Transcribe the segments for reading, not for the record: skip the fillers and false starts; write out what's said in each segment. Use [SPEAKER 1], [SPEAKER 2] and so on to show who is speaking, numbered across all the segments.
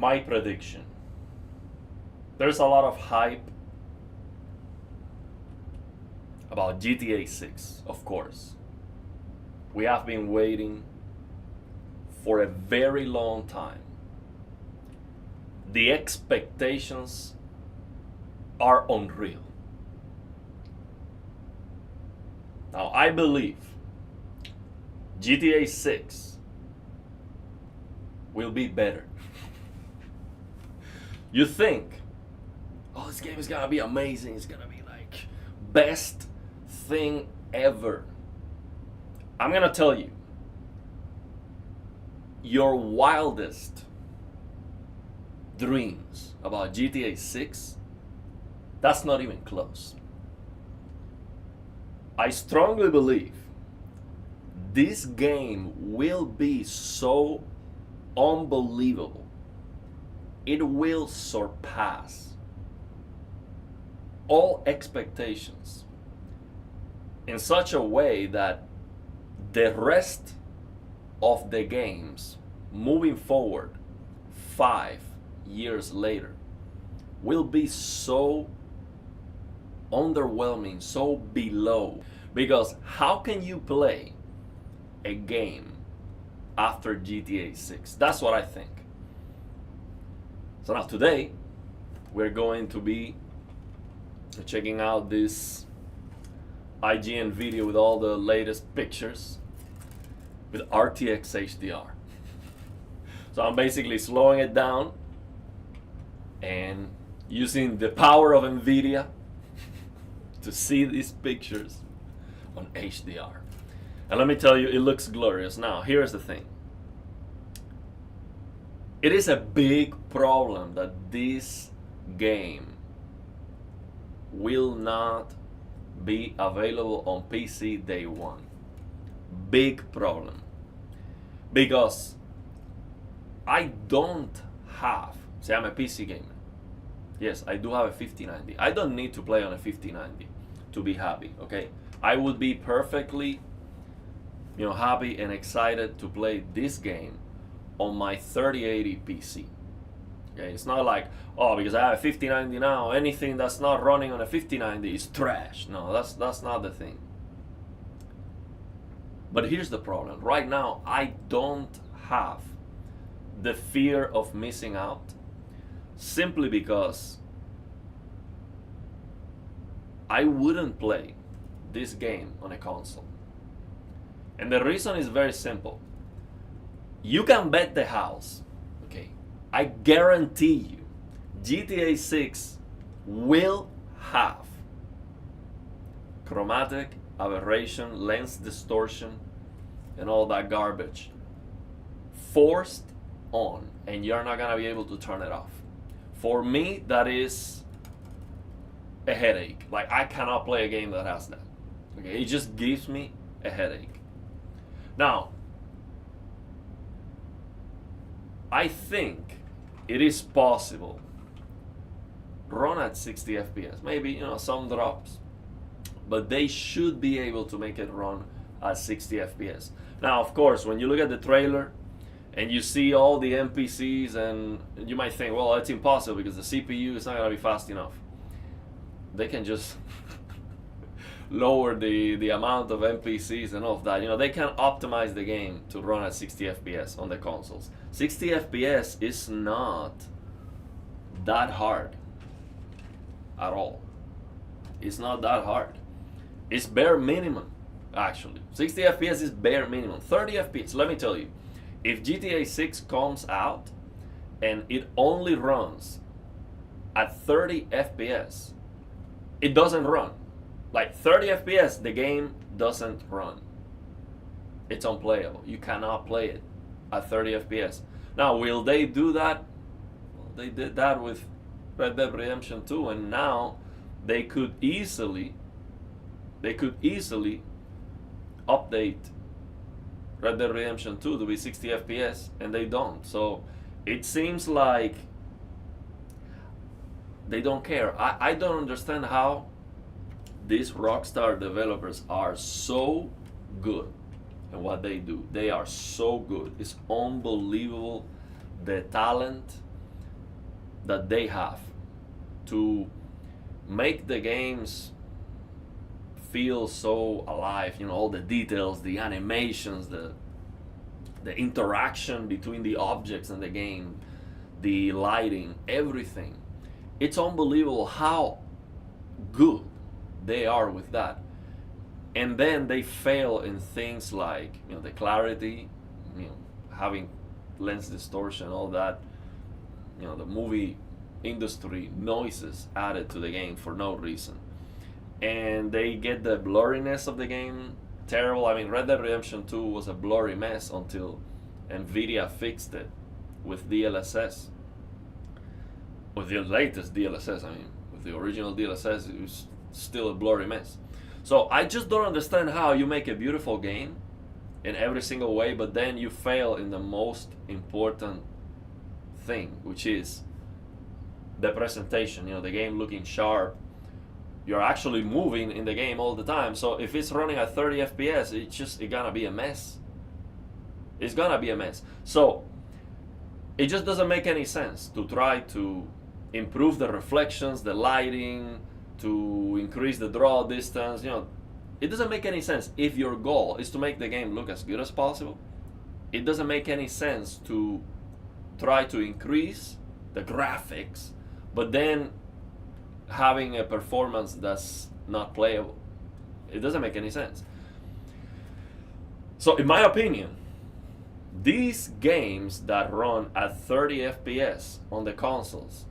[SPEAKER 1] My prediction. There's a lot of hype about GTA 6, of course. We have been waiting for a very long time. The expectations are unreal. Now, I believe GTA 6 will be better. You think, oh, this game is gonna be amazing, it's gonna be like best thing ever. I'm gonna tell you, your wildest dreams about GTA 6, that's not even close. I strongly believe this game will be so unbelievable. It will surpass all expectations in such a way that the rest of the games moving forward 5 years later will be so underwhelming, so below. Because how can you play a game after GTA 6? That's what I think. So now today, we're going to be checking out this IGN video with all the latest pictures with RTX HDR. So I'm basically slowing it down and using the power of NVIDIA to see these pictures on HDR. And let me tell you, it looks glorious. Now, here's the thing. It is a big problem that this game will not be available on PC day one. Big problem. Because I don't have, say I'm a PC gamer. Yes, I do have a 5090. I don't need to play on a 5090 to be happy, okay? I would be perfectly, happy and excited to play this game on my 3080 PC. Okay, it's not like, oh, because I have a 5090 now, anything that's not running on a 5090 is trash. No, that's not the thing. But here's the problem. Right now, I don't have the fear of missing out simply because I wouldn't play this game on a console. And the reason is very simple. You can bet the house, okay? I guarantee you, GTA 6 will have chromatic aberration, lens distortion, and all that garbage forced on, and you're not gonna be able to turn it off. For me, that is a headache. Like, I cannot play a game that has that. Okay, it just gives me a headache. Now, I think it is possible run at 60 FPS. Maybe, some drops, but they should be able to make it run at 60 FPS. Now, of course, when you look at the trailer and you see all the NPCs, and you might think, well, it's impossible because the CPU is not going to be fast enough. They can just lower the amount of NPCs and all of that. They can optimize the game to run at 60 FPS on the consoles. 60 FPS is not that hard at all. It's not that hard. It's bare minimum, actually. 60 FPS is bare minimum. 30 FPS, let me tell you, if GTA 6 comes out and it only runs at 30 FPS, it doesn't run. Like 30 FPS, the game doesn't run. It's unplayable. You cannot play it at 30 FPS. Now, will they do that? Well, they did that with Red Dead Redemption 2, and now they could easily update Red Dead Redemption 2 to be 60 FPS, and they don't. So it seems like they don't care. I don't understand how these Rockstar developers are so good at what they do. They are so good. It's unbelievable the talent that they have to make the games feel so alive, all the details, the animations, the interaction between the objects in the game, the lighting, everything. It's unbelievable how good they are with that. And then they fail in things like the clarity, having lens distortion, all that. The movie industry noises added to the game for no reason, and they get the blurriness of the game terrible. I mean, Red Dead Redemption 2 was a blurry mess until Nvidia fixed it with DLSS. With the latest DLSS, I mean, with the original DLSS, it was still a blurry mess. So I just don't understand how you make a beautiful game in every single way, but then you fail in the most important thing, which is the presentation. The game looking sharp. You're actually moving in the game all the time. So if it's running at 30 FPS, it's gonna be a mess. It's gonna be a mess. So it just doesn't make any sense to try to improve the reflections, the lighting, to increase the draw distance. It doesn't make any sense. If your goal is to make the game look as good as possible, it doesn't make any sense to try to increase the graphics, but then having a performance that's not playable. It doesn't make any sense. So in my opinion, these games that run at 30 FPS on the consoles,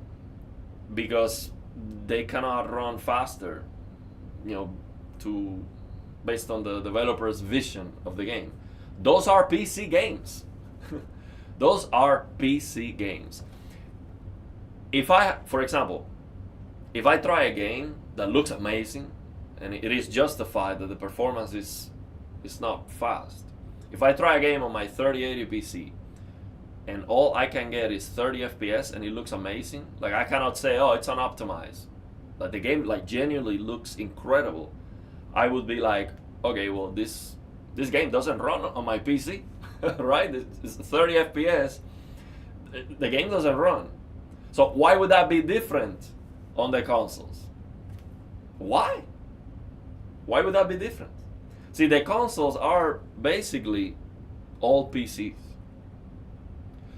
[SPEAKER 1] because they cannot run faster, based on the developer's vision of the game, those are PC games. Those are PC games. For example, if I try a game that looks amazing and it is justified that the performance is not fast, if I try a game on my 3080 PC and all I can get is 30 FPS and it looks amazing, like I cannot say, oh, it's unoptimized, like the game genuinely looks incredible, I would be like, okay, well, this game doesn't run on my PC, right? It's 30 FPS, the game doesn't run. So why would that be different on the consoles? Why? Why would that be different? See, the consoles are basically all PCs.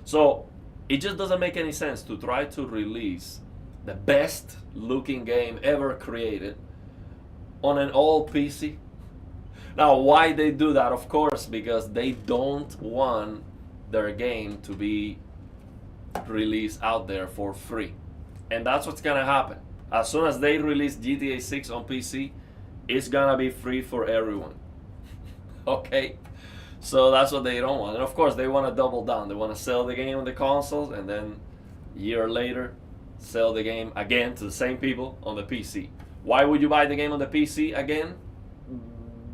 [SPEAKER 1] So it just doesn't make any sense to try to release the best looking game ever created on an all PC. Now, why they do that? Of course, because they don't want their game to be released out there for free. And that's what's gonna happen. As soon as they release GTA 6 on PC, it's gonna be free for everyone. Okay? So that's what they don't want. And of course, they want to double down. They want to sell the game on the consoles and then a year later sell the game again to the same people on the PC. Why would you buy the game on the PC again?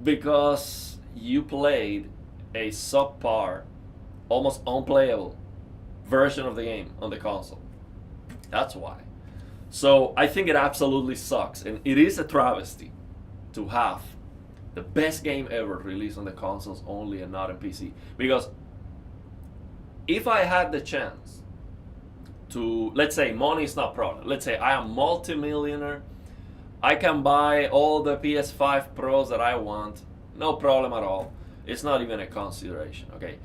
[SPEAKER 1] Because you played a subpar, almost unplayable version of the game on the console. That's why. So I think it absolutely sucks, and it is a travesty to have the best game ever released on the consoles only and not on PC. Because if I had the chance to, let's say money is not problem, let's say I am multi-millionaire, I can buy all the PS5 Pros that I want, no problem at all. It's not even a consideration, okay?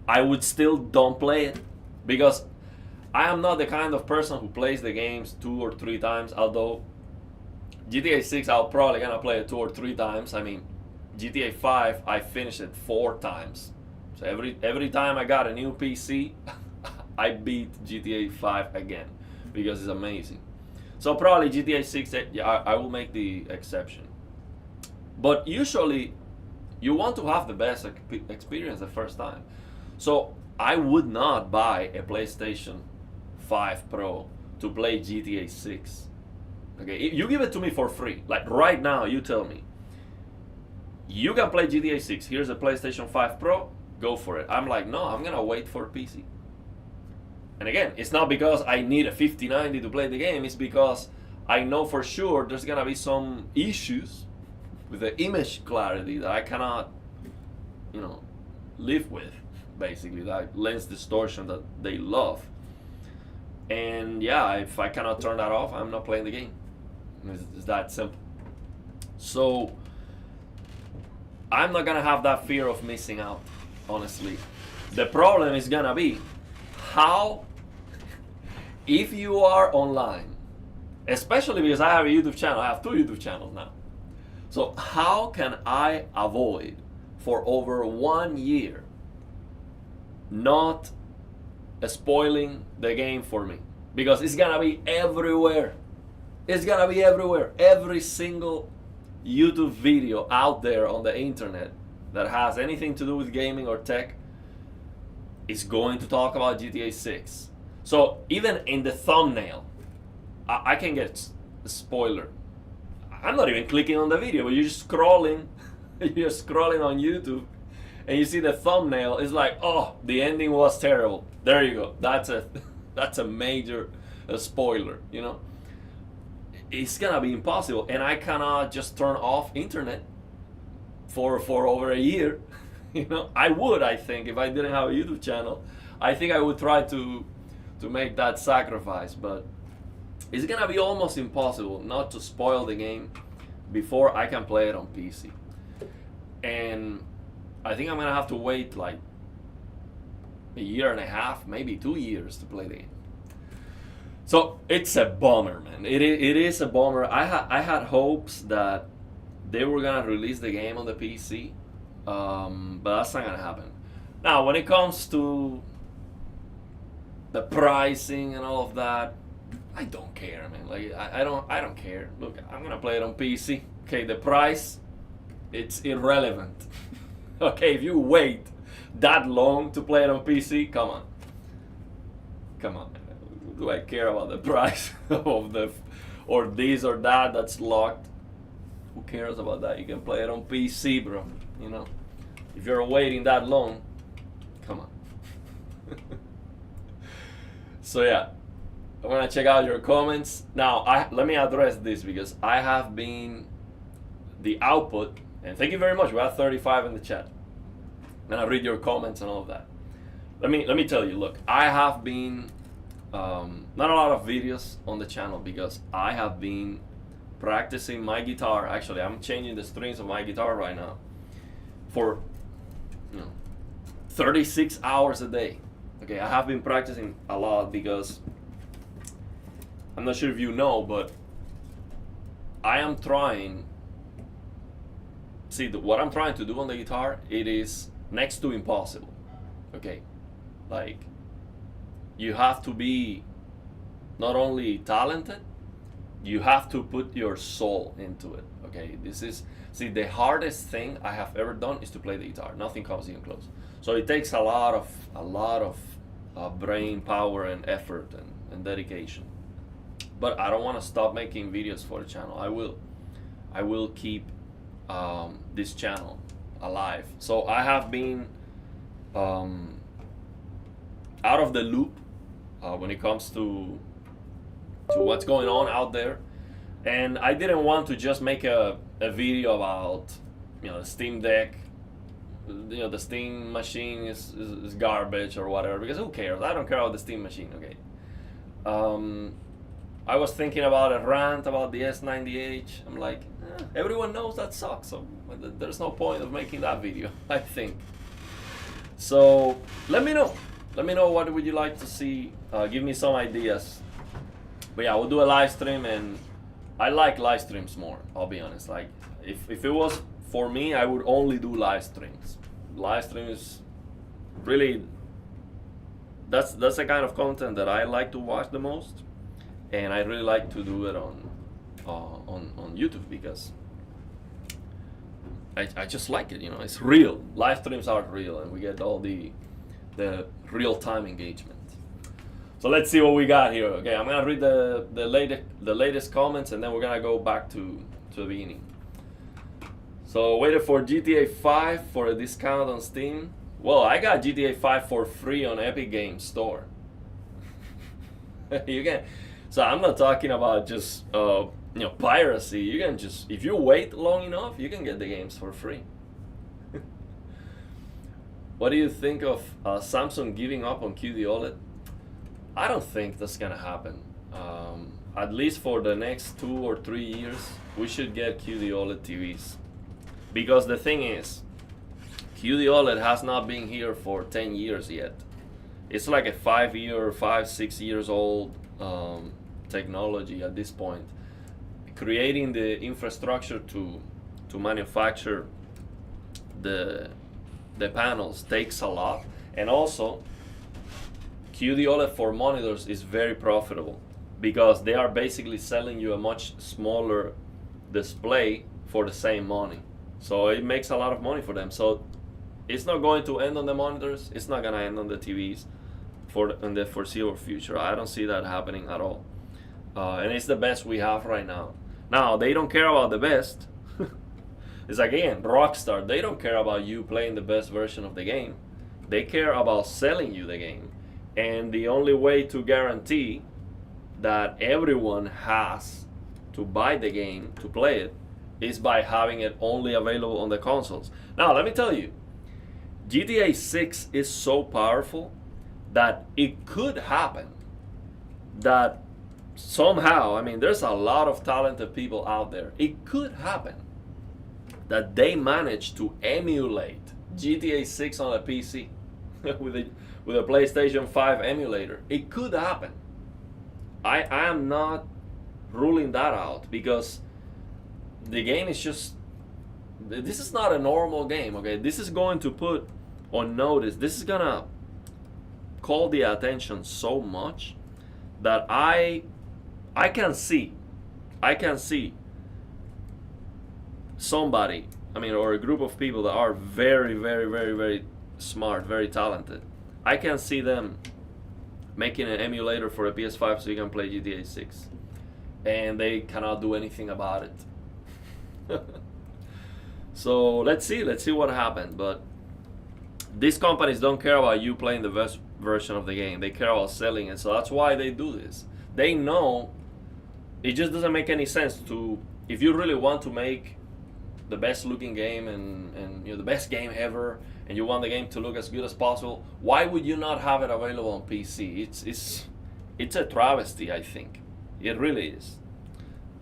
[SPEAKER 1] I would still don't play it because I am not the kind of person who plays the games 2 or 3 times, although GTA 6 I'll probably gonna play it 2 or 3 times. I mean, GTA 5 I finished it 4 times. So every time I got a new PC, I beat GTA 5 again because it's amazing. So probably GTA 6, yeah, I will make the exception. But usually, you want to have the best experience the first time. So I would not buy a PlayStation 5 Pro to play GTA 6. Okay, you give it to me for free. Like right now, you tell me, you can play GTA 6. Here's a PlayStation 5 Pro. Go for it. I'm like, no, I'm gonna wait for PC. And again, it's not because I need a 5090 to play the game, it's because I know for sure there's gonna be some issues with the image clarity that I cannot, live with, basically, that lens distortion that they love. And yeah, if I cannot turn that off, I'm not playing the game. It's that simple. So I'm not gonna have that fear of missing out, honestly. The problem is gonna be how, if you are online, especially because I have a YouTube channel, I have 2 YouTube channels now. So how can I avoid for over 1 year not spoiling the game for me? Because it's gonna be everywhere. It's gonna be everywhere. Every single YouTube video out there on the internet that has anything to do with gaming or tech is going to talk about GTA 6. So even in the thumbnail, I can get a spoiler. I'm not even clicking on the video, but you're just scrolling. You're scrolling on YouTube, and you see the thumbnail. It's like, oh, the ending was terrible. There you go. That's a major spoiler. You know, it's gonna be impossible, and I cannot just turn off internet for over a year. You know, I think, if I didn't have a YouTube channel, I think I would try to make that sacrifice, but it's gonna be almost impossible not to spoil the game before I can play it on PC. And I think I'm gonna have to wait like a year and a half, maybe 2 years to play the game. So it's a bummer, man. It is a bummer. I had hopes that they were gonna release the game on the PC, but that's not gonna happen. Now, when it comes to the pricing and all of that, I don't care, man. Like I don't care. Look, I'm gonna play it on PC. Okay, the price, it's irrelevant. Okay, if you wait that long to play it on PC, come on. Do I care about the price of or this or that that's locked? Who cares about that? You can play it on PC, bro. You know, if you're waiting that long, come on. So yeah, I'm gonna check out your comments now. Let me address this because I have been the output, and thank you very much. We have 35 in the chat, and I read your comments and all of that. Let me tell you. Look, I have been not a lot of videos on the channel because I have been practicing my guitar. Actually, I'm changing the strings of my guitar right now for 36 hours a day. Okay, I have been practicing a lot because I'm not sure if you know, but I am trying. See, what I'm trying to do on the guitar, it is next to impossible. Okay, like you have to be not only talented, you have to put your soul into it. Okay, the hardest thing I have ever done is to play the guitar. Nothing comes even close. So it takes a lot of brain power and effort and dedication. But I don't want to stop making videos for the channel. I will keep this channel alive. So I have been out of the loop when it comes to what's going on out there, and I didn't want to just make a video about the Steam Deck. The Steam machine is garbage or whatever, because who cares? I don't care about the Steam machine. Okay. I was thinking about a rant about the S90H. I'm like, everyone knows that sucks, so there's no point of making that video, I think. So let me know. Let me know, what would you like to see. Give me some ideas. But yeah, we'll do a live stream, and I like live streams more, I'll be honest. Like, if it was for me, I would only do live streams. Live streams, really, that's the kind of content that I like to watch the most, and I really like to do it on YouTube because I just like it. It's real. Live streams are real, and we get all the real-time engagement. So let's see what we got here. Okay, I'm gonna read the latest comments, and then we're gonna go back to the beginning. So waited for GTA 5 for a discount on Steam. Well, I got GTA 5 for free on Epic Games Store. You can. So I'm not talking about just piracy. You can just, if you wait long enough, you can get the games for free. What do you think of Samsung giving up on QD OLED? I don't think that's gonna happen. At least for the next 2 or 3 years, we should get QD OLED TVs. Because the thing is, QD OLED has not been here for 10 years yet. It's like a 5, 6 years old technology at this point. Creating the infrastructure to manufacture the panels takes a lot, and also QD OLED for monitors is very profitable because they are basically selling you a much smaller display for the same money. So it makes a lot of money for them. So it's not going to end on the monitors. It's not going to end on the TVs in the foreseeable future. I don't see that happening at all. And it's the best we have right now. Now, they don't care about the best. It's again, Rockstar. They don't care about you playing the best version of the game. They care about selling you the game. And the only way to guarantee that everyone has to buy the game to play it is by having it only available on the consoles. Now, let me tell you, GTA 6 is so powerful that it could happen that somehow, I mean, there's a lot of talented people out there. It could happen that they manage to emulate GTA 6 on a PC with a PlayStation 5 emulator. It could happen. I am not ruling that out because the game is just, this is not a normal game, okay? This is going to put on notice, this is gonna call the attention so much that I can see somebody, I mean, or a group of people that are very, very, very, very smart, very talented. I can see them making an emulator for a PS5 so you can play GTA 6. And they cannot do anything about it. So let's see what happens. But these companies don't care about you playing the best version of the game. They care about selling it. So that's why they do this. They know it just doesn't make any sense to, if you really want to make the best looking game and you know, the best game ever, and you want the game to look as good as possible, why would you not have it available on PC? It's a travesty, I think. It really is.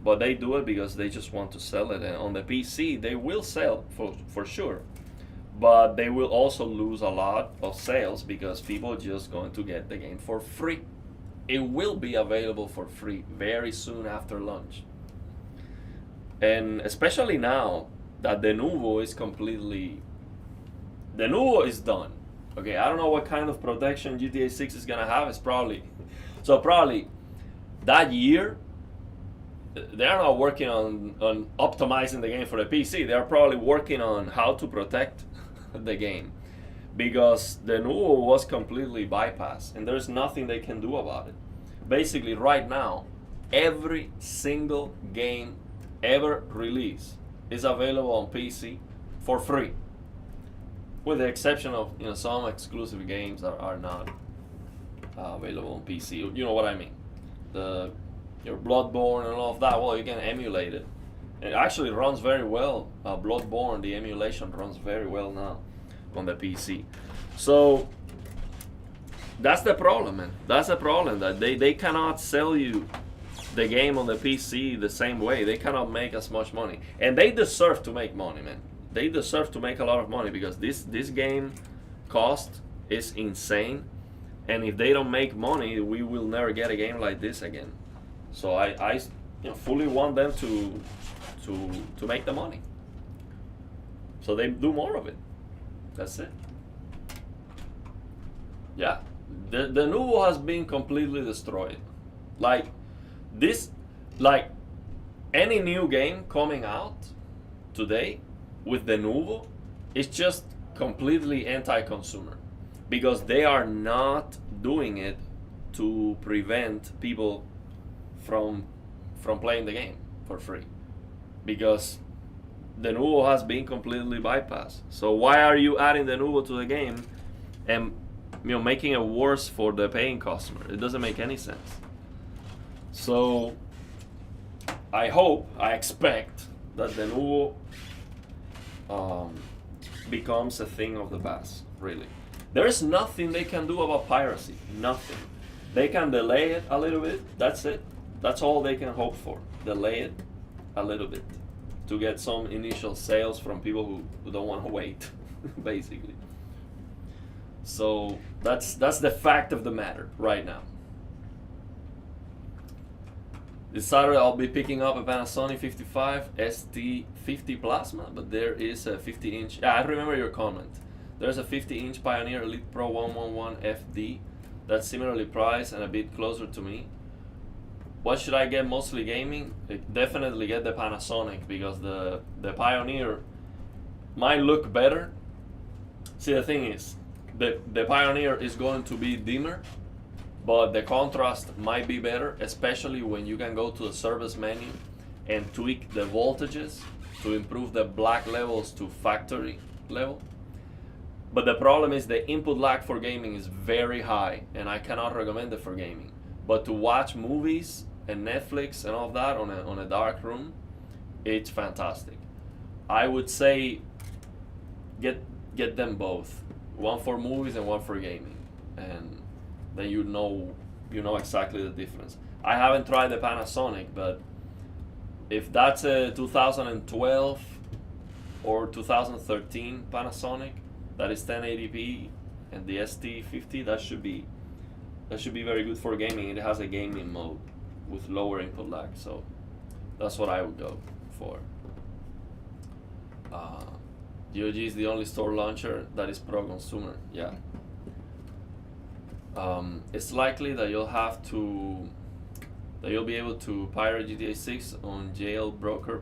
[SPEAKER 1] But they do it because they just want to sell it. And on the PC, they will sell for sure. But they will also lose a lot of sales because people are just going to get the game for free. It will be available for free very soon after launch. And especially now that the Nuvo is completely... The Nuvo is done. Okay, I don't know what kind of protection GTA 6 is gonna have. It's probably... So probably that year, they're not working on optimizing the game for the PC. They're probably working on how to protect the game. Because the Nuvo was completely bypassed. And there's nothing they can do about it. Basically, right now, every single game ever released is available on PC for free. With the exception of some exclusive games that are not available on PC. You know what I mean? Your Bloodborne and all of that. Well, you can emulate it. It actually runs very well. Bloodborne, the emulation runs very well now on the PC. So that's the problem, man. That's the problem, that they cannot sell you the game on the PC the same way. They cannot make as much money, and they deserve to make money, man. They deserve to make a lot of money because this game cost is insane, and if they don't make money, we will never get a game like this again. So I fully want them to make the money, so they do more of it. That's it. Yeah, the Nuvo has been completely destroyed. Like any new game coming out today with the Nuvo, it's just completely anti-consumer because they are not doing it to prevent people from playing the game for free, because the Nuvo has been completely bypassed. So why are you adding the Nuvo to the game and making it worse for the paying customer? It doesn't make any sense. So I expect that the Nuvo becomes a thing of the past. Really, there is nothing they can do about piracy. Nothing. They can delay it a little bit. That's it. That's all they can hope for. Delay it a little bit to get some initial sales from people who don't want to wait, basically. So that's the fact of the matter right now. This Saturday I'll be picking up a Panasonic 55 ST50 Plasma, but there is a 50-inch. I remember your comment. There's a 50-inch Pioneer Elite Pro 111 FD that's similarly priced and a bit closer to me. What should I get? Mostly gaming? Definitely get the Panasonic, because the Pioneer might look better. See, the thing is, the Pioneer is going to be dimmer, but the contrast might be better, especially when you can go to the service menu and tweak the voltages to improve the black levels to factory level. But the problem is the input lag for gaming is very high, and I cannot recommend it for gaming. But to watch movies and Netflix and all of that on a dark room, it's fantastic. I would say get them both, one for movies and one for gaming, and then you know exactly the difference. I haven't tried the Panasonic, but if that's a 2012 or 2013 Panasonic that is 1080p and the ST50, that should be very good for gaming. It has a gaming mode with lower input lag, so that's what I would go for. GOG is the only store launcher that is pro-consumer. Yeah. It's likely that you'll be able to pirate GTA 6 on jailbroker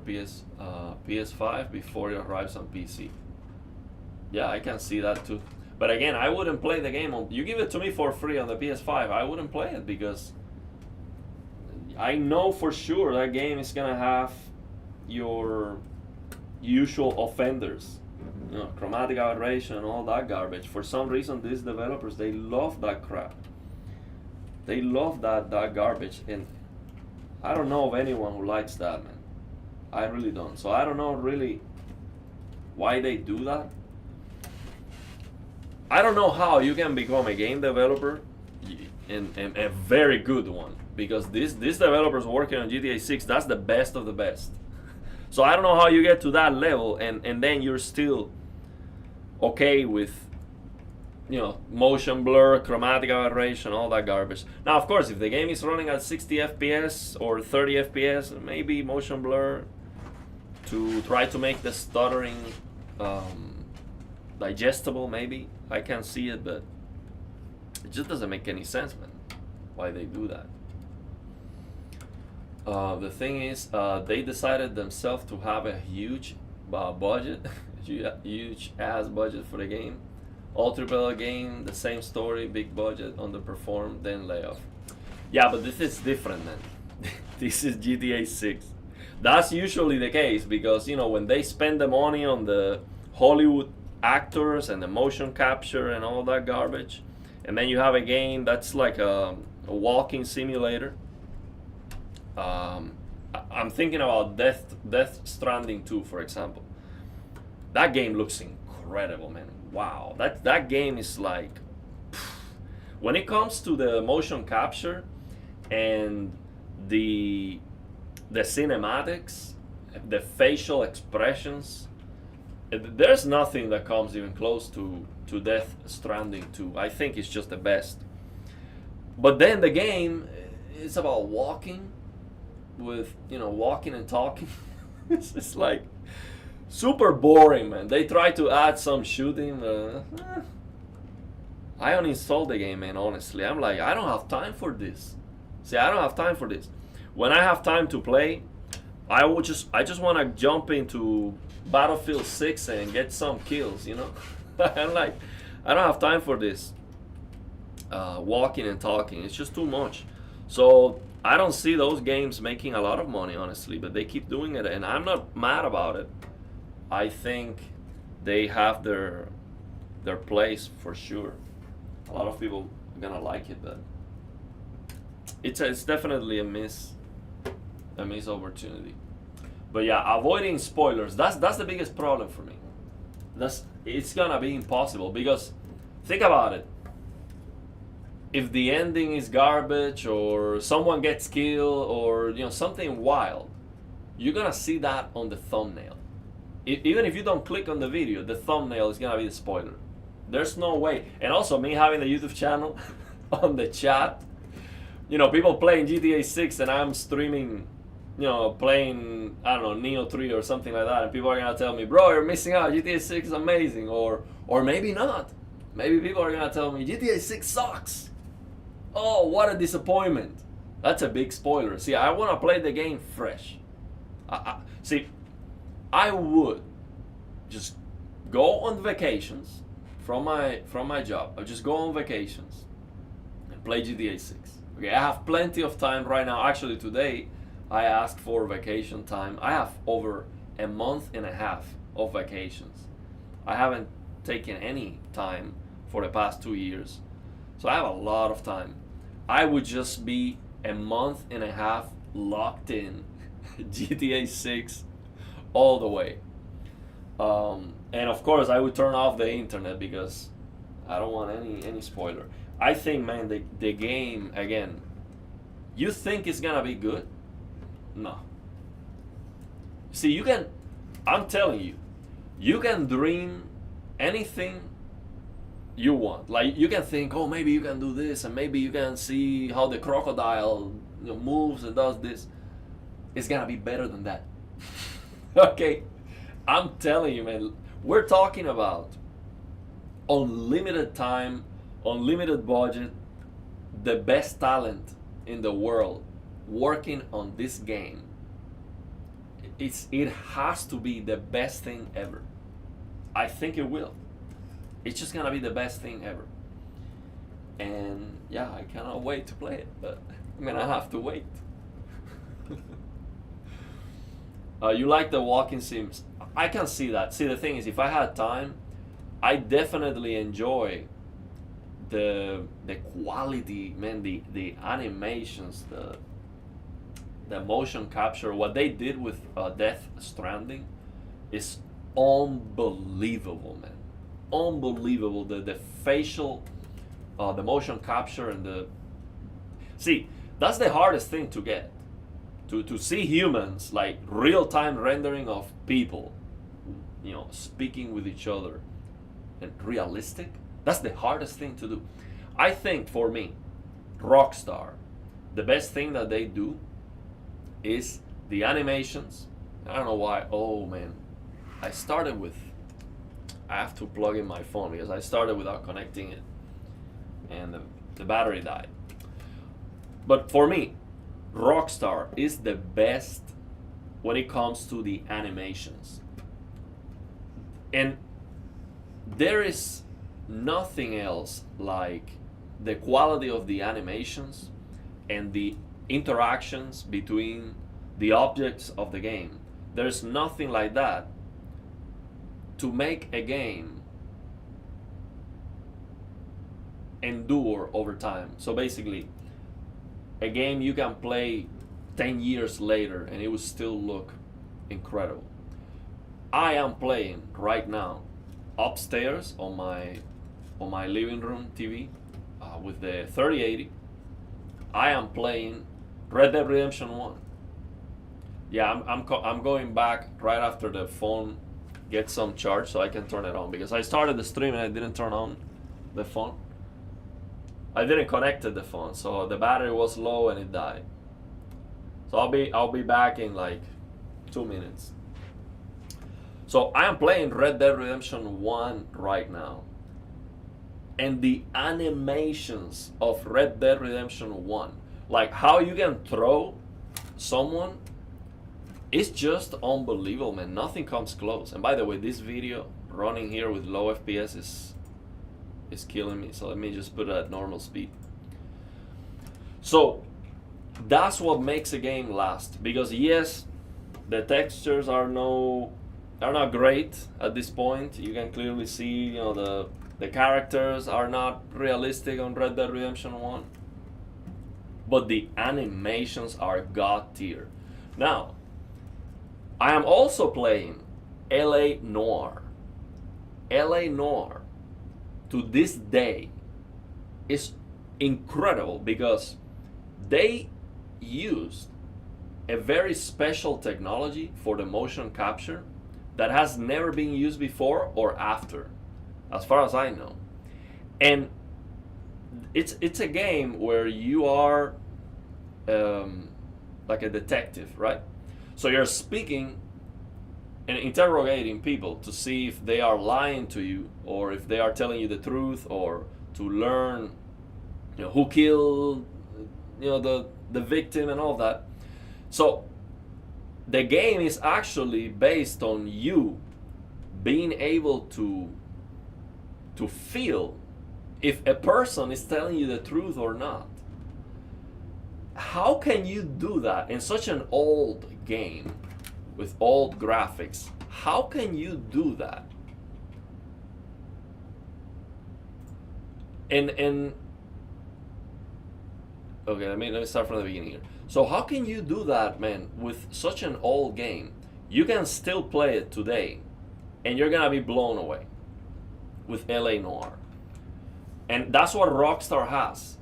[SPEAKER 1] PS5 before it arrives on PC. Yeah, I can see that too. But again, I wouldn't play the game on. You give it to me for free on the PS5, I wouldn't play it, because I know for sure that game is gonna have your usual offenders, chromatic aberration and all that garbage. For some reason, these developers, they love that crap. They love that garbage, and I don't know of anyone who likes that, man. I really don't. So I don't know really why they do that. I don't know how you can become a game developer, and a very good one, because these developers working on GTA 6, that's the best of the best. So I don't know how you get to that level, and then you're still okay with motion blur, chromatic aberration, all that garbage. Now, of course, if the game is running at 60 FPS or 30 FPS, maybe motion blur to try to make the stuttering digestible, maybe. I can see it, but it just doesn't make any sense, man, why they do that. The thing is, they decided themselves to have a huge budget, huge ass budget for the game. All AAA game, the same story, big budget, underperformed, then layoff. Yeah, but this is different, man. This is GTA 6. That's usually the case, because when they spend the money on the Hollywood actors and the motion capture and all that garbage, and then you have a game that's like a walking simulator. I'm thinking about Death Stranding 2, for example. That game looks incredible, man. Wow, that game is like, when it comes to the motion capture and the cinematics, the facial expressions, there's nothing that comes even close to Death Stranding 2. I think it's just the best. But then the game is about walking and talking. It's just like super boring, man. They try to add some shooting. I uninstalled the game, man, honestly. I'm like, I don't have time for this. See, I don't have time for this. When I have time to play, I just want to jump into Battlefield 6 and get some kills, I'm like, I don't have time for this walking and talking. It's just too much. So I don't see those games making a lot of money, honestly, but they keep doing it, and I'm not mad about it. I think they have their place for sure. A lot of people are gonna like it, but it's definitely a miss opportunity. But yeah, avoiding spoilers, that's the biggest problem for me. It's gonna be impossible, because think about it. if the ending is garbage or someone gets killed or something wild, you're gonna see that on the thumbnail. Even if you don't click on the video, the thumbnail is gonna be the spoiler. There's no way. And also me having the YouTube channel on the chat, people playing GTA 6 and I'm streaming, playing, I don't know, Neo 3 or something like that, and people are gonna tell me, bro, you're missing out, GTA 6 is amazing, or maybe not. Maybe people are gonna tell me GTA 6 sucks. Oh, what a disappointment. That's a big spoiler. See, I wanna play the game fresh. I would just go on vacations from my job. I'll just go on vacations and play GTA 6. Okay, I have plenty of time right now. Actually, today I asked for vacation time. I have over a month and a half of vacations. I haven't taken any time for the past 2 years. So I have a lot of time. I would just be a month and a half locked in GTA 6 all the way. And of course I would turn off the internet because I don't want any spoiler. I think, man, the game, again, you think it's gonna be good? No. See, I'm telling you, you can dream anything you want. Like, you can think, oh, maybe you can do this, and maybe you can see how the crocodile moves and does this. It's gonna be better than that. Okay? I'm telling you, man, we're talking about unlimited time, unlimited budget, the best talent in the world working on this game. It has to be the best thing ever. I think it will. It's just gonna be the best thing ever. And yeah, I cannot wait to play it, but I'm gonna have to wait. You like the walking sims? I can see that. See, the thing is, if I had time, I definitely enjoy the quality, man, the animations, the motion capture. What they did with Death Stranding is unbelievable, man. Unbelievable. The facial, the motion capture, and see, that's the hardest thing to get. To see humans, like real-time rendering of people, speaking with each other, and realistic. That's the hardest thing to do. I think, for me, Rockstar, the best thing that they do is the animations. I don't know why. Oh man, I have to plug in my phone because I started without connecting it, and the battery died. But for me, Rockstar is the best when it comes to the animations. And there is nothing else like the quality of the animations and the interactions between the objects of the game. There's nothing like that to make a game endure over time. So basically, a game you can play 10 years later and it will still look incredible. I am playing right now upstairs on my living room TV with the 3080. I am playing Red Dead Redemption 1. Yeah, I'm going back right after the phone gets some charge so I can turn it on, because I started the stream and I didn't turn on the phone. I didn't connect the phone, so the battery was low and it died. So I'll be back in like 2 minutes. So I am playing Red Dead Redemption 1 right now. And the animations of Red Dead Redemption 1, like how you can throw someone, it's just unbelievable, man. Nothing comes close. And by the way, this video running here with low FPS is killing me. So let me just put it at normal speed. So that's what makes a game last. Because yes, the textures are not great at this point. You can clearly see, the characters are not realistic on Red Dead Redemption 1. But the animations are god tier. Now, I am also playing LA Noire. LA Noire, to this day, is incredible because they used a very special technology for the motion capture that has never been used before or after, as far as I know. And it's a game where you are like a detective, right? So you're speaking and interrogating people to see if they are lying to you or if they are telling you the truth, or to learn, who killed, the victim and all that. So the game is actually based on you being able to feel if a person is telling you the truth or not. How can you do that in such an old game with old graphics? How can you do that? And okay, let me start from the beginning here. So how can you do that, man, with such an old game? You can still play it today, and you're gonna be blown away with LA Noire. And that's what Rockstar has.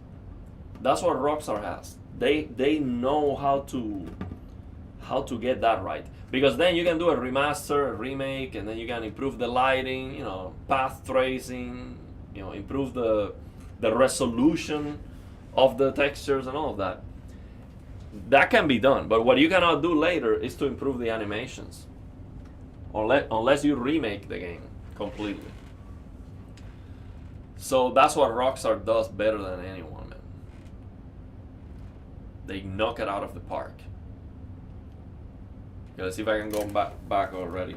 [SPEAKER 1] That's what Rockstar has. They know how to get that right. Because then you can do a remaster, a remake, and then you can improve the lighting, path tracing, improve the resolution of the textures and all of that. That can be done, but what you cannot do later is to improve the animations, unless you remake the game completely. So that's what Rockstar does better than anyone, man. They knock it out of the park. Okay, let's see if I can go back already.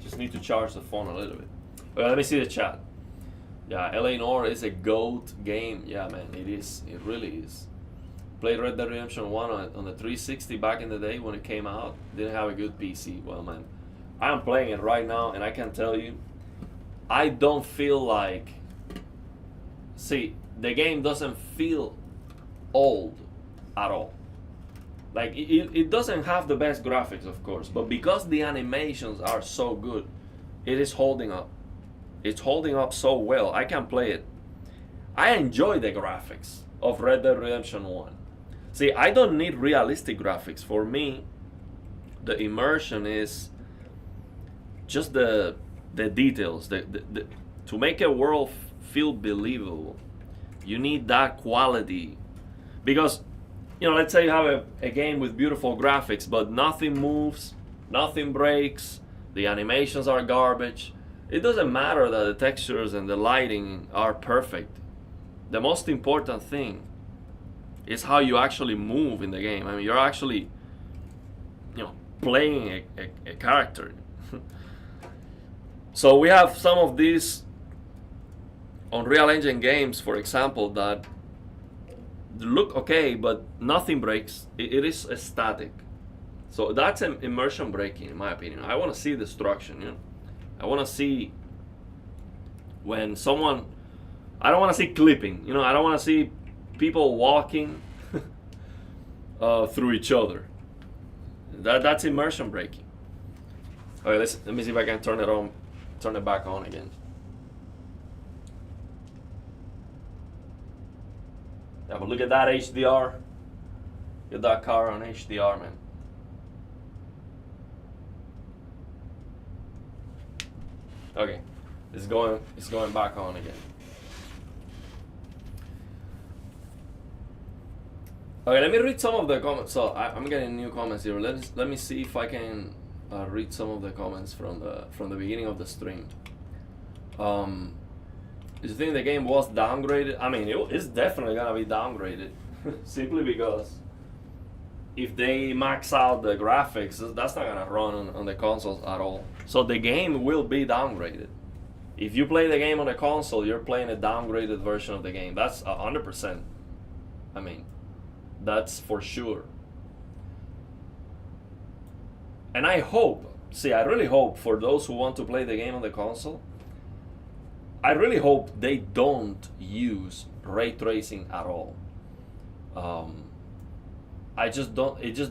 [SPEAKER 1] Just need to charge the phone a little bit. Okay, let me see the chat. Yeah, LA Noire is a GOAT game. Yeah, man, it is. It really is. Played Red Dead Redemption 1 on the 360 back in the day when it came out. Didn't have a good PC. Well, man, I'm playing it right now, and I can tell you, I don't feel like... See, the game doesn't feel old at all. Like, it doesn't have the best graphics, of course, but because the animations are so good, it is holding up. It's holding up so well. I can play it. I enjoy the graphics of Red Dead Redemption 1. See, I don't need realistic graphics. For me, the immersion is just the details. To make a world feel believable, you need that quality. Because, let's say you have a game with beautiful graphics, but nothing moves, nothing breaks, the animations are garbage. It doesn't matter that the textures and the lighting are perfect. The most important thing is how you actually move in the game. I mean, you're actually, playing a character. So we have some of these Unreal Engine games, for example, that look okay, but nothing breaks. It is static. So that's an immersion breaking, in my opinion. I want to see destruction. I want to see when someone... I don't want to see clipping. I don't want to see people walking through each other. That's immersion breaking. Okay, let me see if I can turn it back on again. Yeah, but look at that HDR. Get that car on HDR, man. Okay, it's going back on again. Okay, let me read some of the comments. So I'm getting new comments here. Let me see if I can read some of the comments from the beginning of the stream. Do you think the game was downgraded? I mean, it's definitely gonna be downgraded, simply because if they max out the graphics, that's not gonna run on the consoles at all. So the game will be downgraded. If you play the game on a console, you're playing a downgraded version of the game. That's 100%. I mean, that's for sure. And I really hope for those who want to play the game on the console, I really hope they don't use ray tracing at all. It just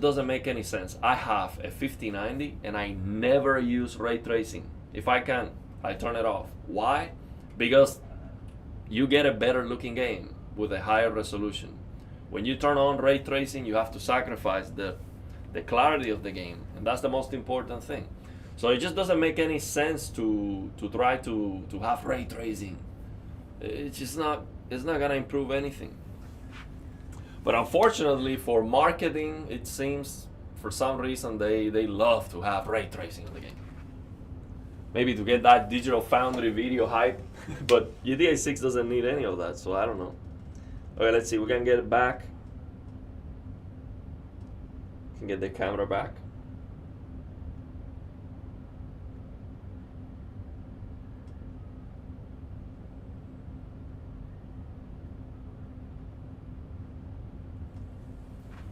[SPEAKER 1] doesn't make any sense. I have a 5090 and I never use ray tracing. If I can, I turn it off. Why? Because you get a better looking game. with a higher resolution. When you turn on ray tracing, you have to sacrifice the clarity of the game, and that's the most important thing. So it just doesn't make any sense to try to have ray tracing. It's just not, it's not gonna improve anything. But unfortunately for marketing, it seems for some reason they love to have ray tracing in the game. Maybe to get that Digital Foundry video hype, but GTA 6 doesn't need any of that, so I don't know. Okay, let's see, we can get it back. Can get the camera back.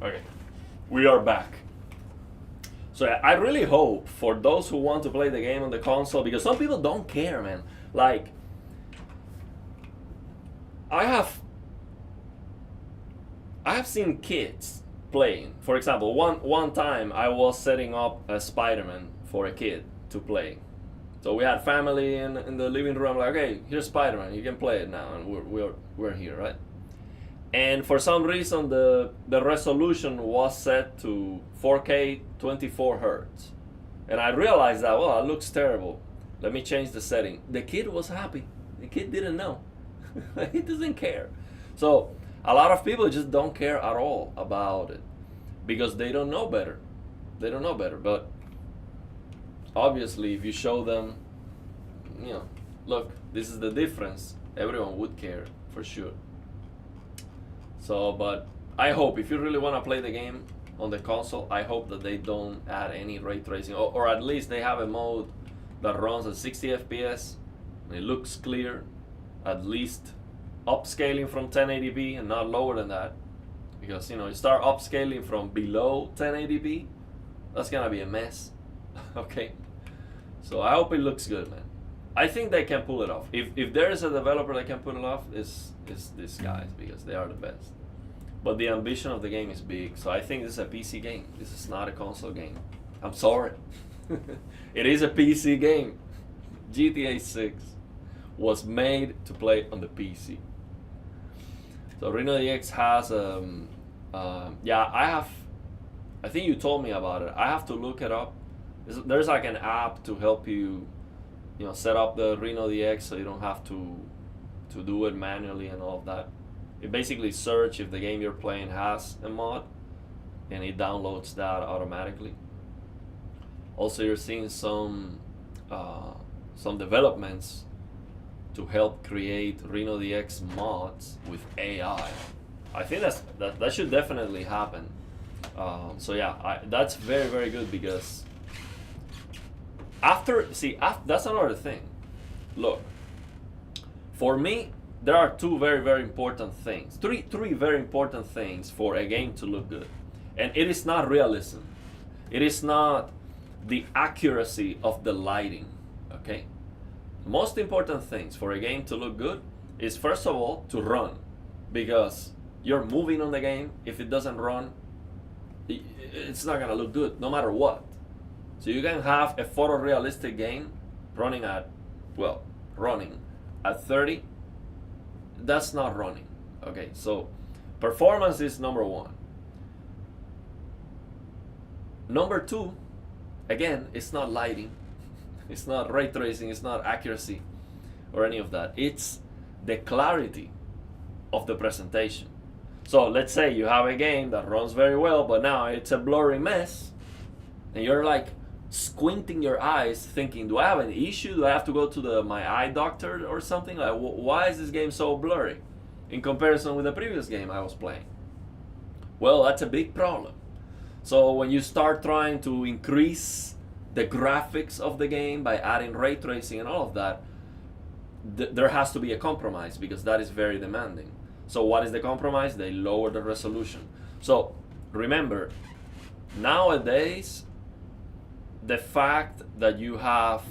[SPEAKER 1] Okay, we are back. So I really hope for those who want to play the game on the console, because some people don't care, man. Like, I have seen kids playing. For example, one time I was setting up a Spider-Man for a kid to play. So we had family in the living room. Like, okay, here's Spider-Man. You can play it now, and we're here, right? And for some reason, the resolution was set to 4K 24 hertz. And I realized that, well, it looks terrible. Let me change the setting. The kid was happy. The kid didn't know. He doesn't care. So a lot of people just don't care at all about it because they don't know better. They don't know better. But obviously, if you show them, you know, look, this is the difference, everyone would care for sure. So, but I hope if you really want to play the game on the console, I hope that they don't add any ray tracing, or at least they have a mode that runs at 60 FPS and it looks clear, at least upscaling from 1080p and not lower than that, because you know, you start upscaling from below 1080p, that's gonna be a mess. Okay, so I hope it looks good, man. I think they can pull it off. If there is a developer that can pull it off, it's these guys, because they are the best. But the ambition of the game is big, so I think this is a PC game. This is not a console game. I'm sorry. It is a PC game. GTA 6 was made to play on the PC. So RenoDX has yeah, I think you told me about it. I have to look it up. There's like an app to help you, you know, set up the RenoDX so you don't have to do it manually and all of that. It basically search if the game you're playing has a mod, and it downloads that automatically. Also, you're seeing some developments to help create RenoDX mods with AI. I think that should definitely happen. So yeah, that's very, very good, because that's another thing. Look, for me, there are two very, very important things. Three very important things for a game to look good. And it is not realism. It is not the accuracy of the lighting, okay? The most important things for a game to look good is, first of all, to run. Because you're moving on the game. If it doesn't run, it's not gonna look good, no matter what. So you can have a photorealistic game running at 30. That's not running. Okay, so performance is number one. Number two, again, it's not lighting, it's not ray tracing, it's not accuracy or any of that. It's the clarity of the presentation. So let's say you have a game that runs very well, but now it's a blurry mess, and you're like squinting your eyes thinking, do I have an issue? Do I have to go to my eye doctor or something? Like, why is this game so blurry in comparison with the previous game I was playing? Well, that's a big problem. So when you start trying to increase the graphics of the game by adding ray tracing and all of that, there has to be a compromise, because that is very demanding. So what is the compromise? They lower the resolution. So remember, nowadays, the fact that you have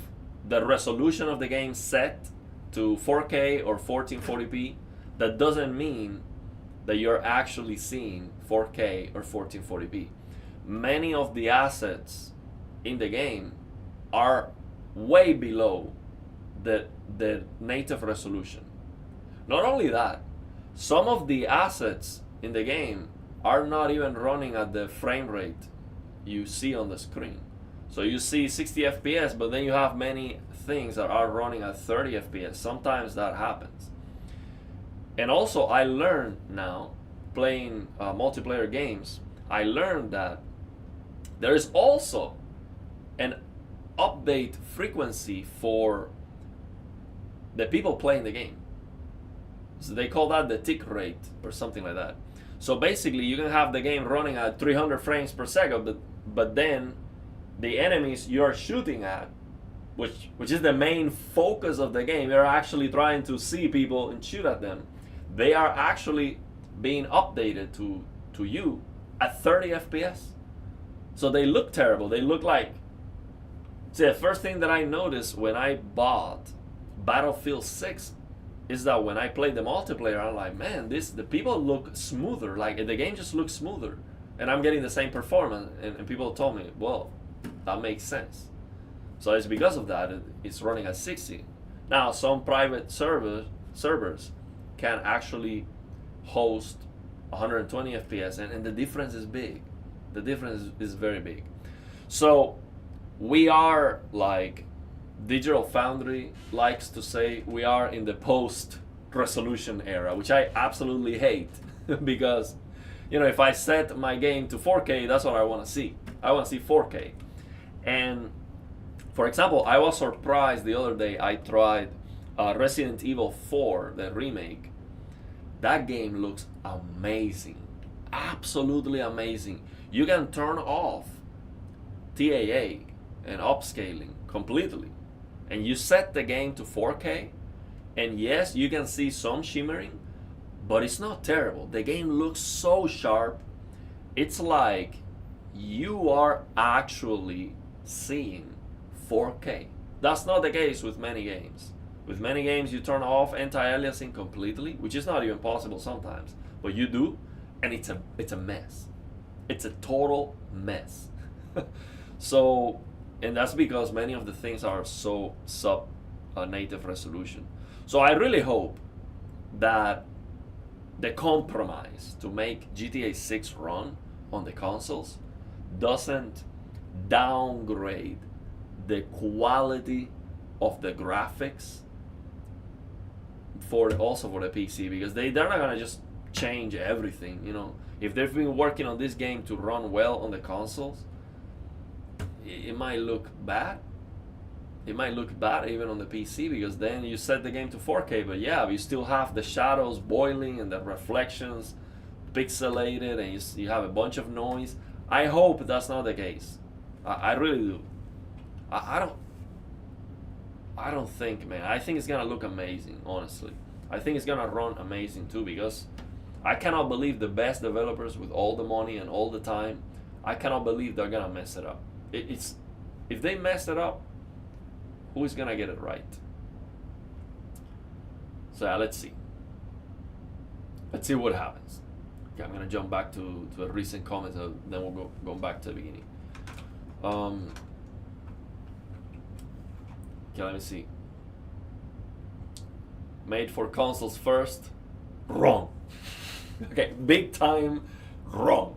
[SPEAKER 1] the resolution of the game set to 4K or 1440p, that doesn't mean that you're actually seeing 4K or 1440p. Many of the assets in the game are way below the native resolution. Not only that, some of the assets in the game are not even running at the frame rate you see on the screen. So you see 60 FPS, but then you have many things that are running at 30 FPS. Sometimes that happens. And also, I learned now, playing multiplayer games, I learned that there is also an update frequency for the people playing the game. So they call that the tick rate or something like that. So basically, you can have the game running at 300 frames per second, but then the enemies you're shooting at, which is the main focus of the game, you're actually trying to see people and shoot at them. They are actually being updated to you at 30 FPS. So they look terrible. They look like... See, the first thing that I noticed when I bought Battlefield 6 is that when I played the multiplayer, I'm like, man, the people look smoother. Like, the game just looks smoother. And I'm getting the same performance. And people told me, well, that makes sense. So it's because of that, it's running at 60. Now, some private servers can actually host 120 FPS, and the difference is big. The difference is very big. So we are, like Digital Foundry likes to say, we are in the post-resolution era, which I absolutely hate because, you know, if I set my game to 4K, that's what I want to see. I want to see 4K. And for example, I was surprised the other day. I tried Resident Evil 4, the remake. That game looks amazing, absolutely amazing. You can turn off TAA and upscaling completely, and you set the game to 4K, and yes, you can see some shimmering, but it's not terrible. The game looks so sharp. It's like you are actually seeing 4K. That's not the case with many games. With many games, you turn off anti-aliasing completely, which is not even possible sometimes, but you do, and it's a mess. It's a total mess. So, and that's because many of the things are so native resolution. So I really hope that the compromise to make GTA 6 run on the consoles doesn't downgrade the quality of the graphics also for the PC, because they're not gonna just change everything. You know, if they've been working on this game to run well on the consoles, it might look bad. It might look bad even on the PC, because then you set the game to 4K, but yeah, you still have the shadows boiling and the reflections pixelated, and you have a bunch of noise. I hope that's not the case. I really do. I don't think, man. I think it's gonna look amazing, honestly. I think it's gonna run amazing too, because I cannot believe the best developers with all the money and all the time, I cannot believe they're gonna mess it up. If they mess it up, who is gonna get it right? So yeah, let's see. Let's see what happens. Okay, I'm gonna jump back to a recent comment, then we'll go back to the beginning. Okay, let me see. Made for consoles first. Wrong. Okay, big time wrong.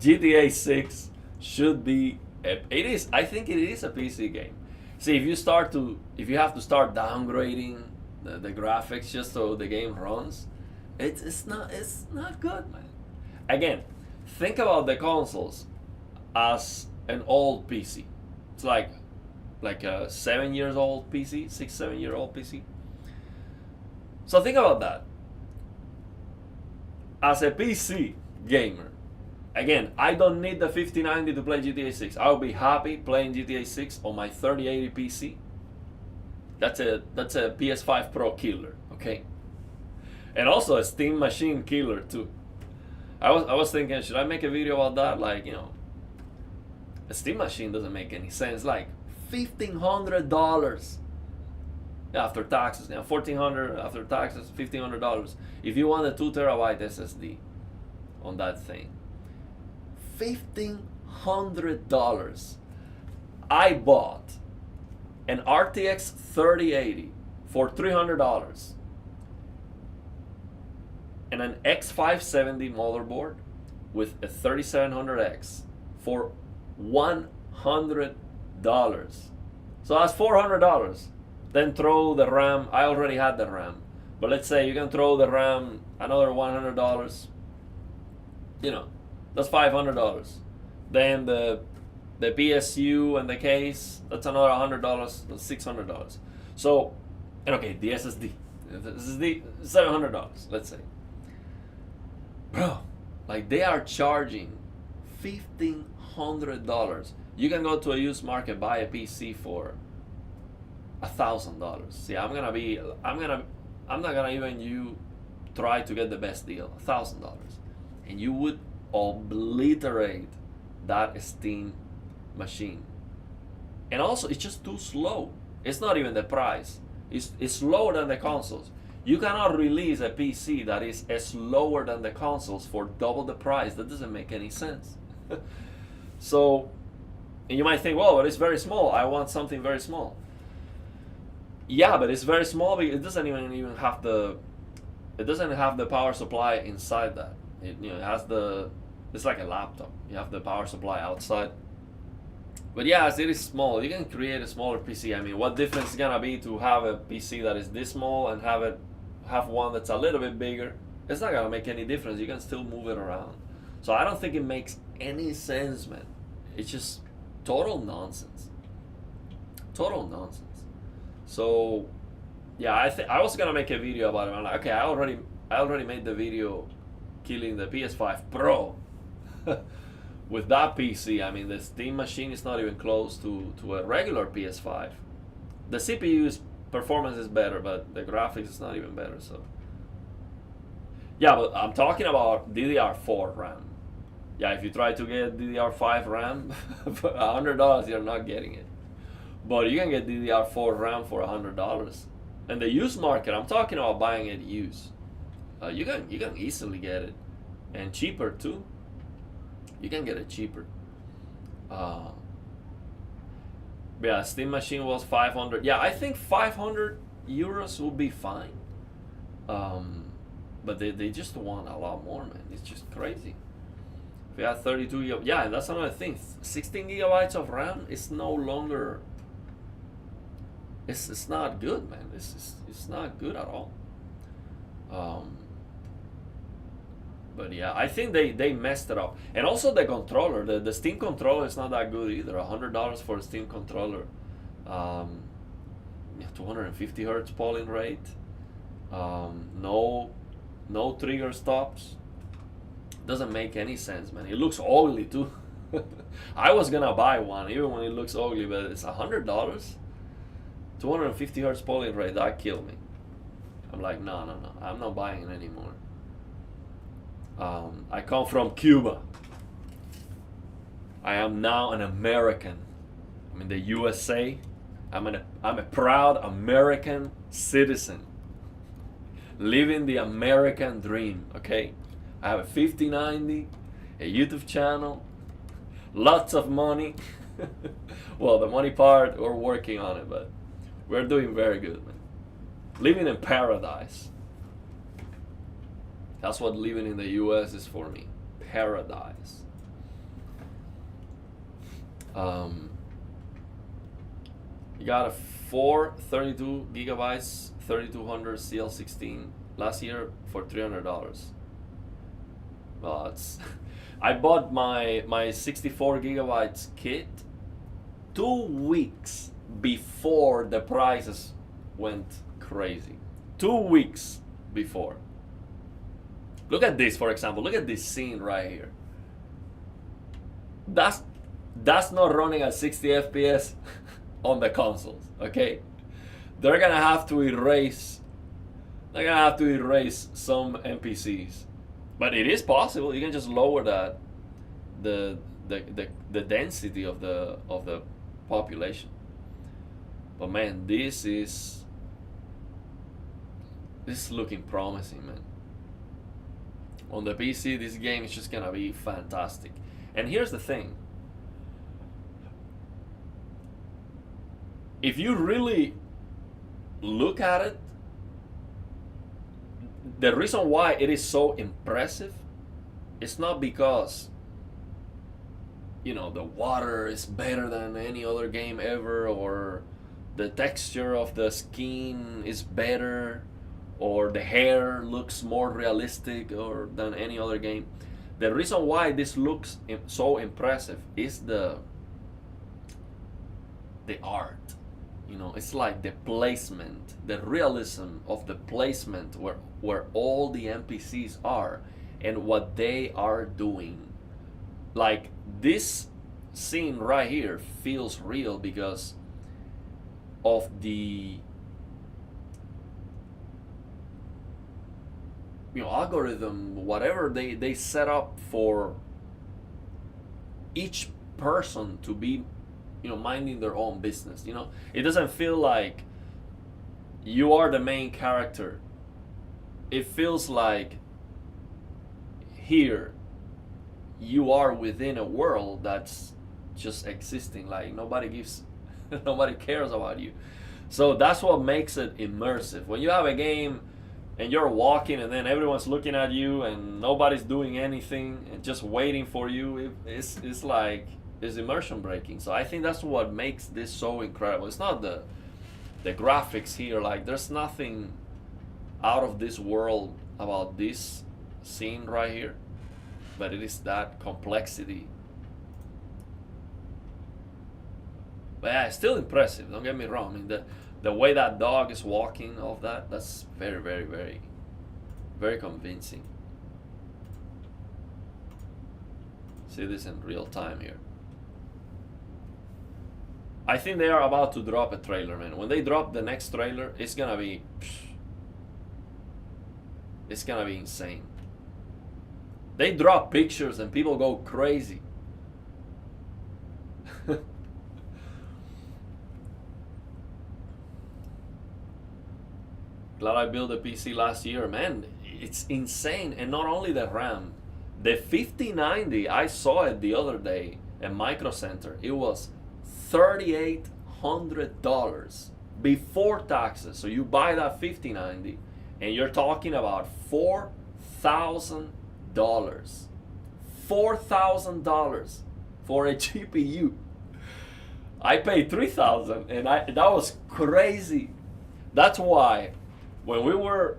[SPEAKER 1] GTA 6 should be, I think it is a PC game. See, if you have to start downgrading the graphics just so the game runs, it's not good, man. Again, think about the consoles as an old PC. It's like a 7 years old PC, 6-7 year old PC. So think about that. As a PC gamer, again, I don't need the 5090 to play GTA 6. I'll be happy playing GTA 6 on my 3080 PC. That's a PS5 Pro killer, okay? And also a Steam Machine killer too. I was thinking, should I make a video about that? Like, you know, a Steam Machine doesn't make any sense. Like $1,500 after taxes. Now $1,400 after taxes, $1,500. If you want a 2 terabyte SSD on that thing, $1,500. I bought an RTX 3080 for $300. and an X570 motherboard with a 3700X for $100. So that's $400. Then throw the RAM. I already had the RAM, but let's say you can throw the RAM another $100. You know, that's $500. Then the PSU and the case, that's another $100. That's $600. So, and okay, the SSD $700. Let's say, bro, like they are charging $1,500. You can go to a used market, buy a PC for $1,000. See, I'm not gonna even you try to get the best deal. $1,000, and you would obliterate that Steam machine. And also, it's just too slow. It's not even the price. It's slower than the consoles. You cannot release a PC that is slower than the consoles for double the price. That doesn't make any sense. So, and you might think, well, but it's very small. I want something very small. Yeah, but it's very small because it doesn't even have the power supply inside that. It has it's like a laptop. You have the power supply outside. But yes, it is small. You can create a smaller PC. I mean, what difference is gonna be to have a PC that is this small and have one that's a little bit bigger? It's not gonna make any difference. You can still move it around. So I don't think it makes any sense, man. It's just total nonsense. Total nonsense. So yeah, I was gonna make a video about it. I'm like, okay, I already made the video killing the PS5 Pro. With that PC, I mean, the Steam machine is not even close to a regular PS5. The CPU's performance is better, but the graphics is not even better. So yeah, but I'm talking about DDR4 RAM. Yeah, if you try to get DDR5 RAM for $100, you're not getting it. But you can get DDR4 RAM for $100. And the used market, I'm talking about buying it used. You can easily get it, and cheaper too. You can get it cheaper. Yeah, Steam machine was 500. Yeah, I think 500 euros will be fine. But they just want a lot more, man. It's just crazy. If you have 32 gigabytes, yeah, and that's another thing. 16 gigabytes of RAM is no longer. It's not good, man. It's not good at all. But yeah, I think they messed it up. And also the controller, the Steam controller is not that good either. $100 for a Steam controller. 250 hertz polling rate. No trigger stops. Doesn't make any sense, man. It looks ugly too. I was gonna buy one even when it looks ugly, but it's $100. 250 hertz polling rate, that killed me. I'm like, no, I'm not buying it anymore. I come from Cuba. I am now an American. I'm in the USA. I'm a proud American citizen, living the American dream. Okay, I have a 5090, a YouTube channel, lots of money. Well, the money part, we're working on it, but we're doing very good, man. Living in paradise. That's what living in the US is for me. Paradise. You got a 432 gigabytes 3200 CL16 last year for $300. Well, it's I bought my 64 gigabytes kit 2 weeks before the prices went crazy. 2 weeks before. Look at this, for example. Look at this scene right here. That's not running at 60 FPS on the consoles, okay? They're gonna have to erase some NPCs. But it is possible. You can just lower that the density of the population. But man, this is looking promising, man. On the PC, this game is just gonna be fantastic. And here's the thing. If you really look at it, the reason why it is so impressive, it's not because the water is better than any other game ever, or the texture of the skin is better, or the hair looks more realistic or than any other game. The reason why this looks so impressive is the art. It's like the placement, the realism of the placement where all the NPCs are and what they are doing. Like, this scene right here feels real because of the algorithm, whatever they set up for each person to be minding their own business. It doesn't feel like you are the main character. It feels like here you are within a world that's just existing, like nobody cares about you. So that's what makes it immersive. When you have a game and you're walking and then everyone's looking at you and nobody's doing anything and just waiting for you, it's like, it's immersion breaking. So I think that's what makes this so incredible. It's not the graphics here, like there's nothing out of this world about this scene right here, but it is that complexity. But yeah, it's still impressive, don't get me wrong. I mean, the way that dog is walking, all of that's very, very, very, very convincing. See this in real time here. I think they are about to drop a trailer, man. When they drop the next trailer, it's gonna be insane. They drop pictures and people go crazy. Glad I built a PC last year, man. It's insane. And not only the RAM, the 5090, I saw it the other day at Micro Center. It was $3,800 before taxes. So you buy that 5090 and you're talking about $4,000. $4,000 for a GPU. I paid $3,000 and that was crazy. That's why when we were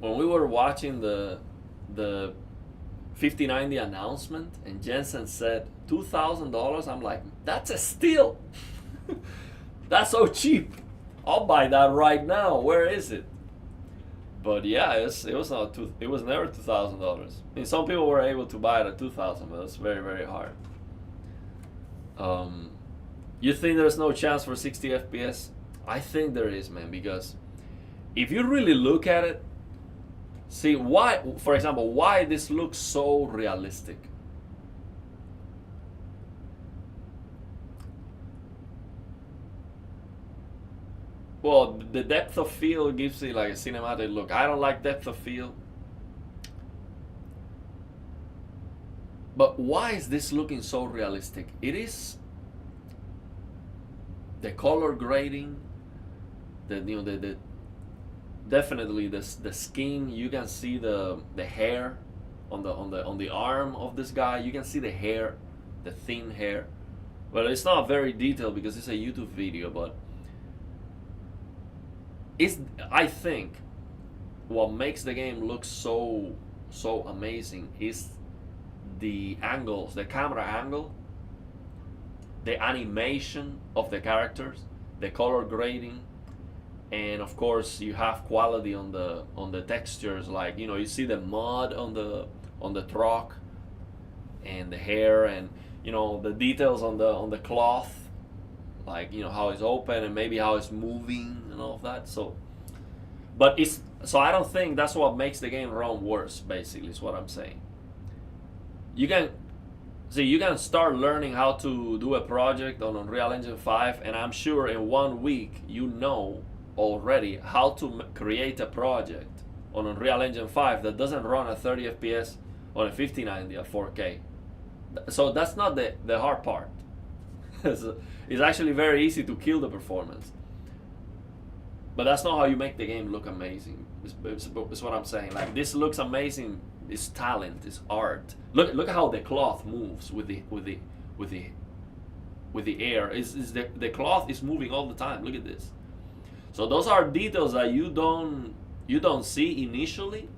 [SPEAKER 1] watching the 5090 announcement and Jensen said $2,000, I'm like, that's a steal. That's so cheap. I'll buy that right now. Where is it? But yeah, it was never $2,000. I mean, some people were able to buy it at $2,000, but it's very, very hard. You think there's no chance for 60 FPS? I think there is, man, because if you really look at it, see why, for example, why this looks so realistic. Well, the depth of field gives it like a cinematic look. I don't like depth of field. But why is this looking so realistic? It is the color grading, the definitely the skin. You can see the hair on the arm of this guy. You can see the hair, the thin hair. Well, it's not very detailed because it's a YouTube video, but I think what makes the game look so amazing is the angles, the camera angle, the animation of the characters, the color grading, and of course you have quality on the textures. Like, you see the mud on the truck and the hair, and the details on the cloth, like how it's open and maybe how it's moving and all of that. So I don't think that's what makes the game run worse, basically, is what I'm saying. You can start learning how to do a project on Unreal Engine 5, and I'm sure in 1 week you know already how to create a project on Unreal Engine 5 that doesn't run at 30 FPS on a 5090 at 4K. So that's not the hard part. It's actually very easy to kill the performance. But that's not how you make the game look amazing. It's what I'm saying. Like, this looks amazing. It's talent. It's art. Look at how the cloth moves with the air. Is the cloth is moving all the time. Look at this. So those are details that you don't see initially.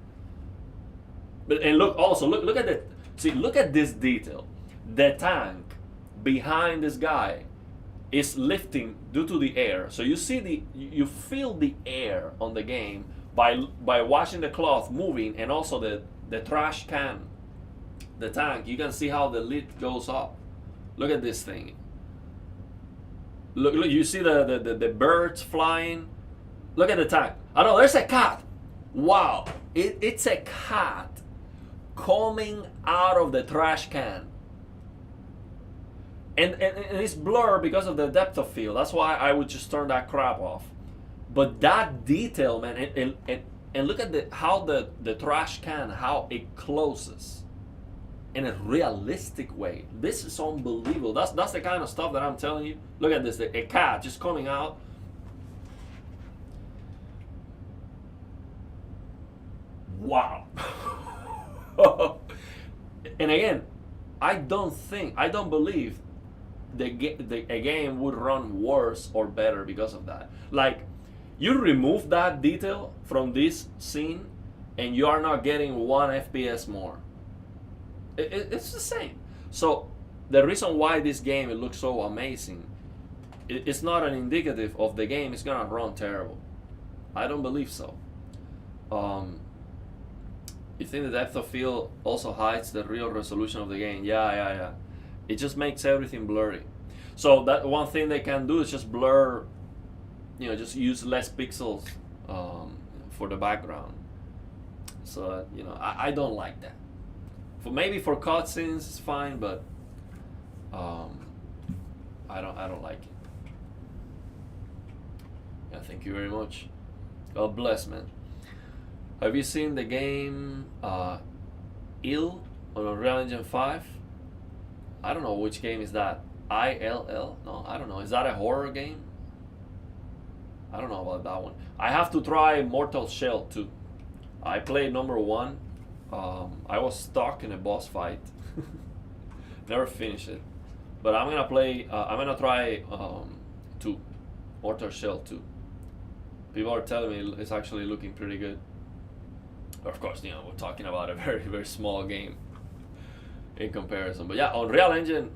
[SPEAKER 1] But and look at that. See, look at this detail. The tank behind this guy is lifting due to the air. So you feel the air on the game by watching the cloth moving, and also the trash can, the tank. You can see how the lid goes up. Look at this thing. Look, you see the birds flying. Look at the tank. I know there's a cat. Wow, it's a cat coming out of the trash can. And it's blurred because of the depth of field. That's why I would just turn that crap off. But that detail, man, and look at how the trash can, how it closes in a realistic way. This is unbelievable. That's the kind of stuff that I'm telling you. Look at this, a cat just coming out. Wow. And again, I don't believe a game would run worse or better because of that. Like, you remove that detail from this scene and you are not getting 1 FPS more. It's the same. So the reason why this game, it looks so amazing, it's not an indicative of the game is gonna run terrible. I don't believe so. You think the depth of field also hides the real resolution of the game? Yeah. It just makes everything blurry. So that one thing they can do is just blur, just use less pixels for the background. So I don't like that. Maybe for cutscenes it's fine, but I don't like it. Yeah, thank you very much. God bless, man. Have you seen the game Ill on Unreal Engine 5? I don't know which game is that. ILL? No, I don't know. Is that a horror game? I don't know about that one. I have to try Mortal Shell 2. I played number 1. I was stuck in a boss fight. Never finished it. But I'm gonna play. I'm gonna try 2. Mortal Shell 2. People are telling me it's actually looking pretty good. Of course, we're talking about a very, very small game in comparison. But yeah, Unreal Engine,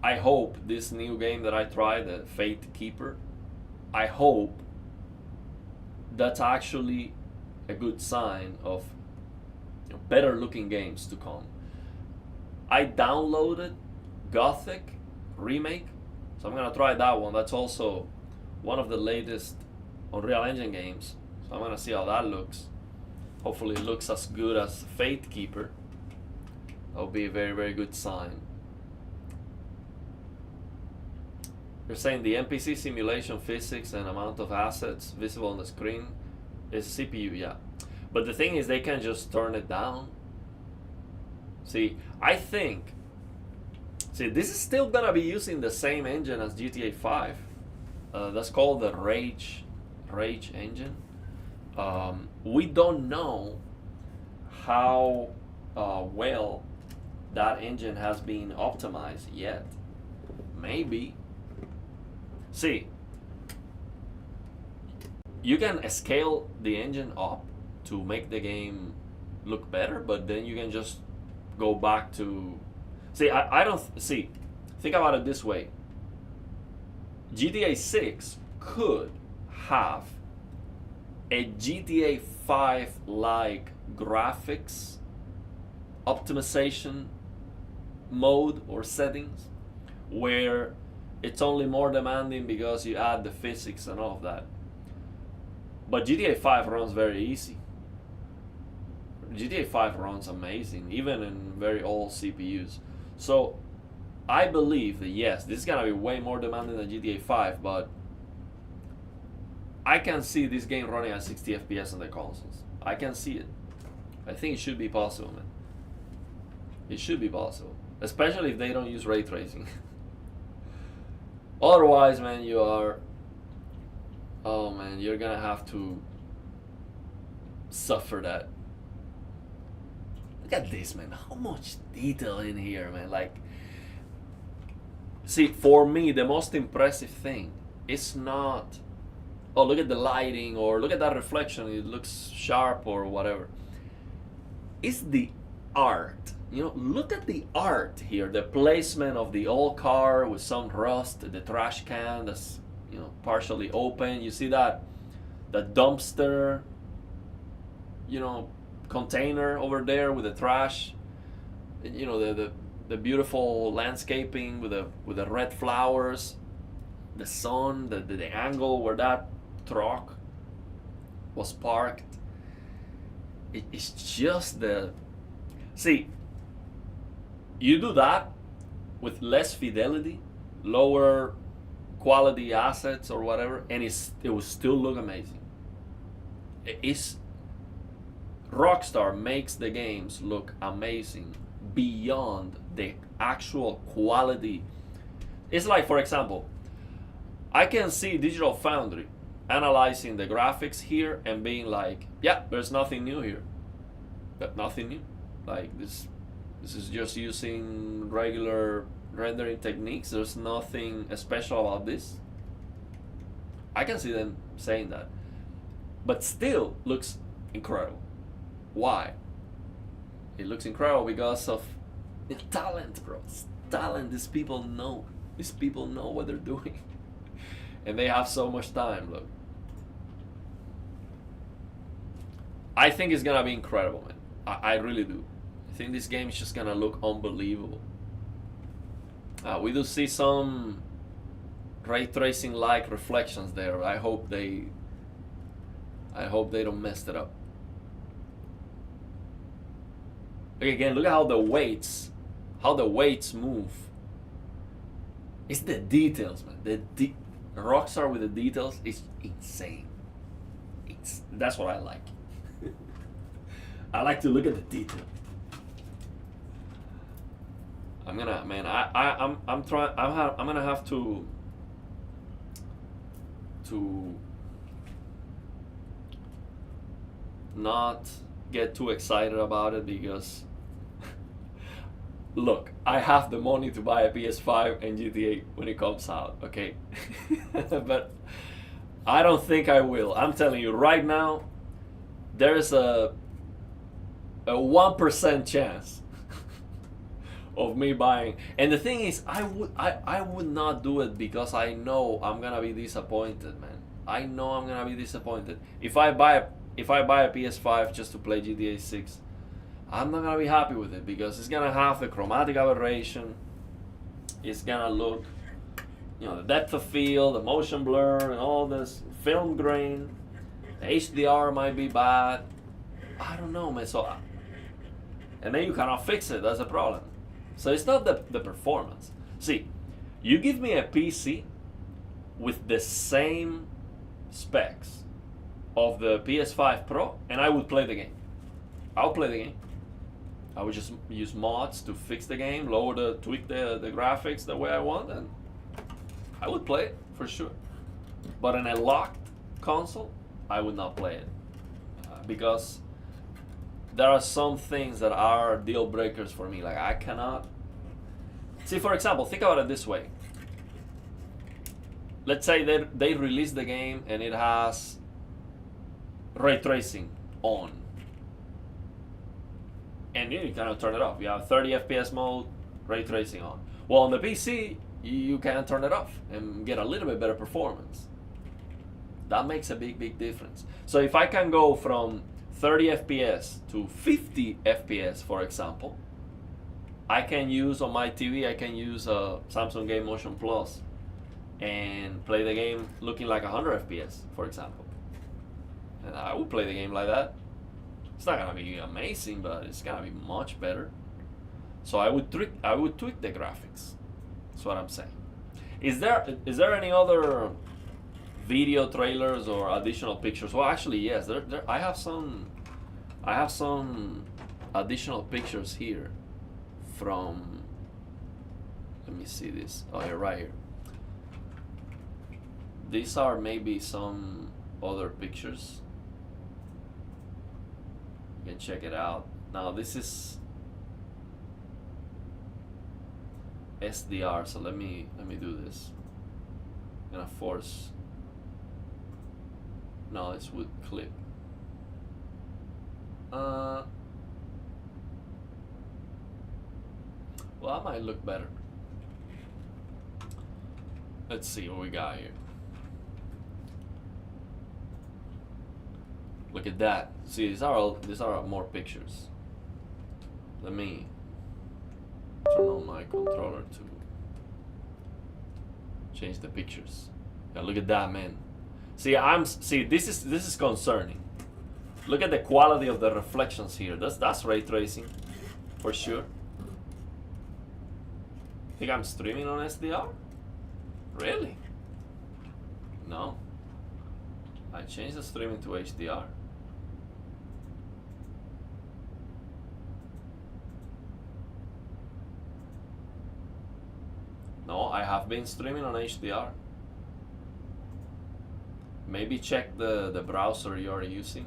[SPEAKER 1] I hope this new game that I tried, the Fate Keeper, I hope that's actually a good sign of better looking games to come. I downloaded Gothic Remake, so I'm gonna try that one. That's also one of the latest Unreal Engine games. So I'm gonna see how that looks. Hopefully it looks as good as Fate Keeper. That would be a very, very good sign. You're saying the NPC simulation physics and amount of assets visible on the screen is CPU, yeah. But the thing is, they can just turn it down. See, this is still gonna be using the same engine as GTA 5. That's called the Rage engine. We don't know how well that engine has been optimized yet. Maybe. See, you can scale the engine up to make the game look better, but then you can just go back to... See, I don't... See, think about it this way. GTA 6 could have a GTA 5-like graphics optimization mode or settings where it's only more demanding because you add the physics and all of that. But GTA 5 runs very easy. GTA 5 runs amazing, even in very old CPUs. So I believe that yes, this is gonna be way more demanding than GTA 5, but I can see this game running at 60 FPS on the consoles. I can see it. I think it should be possible, man. It should be possible, especially if they don't use ray tracing. Otherwise, man, you are Oh man, you're gonna have to suffer that. Look at this, man. How much detail in here, man. Like, see, for me, the most impressive thing is not, oh, look at the lighting or look at that reflection, it looks sharp or whatever. It's the art. You know, look at the art here. The placement of the old car with some rust, the trash can that's, you know, partially open. You see that dumpster, you know, container over there with the trash. You know, the beautiful landscaping with the red flowers, the sun, the angle where that truck was parked. It's just the, see, you do that with less fidelity, lower quality assets or whatever, and it will still look amazing. It's Rockstar makes the games look amazing beyond the actual quality. It's like, for example, I can see Digital Foundry analyzing the graphics here and being like, yeah, there's nothing new here. But nothing new. Like this is just using regular rendering techniques. There's nothing special about this. I can see them saying that. But still looks incredible. Why? It looks incredible because of talent, bro. It's talent. These people know. These people know what they're doing. And they have so much time, look. I think it's gonna be incredible, man. I really do. I think this game is just gonna look unbelievable. We do see some ray tracing like reflections there. I hope they don't mess it up. Again, look at how the weights move. It's the details, man. Rockstar with the details is insane. That's what I like. I like to look at the detail. I'm gonna have to not get too excited about it because look, I have the money to buy a PS5 and GTA when it comes out, okay? But I don't think I will. I'm telling you right now, there's a 1% chance of me buying. And the thing is, I would not do it because I know I'm gonna be disappointed, man. I know I'm gonna be disappointed. If I buy a PS5 just to play GTA 6, I'm not gonna be happy with it because it's gonna have the chromatic aberration. It's gonna look, you know, the depth of field, the motion blur, and all this film grain. The HDR might be bad. I don't know, man. So, and then you cannot fix it. That's a problem. So it's not the performance. See, you give me a PC with the same specs of the PS5 Pro, and I would play the game. I'll play the game. I would just use mods to fix the game, tweak the graphics the way I want, and I would play it for sure. But in a locked console, I would not play it because there are some things that are deal breakers for me. Like I cannot see. For example, think about it this way. Let's say they release the game and it has ray tracing on, and you cannot turn it off. You have 30 FPS mode, ray tracing on. Well, on the PC, you can turn it off and get a little bit better performance. That makes a big difference. So if I can go from 30 FPS to 50 FPS, for example, I can use on my TV, I can use Samsung Game Motion Plus and play the game looking like 100 FPS, for example. And I would play the game like that. It's not gonna be amazing, but it's gonna be much better. So I would tweak the graphics. That's what I'm saying. Is there any other video trailers or additional pictures? Well, actually, yes. I have some additional pictures here from. Let me see this. Oh, here, right here. These are maybe some other pictures. You can check it out. Now this is SDR, so let me do this. I'm gonna force. No, this would clip. Well, that might look better. Let's see what we got here. Look at that. See, these are more pictures. Let me turn on my controller to change the pictures. Yeah, look at that, man. See, this is concerning. Look at the quality of the reflections here. That's ray tracing, for sure. Think I'm streaming on SDR? Really? No. I changed the streaming to HDR. No, I have been streaming on HDR. Maybe check the browser you're using.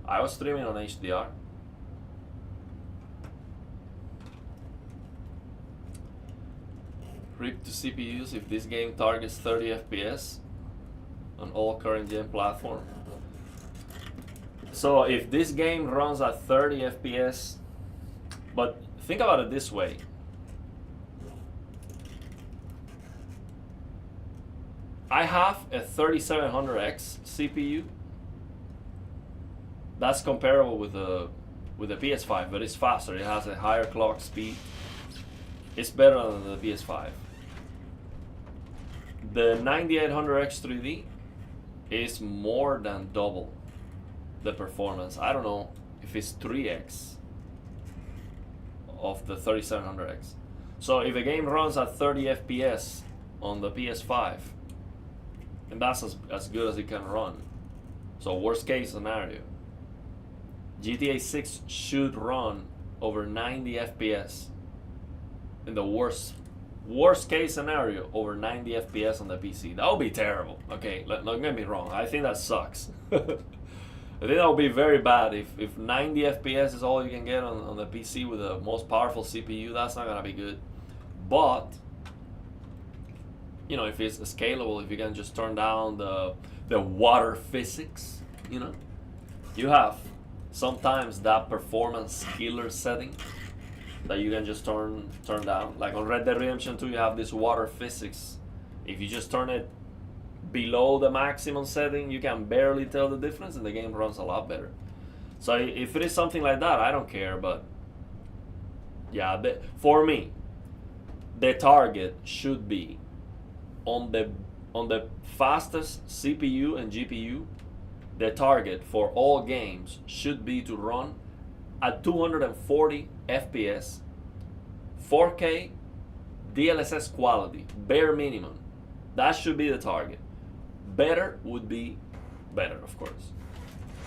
[SPEAKER 1] I was streaming on HDR. RIP to CPUs if this game targets 30 FPS on all current gen platform. So if this game runs at 30 FPS, but think about it this way. I have a 3700X CPU. That's comparable with the PS5, but it's faster. It has a higher clock speed. It's better than the PS5. The 9800X 3D is more than double the performance. I don't know if it's 3x of the 3700X. So if a game runs at 30 FPS on the PS5, and that's as good as it can run. So worst case scenario, GTA 6 should run over 90 FPS. In the worst case scenario, over 90 FPS on the PC. That would be terrible. Okay, don't get me wrong. I think that sucks. I think that would be very bad if 90 FPS is all you can get on the PC with the most powerful CPU. That's not gonna be good. But you know, if it's scalable, if you can just turn down the water physics, you know, you have sometimes that performance killer setting that you can just turn down. Like on Red Dead Redemption 2, you have this water physics. If you just turn it below the maximum setting, you can barely tell the difference, and the game runs a lot better. So if it is something like that, I don't care. But yeah, for me, the target should be on the fastest CPU and GPU. The target for all games should be to run at 240 FPS, 4K, DLSS quality, bare minimum. That should be the target. Better would be better, of course.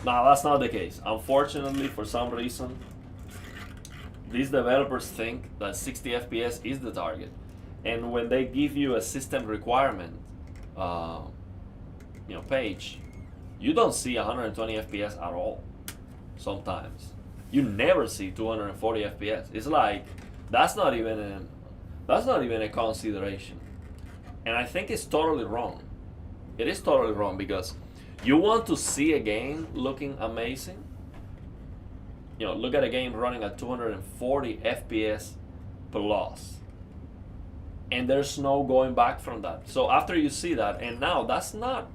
[SPEAKER 1] Now, that's not the case. Unfortunately, for some reason, these developers think that 60 FPS is the target. And when they give you a system requirement page, you don't see 120 FPS at all. Sometimes you never see 240 FPS. It's like that's not even a consideration, and I think it's totally wrong. It is totally wrong because you want to see a game looking amazing. You know, look at a game running at 240 FPS plus. And there's no going back from that. So after you see that, and now that's not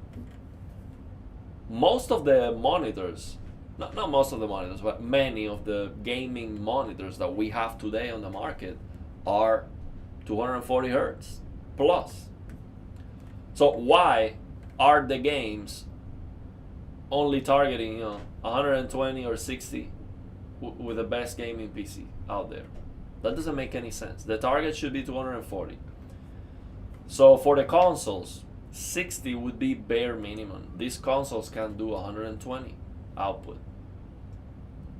[SPEAKER 1] most of the monitors, not most of the monitors, but many of the gaming monitors that we have today on the market are 240 hertz plus. So why are the games only targeting 120 or 60 with the best gaming PC out there? That doesn't make any sense. The target should be 240. So for the consoles, 60 would be bare minimum. These consoles can do 120 output.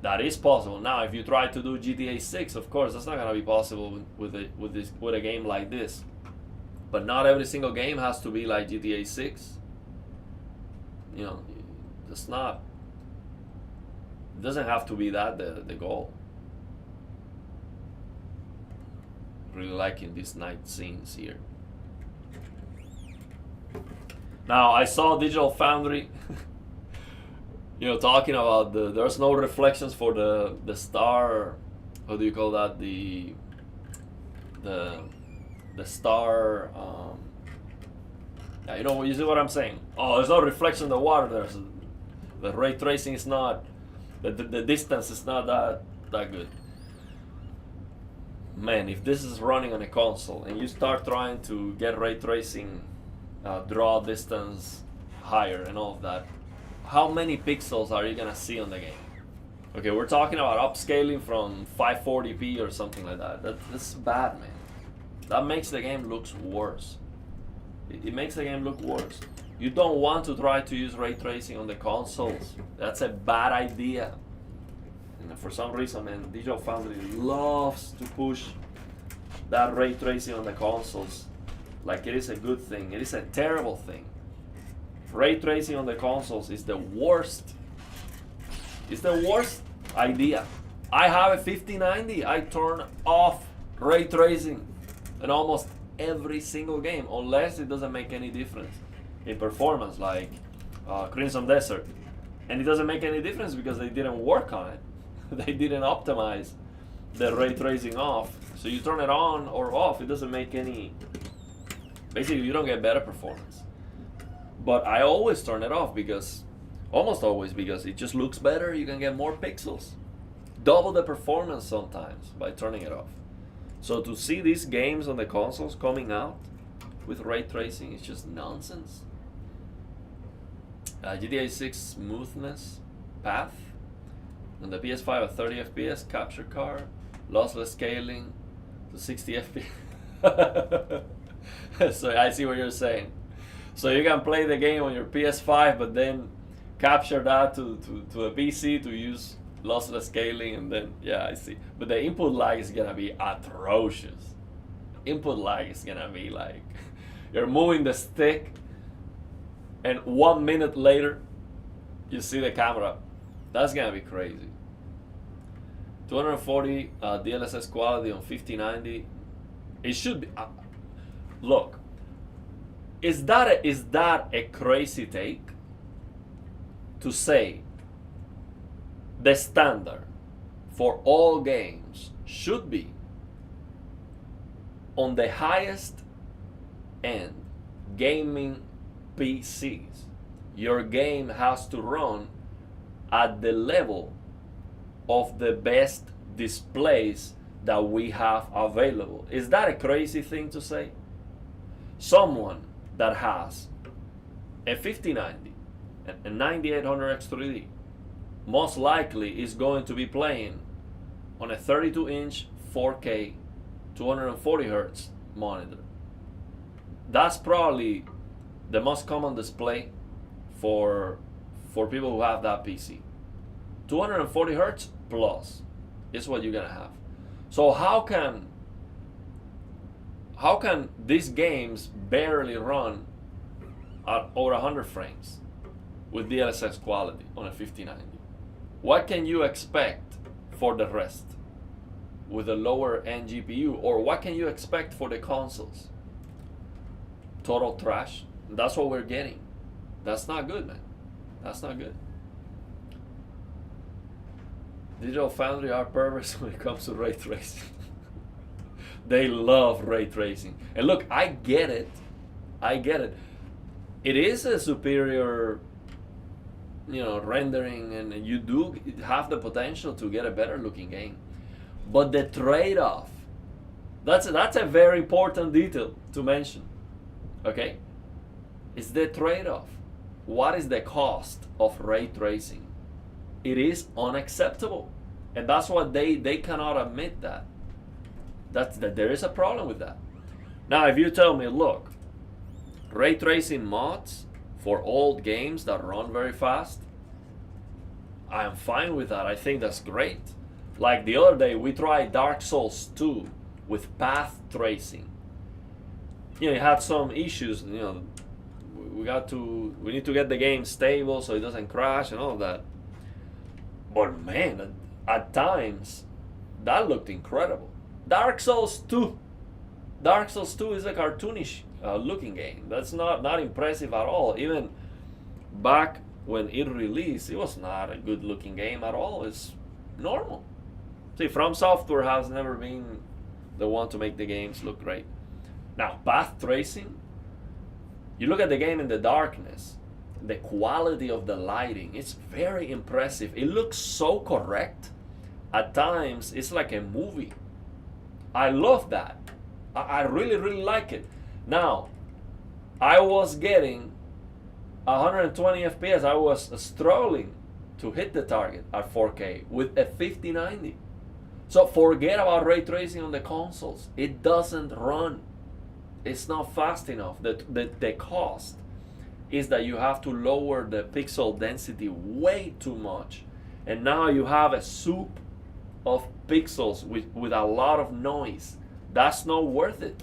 [SPEAKER 1] That is possible. Now, if you try to do GTA 6, of course, that's not gonna be possible with a game like this. But not every single game has to be like GTA 6. you know, it's not. It doesn't have to be that the goal. Really liking these night scenes here. Now I saw Digital Foundry, talking about there's no reflections for the star. How do you call that? The star. You see what I'm saying? Oh, there's no reflection in the water. The ray tracing is not. The distance is not that good. Man, if this is running on a console and you start trying to get ray tracing, draw distance higher and all of that, how many pixels are you gonna see on the game? Okay, we're talking about upscaling from 540p or something like that. That's bad, man. That makes the game look worse. It makes the game look worse. You don't want to try to use ray tracing on the consoles. That's a bad idea. And for some reason, man, Digital Foundry loves to push that ray tracing on the consoles like it is a good thing. It is a terrible thing. Ray tracing on the consoles is the worst. It's the worst idea. I have a 5090. I turn off ray tracing in almost every single game, unless it doesn't make any difference in performance, like Crimson Desert. And it doesn't make any difference because they didn't work on it. They didn't optimize the ray tracing off. So you turn it on or off, it doesn't make any. Basically, you don't get better performance. But I always turn it off almost always because it just looks better. You can get more pixels. Double the performance sometimes by turning it off. So to see these games on the consoles coming out with ray tracing is just nonsense. GTA 6 smoothness path on the PS5 at 30 FPS capture card, lossless scaling to 60 FPS. So I see what you're saying. So you can play the game on your PS5, but then capture that to a PC to use lossless scaling, and then I see. But the input lag is gonna be atrocious. Input lag is gonna be like you're moving the stick, and 1 minute later, you see the camera. That's gonna be crazy. 240 DLSS quality on 5090. It should be. Look, is that a crazy take to say the standard for all games should be on the highest end gaming PCs? Your game has to run at the level of the best displays that we have available. Is that a crazy thing to say? Someone that has a 5090 and a 9800 X3D most likely is going to be playing on a 32-inch 4K 240 Hz monitor. That's probably the most common display for people who have that PC. 240 Hz plus is what you're gonna have. So how can these games barely run at over 100 frames with DLSS quality on a 5090? What can you expect for the rest with a lower end GPU, or what can you expect for the consoles? Total trash. That's what we're getting. That's not good, man. That's not good. Digital Foundry are perverts when it comes to ray tracing. They love ray tracing. And look, I get it. It is a superior, rendering, and you do have the potential to get a better looking game. But the trade-off, that's a very important detail to mention. Okay? It's the trade-off. What is the cost of ray tracing? It is unacceptable. And that's what they cannot admit that there is a problem with that. Now, if you tell me, look, ray tracing mods for old games that run very fast, I am fine with that. I think that's great. Like the other day, we tried Dark Souls 2 with path tracing. It had some issues, we need to get the game stable so it doesn't crash and all of that. But man, at times that looked incredible. Dark Souls 2. Dark Souls 2 is a cartoonish looking game. That's not impressive at all. Even back when it released, it was not a good looking game at all. It's normal. See, From Software has never been the one to make the games look great. Now, path tracing, you look at the game in the darkness, the quality of the lighting, it's very impressive. It looks so correct. At times, it's like a movie. I love that. I really, really like it. Now, I was getting 120 FPS. I was struggling to hit the target at 4K with a 5090. So forget about ray tracing on the consoles. It doesn't run. It's not fast enough. The cost is that you have to lower the pixel density way too much. And now you have a soup of pixels with a lot of noise. That's not worth it.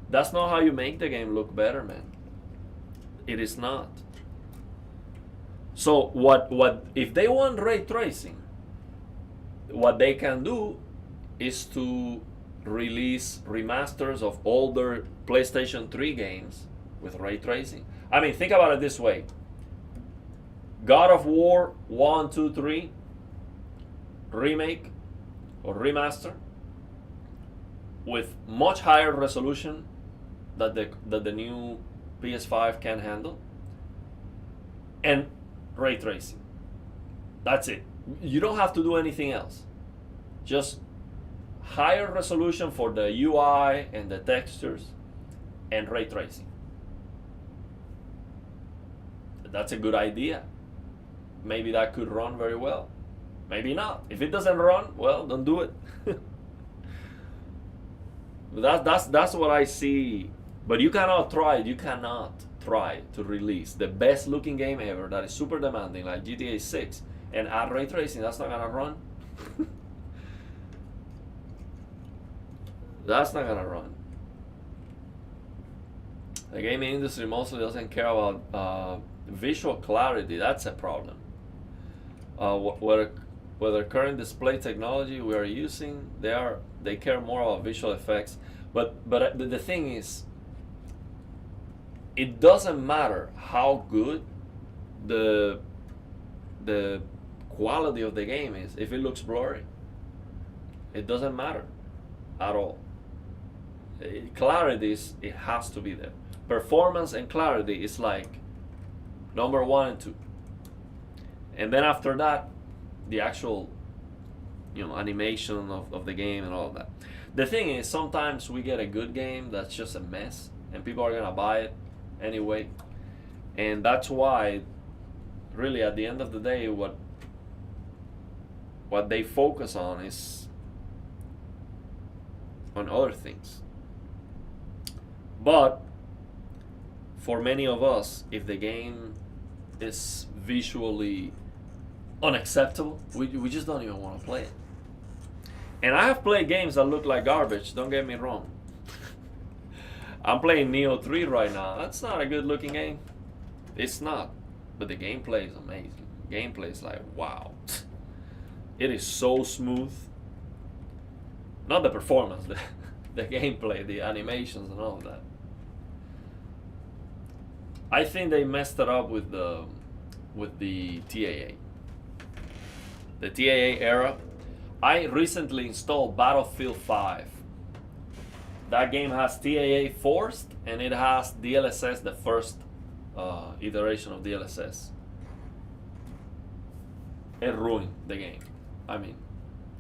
[SPEAKER 1] That's not how you make the game look better, man. It is not. So what if they want ray tracing, what they can do is to release remasters of older PlayStation 3 games with ray tracing. I mean, think about it this way. God of War 1, 2, 3 remake or remaster with much higher resolution that the new PS5 can handle, and ray tracing. That's it. You don't have to do anything else. Just higher resolution for the UI and the textures and ray tracing. That's a good idea. Maybe that could run very well. Maybe not. If it doesn't run, well, don't do it. That's what I see. But you cannot try to release the best looking game ever that is super demanding like GTA 6 and add ray tracing. That's not gonna run. That's not gonna run. The gaming industry mostly doesn't care about visual clarity. That's a problem. Whether current display technology we are using, they care more about visual effects. But the thing is, it doesn't matter how good the quality of the game is if it looks blurry. It doesn't matter at all. Clarity it has to be there. Performance and clarity is like number 1 and 2. And then after that, the actual animation of the game and all of that. The thing is, sometimes we get a good game that's just a mess and people are gonna buy it anyway. And that's why really at the end of the day what they focus on is on other things. But for many of us, if the game is visually unacceptable, we just don't even want to play it. And I have played games that look like garbage, don't get me wrong. I'm playing Neo 3 right now. That's not a good looking game. It's not. But the gameplay is amazing. Gameplay is like, wow. It is so smooth. Not the performance, the gameplay, the animations and all of that. I think they messed it up with the TAA. The TAA era. I recently installed Battlefield 5. That game has TAA forced and it has DLSS, the first iteration of DLSS. It ruined the game. I mean,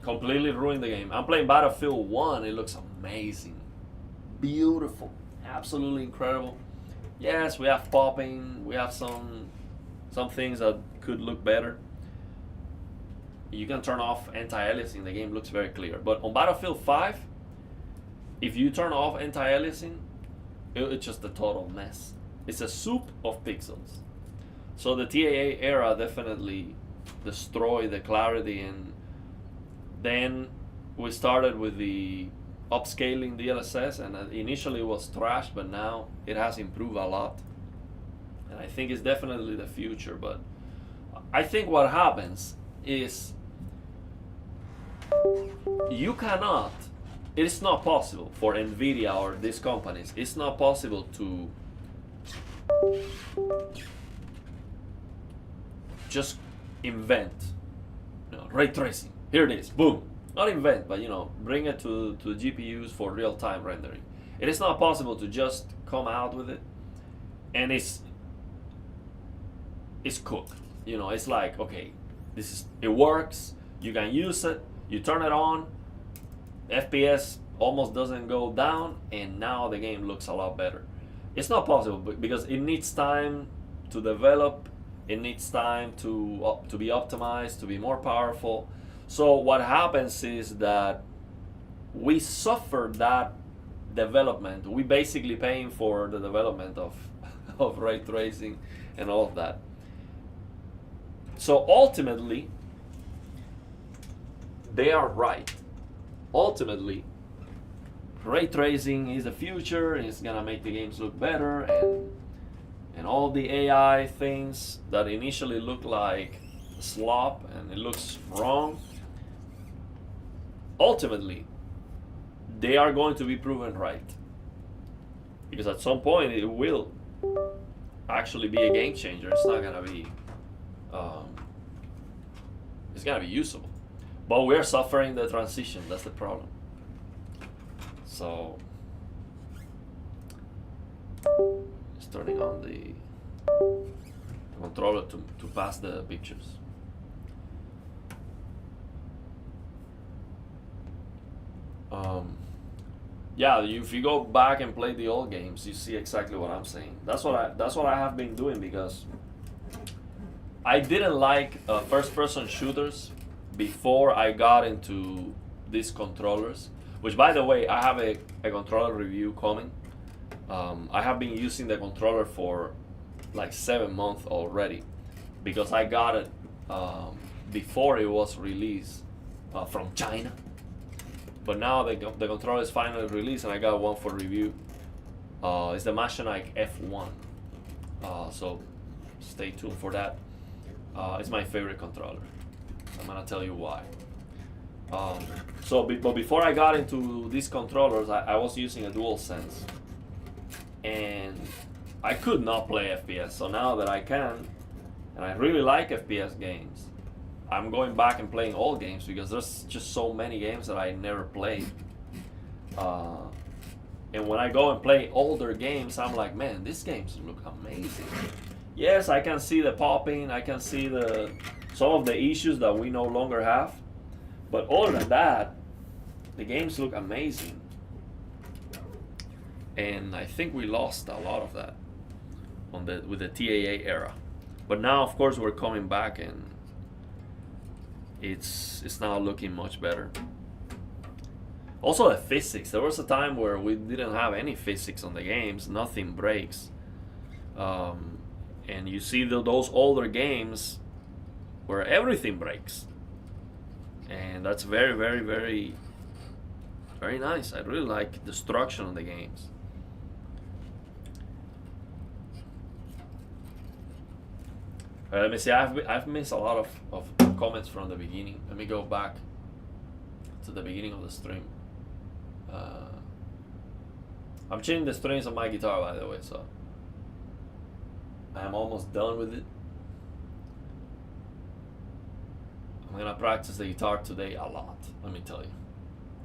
[SPEAKER 1] completely ruined the game. I'm playing Battlefield 1. It looks amazing. Beautiful. Absolutely incredible. Yes, we have popping. We have some things that could look better. You can turn off anti-aliasing. The game looks very clear. But on Battlefield 5, if you turn off anti-aliasing, it's just a total mess. It's a soup of pixels. So the TAA era definitely destroyed the clarity, and then we started with the upscaling DLSS, and initially it was trash, but now it has improved a lot. and I think it's definitely the future. But I think what happens is you cannot, it is not possible for Nvidia or these companies, it's not possible to just invent, ray tracing. Here it is, boom. Not invent, but bring it to GPUs for real-time rendering. It is not possible to just come out with it and it's cooked. It's like, okay, it works, you can use it, you turn it on, FPS almost doesn't go down, and now the game looks a lot better. It's not possible because it needs time to develop, it needs time to be optimized, to be more powerful. So what happens is that we suffer that development. We basically paying for the development of of ray tracing and all of that. So ultimately, they are right. Ultimately, ray tracing is the future. It's gonna make the games look better, and all the AI things that initially look like slop and it looks wrong. Ultimately, they are going to be proven right, because at some point it will actually be a game changer. It's not gonna be. It's gonna be usable, but we're suffering the transition. That's the problem. So, it's turning on the controller to pass the pictures. Yeah, if you go back and play the old games, you see exactly what I'm saying. That's what I have been doing, because I didn't like first-person shooters before I got into these controllers. Which, by the way, I have a controller review coming. I have been using the controller for like 7 months already, because I got it before it was released from China. But now the controller is finally released, and I got one for review. It's the Machinike F1. So stay tuned for that. It's my favorite controller. I'm gonna tell you why. But before I got into these controllers, I was using a DualSense, and I could not play FPS. So now that I can, and I really like FPS games, I'm going back and playing old games, because there's just so many games that I never played. And when I go and play older games, I'm like, man, these games look amazing. Yes, I can see the popping, I can see some of the issues that we no longer have. But other than that, the games look amazing. And I think we lost a lot of that with the TAA era. But now, of course, we're coming back, and it's now looking much better. Also, the physics. There was a time where we didn't have any physics on the games. Nothing breaks. And you see those older games where everything breaks. And that's very, very, very, very nice. I really like the structure on the games. Let me see. I've missed a lot of comments from the beginning. Let me go back to the beginning of the stream. I'm changing the strings on my guitar, by the way, so I'm almost done with it. I'm gonna practice the guitar today a lot, let me tell you.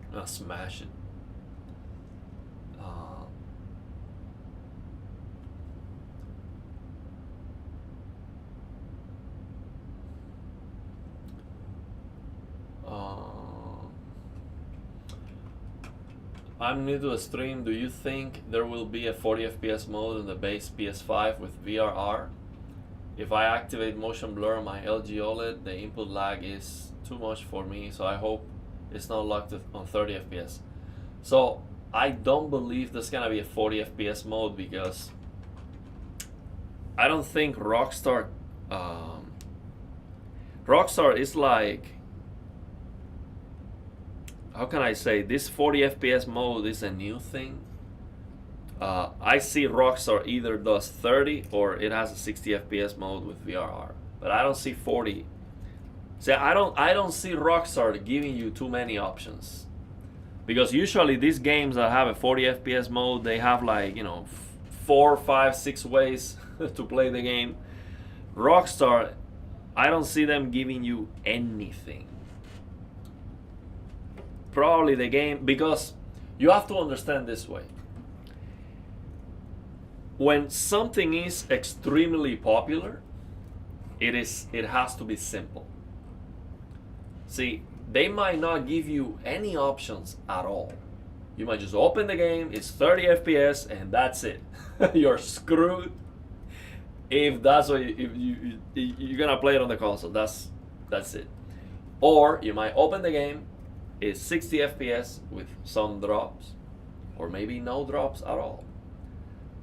[SPEAKER 1] I'm gonna smash it. I'm new to the stream. Do you think there will be a 40 FPS mode in the base PS5 with VRR? If I activate motion blur on my LG OLED, the input lag is too much for me, so I hope it's not locked on 30 FPS. So I don't believe there's gonna be a 40 FPS mode, because I don't think Rockstar is like, how can I say, this 40 FPS mode is a new thing. I see Rockstar either does 30 or it has a 60 FPS mode with VRR, but I don't see 40. See, I don't see Rockstar giving you too many options, because usually these games that have a 40 FPS mode, they have like, 4, 5, 6 ways to play the game. Rockstar, I don't see them giving you anything. Probably the game, because you have to understand this way. When something is extremely popular, it has to be simple. See, they might not give you any options at all. You might just open the game, it's 30 FPS, and that's it. You're screwed. If that's what you're gonna play it on the console, that's it. Or you might open the game, it's 60 FPS with some drops, or maybe no drops at all.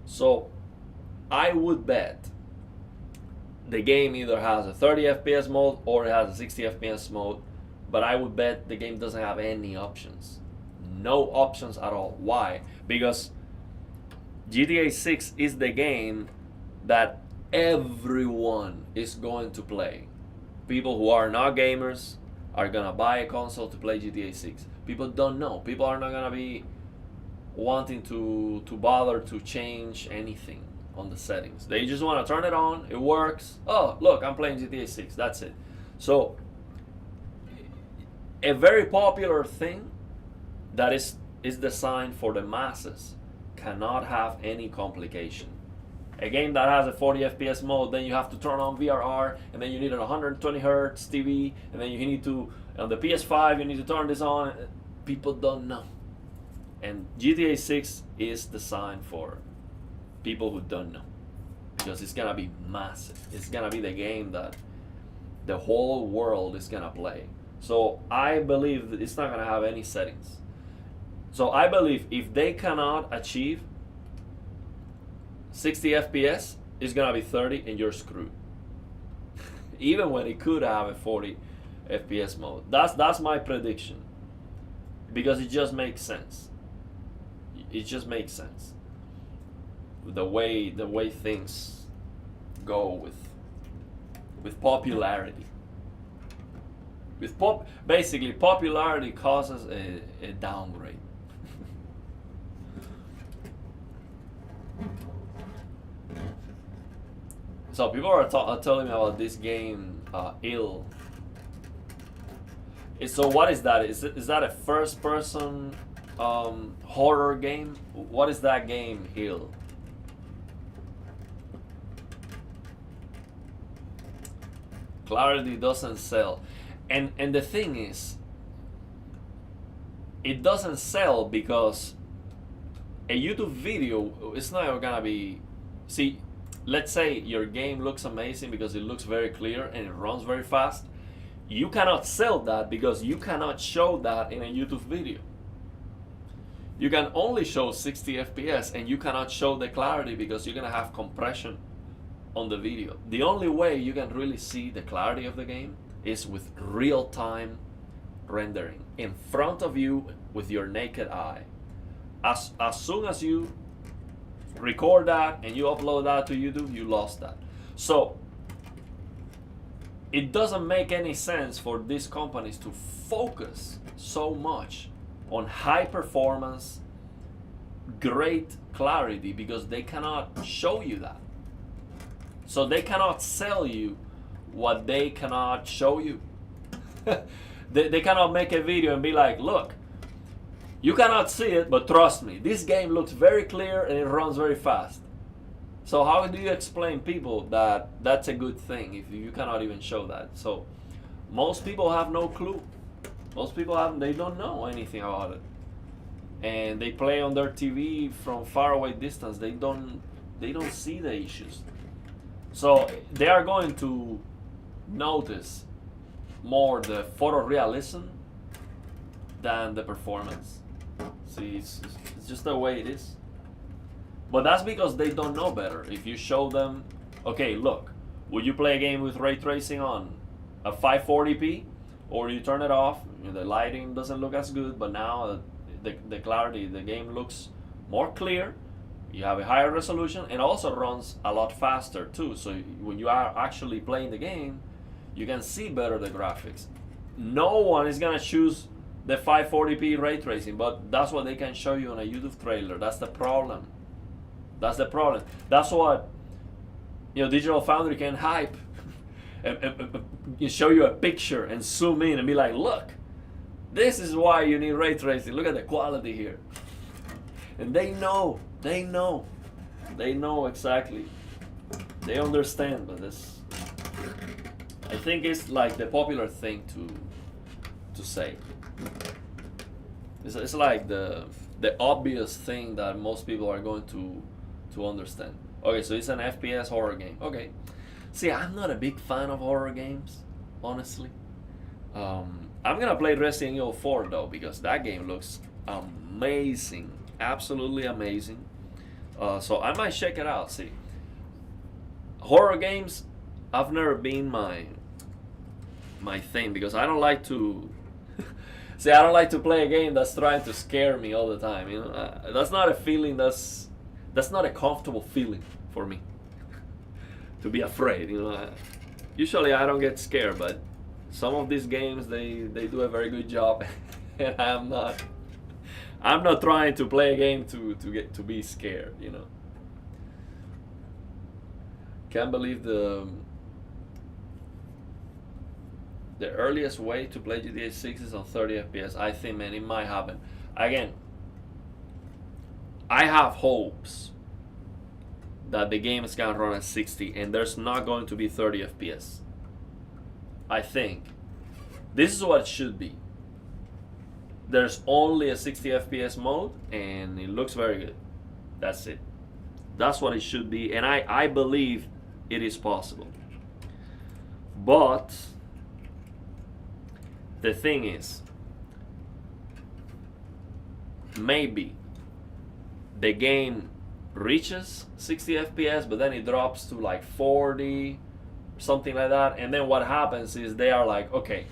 [SPEAKER 1] So I would bet the game either has a 30 FPS mode or it has a 60 FPS mode, but I would bet the game doesn't have any options. No options at all. Why? Because GTA 6 is the game that everyone is going to play. People who are not gamers are gonna buy a console to play GTA 6. People don't know. People are not gonna be wanting to bother to change anything on the settings. They just want to turn it on, it works. Oh, look, I'm playing GTA 6. That's it. So a very popular thing that is designed for the masses cannot have any complication. A game that has a 40 FPS mode, then you have to turn on VRR, and then you need a 120 hertz TV, and then you need to, on the PS5, you need to turn this on. People don't know. And GTA 6 is designed for people who don't know, because it's gonna be massive. It's gonna be the game that the whole world is gonna play. So I believe that it's not gonna have any settings. So I believe if they cannot achieve 60 FPS, it's gonna be 30 and you're screwed. Even when it could have a 40 FPS mode. That's my prediction. Because it just makes sense. It just makes sense. The way things go with popularity. Basically popularity causes a downgrade. So people are telling me about this game, Ill. So what is that? Is that a first-person horror game? What is that game, Ill? Clarity doesn't sell, and the thing is, it doesn't sell because a YouTube video is not gonna be. See, let's say your game looks amazing because it looks very clear and it runs very fast. You cannot sell that because you cannot show that in a YouTube video. You can only show 60 FPS and you cannot show the clarity because you're gonna have compression on the video. The only way you can really see the clarity of the game is with real-time rendering in front of you with your naked eye. As soon as you record that and you upload that to YouTube, you lost that. So it doesn't make any sense for these companies to focus so much on high performance, great clarity, because they cannot show you that. So they cannot sell you what they cannot show you. They cannot make a video and be like, look, you cannot see it, but trust me, this game looks very clear and it runs very fast. So how do you explain people that that's a good thing if you cannot even show that? So most people have no clue. Most people they don't know anything about it. And they play on their TV from far away distance. They don't see the issues. So they are going to notice more the photorealism than the performance. See, it's just the way it is. But that's because they don't know better. If you show them, okay, look, would you play a game with ray tracing on a 540p, or you turn it off? The lighting doesn't look as good, but now the clarity, the game looks more clear. You have a higher resolution and also runs a lot faster too. So when you are actually playing the game, you can see better the graphics. No one is gonna choose the 540p ray tracing, but that's what they can show you on a YouTube trailer. That's the problem. That's the problem. That's what Digital Foundry can hype and show you a picture and zoom in and be like, look, this is why you need ray tracing. Look at the quality here. And they know exactly. They understand, but this, I think it's like the popular thing to say. It's like the obvious thing that most people are going to understand. Okay, so it's an FPS horror game. Okay. See, I'm not a big fan of horror games, honestly. I'm gonna play Resident Evil 4 though, because that game looks amazing, absolutely amazing. So I might check it out. See, horror games, I've never been my thing, because I don't like to. See, I don't like to play a game that's trying to scare me all the time. That's not a feeling. That's not a comfortable feeling for me. To be afraid, usually I don't get scared, but some of these games they do a very good job, and I'm not trying to play a game to be scared. Can't believe the earliest way to play GTA 6 is on 30 FPS. I think, man, it might happen. Again, I have hopes that the game is gonna run at 60 and there's not going to be 30 FPS. I think this is what it should be. There's only a 60 FPS mode and it looks very good. That's it. That's what it should be, and I believe it is possible. But the thing is, maybe the game reaches 60 FPS, but then it drops to like 40, something like that. And then what happens is they are like, okay,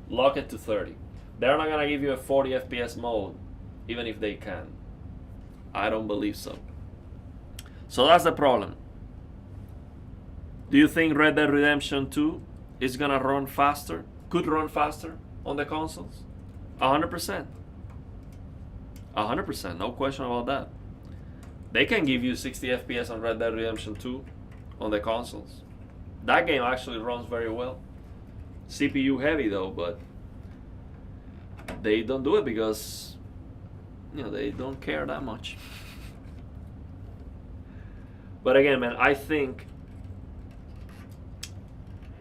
[SPEAKER 1] lock it to 30. They're not gonna give you a 40 FPS mode, even if they can. I don't believe so. So that's the problem. Do you think Red Dead Redemption 2 is gonna run faster? Could run faster on the consoles? 100%. 100%, no question about that. They can give you 60 FPS on Red Dead Redemption 2 on the consoles. That game actually runs very well. CPU heavy though, but they don't do it because they don't care that much. But again, man, I think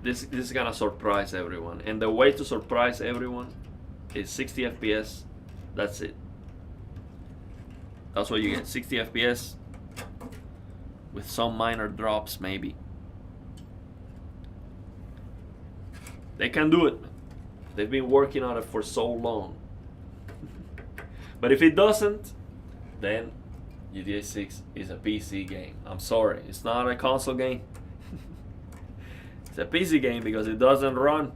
[SPEAKER 1] this is gonna surprise everyone, and the way to surprise everyone is 60 FPS. That's it. That's what you get, 60 FPS with some minor drops maybe. They can do it. They've been working on it for so long. But if it doesn't, then GTA 6 is a PC game. I'm sorry, it's not a console game. It's a PC game because it doesn't run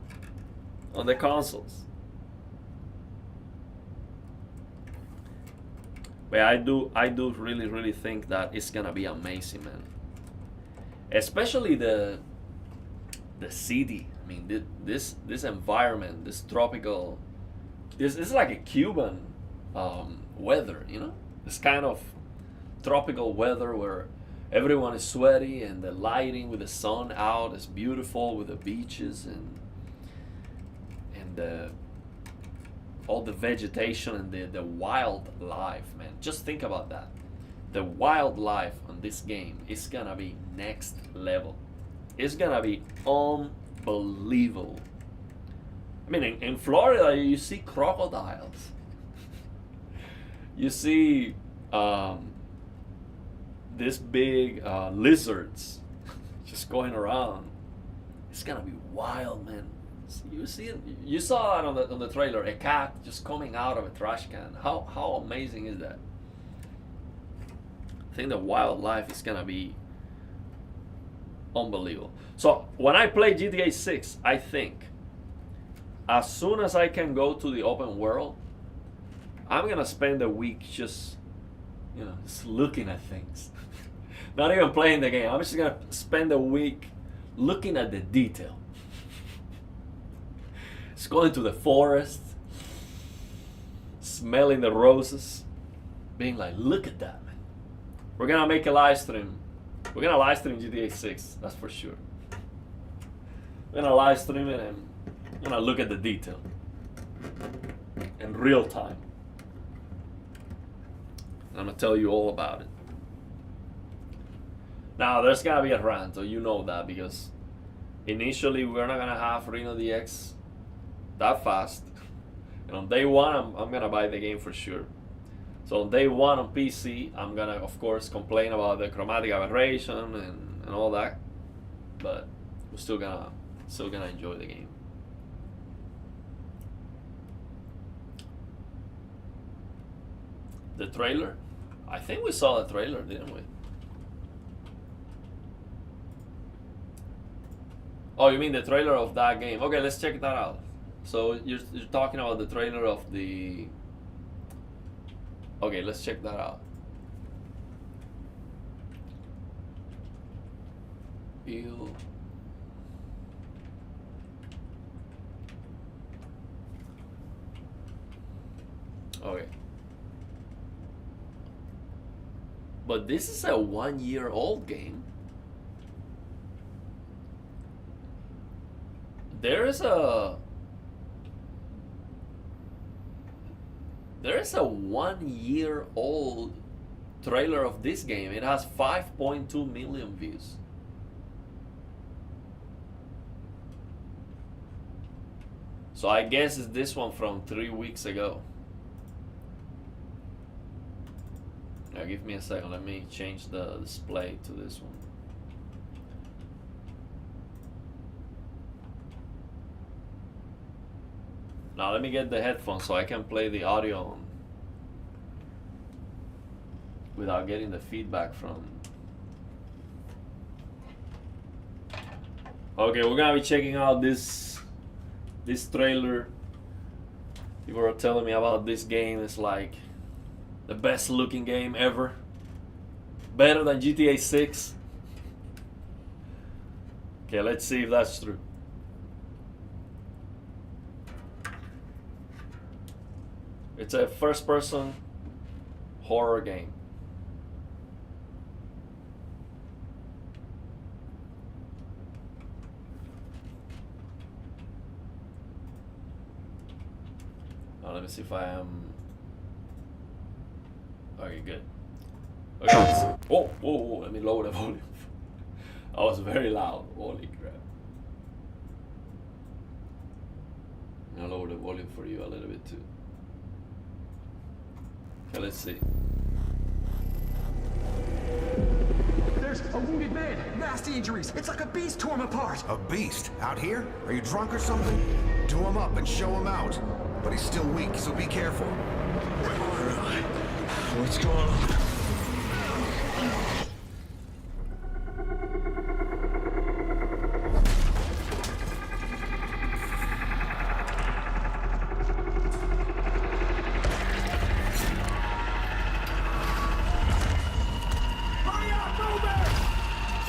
[SPEAKER 1] on the consoles. But I do really think that it's gonna be amazing, man. Especially the city. I mean, this environment, this tropical, this is like a Cuban weather, This kind of tropical weather where everyone is sweaty and the lighting with the sun out is beautiful, with the beaches and all the vegetation and the wildlife, man. Just think about that. The wildlife on this game is gonna be next level. It's gonna be unbelievable. I mean, in Florida, you see crocodiles. You see these big lizards just going around. It's gonna be wild, man. You see it. You saw it on the trailer. A cat just coming out of a trash can. How amazing is that? I think the wildlife is gonna be unbelievable. So when I play GTA 6, I think as soon as I can go to the open world, I'm gonna spend a week just you know, just looking at things. Not even playing the game. I'm just gonna spend a week looking at the detail. Just going to the forest, smelling the roses, being like, look at that, man. We're gonna make a live stream. We're gonna live stream GTA 6, that's for sure. We're gonna live stream it and I'm gonna look at the detail in real time. And I'm gonna tell you all about it. Now there's gonna be a rant, so you know that, because initially we're not gonna have Reno DX that fast. And on day one, I'm gonna buy the game for sure. So on day one on PC, I'm gonna of course complain about the chromatic aberration and all that, but we're still gonna enjoy the game. The trailer? I think we saw the trailer, didn't we? Oh, you mean the trailer of that game? Okay, let's check that out. So you're talking about the trailer of the... Okay, let's check that out. Ew. Okay. But this is a 1-year-old game. There is a 1-year-old trailer of this game. It has 5.2 million views. So I guess it's this one from 3 weeks ago. Now give me a second, let me change the display to this one. Now let me get the headphones so I can play the audio on without getting the feedback from... Okay, we're gonna be checking out this trailer. People are telling me about this game. It's like the best looking game ever. Better than GTA 6. Okay, let's see if that's true. It's a first-person horror game. Now let me see if I am... Okay, good. Okay, let's see. Whoa, let me lower the volume. I was very loud, holy crap. I'll lower the volume for you a little bit too. Okay, let's see.
[SPEAKER 2] There's a wounded man. Nasty injuries. It's like a beast tore him apart.
[SPEAKER 3] A beast? Out here? Are you drunk or something? Do him up and show him out. But he's still weak, so be careful.
[SPEAKER 2] What's going on?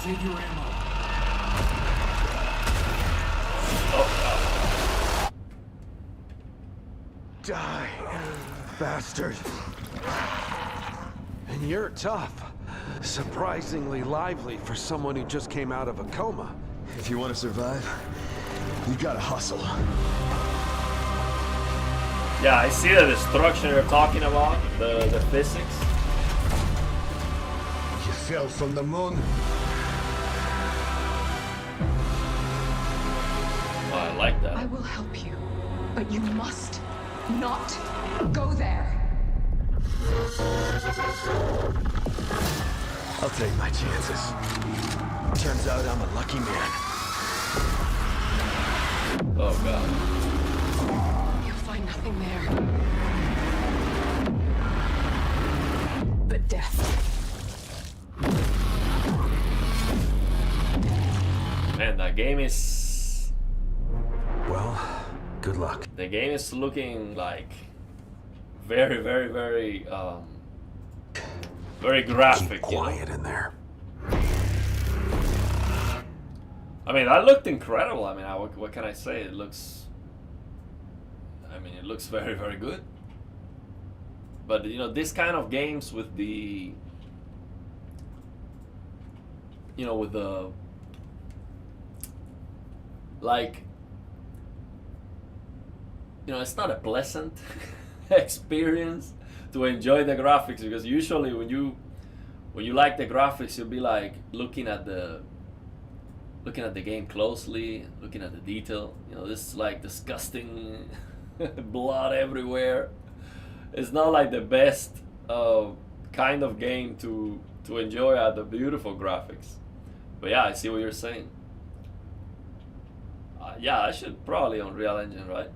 [SPEAKER 3] Save your ammo.
[SPEAKER 2] Die, bastard. And you're tough. Surprisingly lively for someone who just came out of a coma.
[SPEAKER 4] If you want to survive, you gotta hustle.
[SPEAKER 1] Yeah, I see the destruction you're talking about, the physics.
[SPEAKER 4] You fell from the moon.
[SPEAKER 1] Oh, I like that.
[SPEAKER 5] I will help you, but you must not go there.
[SPEAKER 4] I'll take my chances. Turns out I'm a lucky man.
[SPEAKER 1] Oh god.
[SPEAKER 5] You'll find nothing there but death.
[SPEAKER 1] Man, that game is...
[SPEAKER 2] Well, good luck.
[SPEAKER 1] The game is looking like very, very, very very graphic.
[SPEAKER 2] Keep
[SPEAKER 1] You know?
[SPEAKER 2] quiet in there.
[SPEAKER 1] I mean, that looked incredible. I mean, what can I say? It looks. I mean, it looks very, very good. But you know, this kind of games with the. You know, with the. Like. You know, it's not a pleasant experience to enjoy the graphics, because usually when you like the graphics, you'll be like looking at the game closely, looking at the detail. You know, this is like disgusting blood everywhere. It's not like the best kind of game to enjoy at the beautiful graphics. But yeah, I see what you're saying. Yeah, I should probably Unreal Engine, right?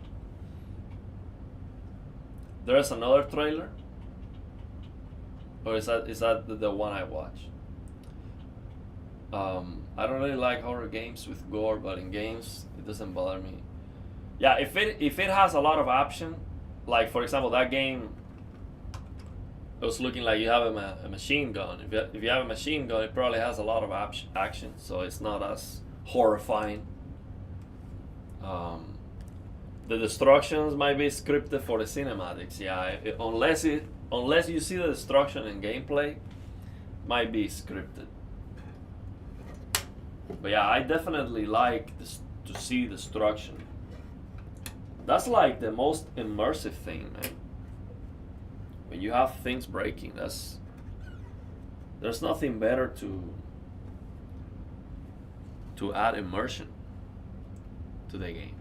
[SPEAKER 1] There's another trailer, or is that the one I watched? I don't really like horror games with gore, but in games it doesn't bother me. Yeah, if it has a lot of action, like for example that game, it was looking like you have a machine gun. If you have a machine gun, it probably has a lot of action, so it's not as horrifying. The destructions might be scripted for the cinematics. Yeah, unless you see the destruction in gameplay, might be scripted. But yeah, I definitely like to see destruction. That's like the most immersive thing, man. When you have things breaking, there's nothing better to add immersion to the game.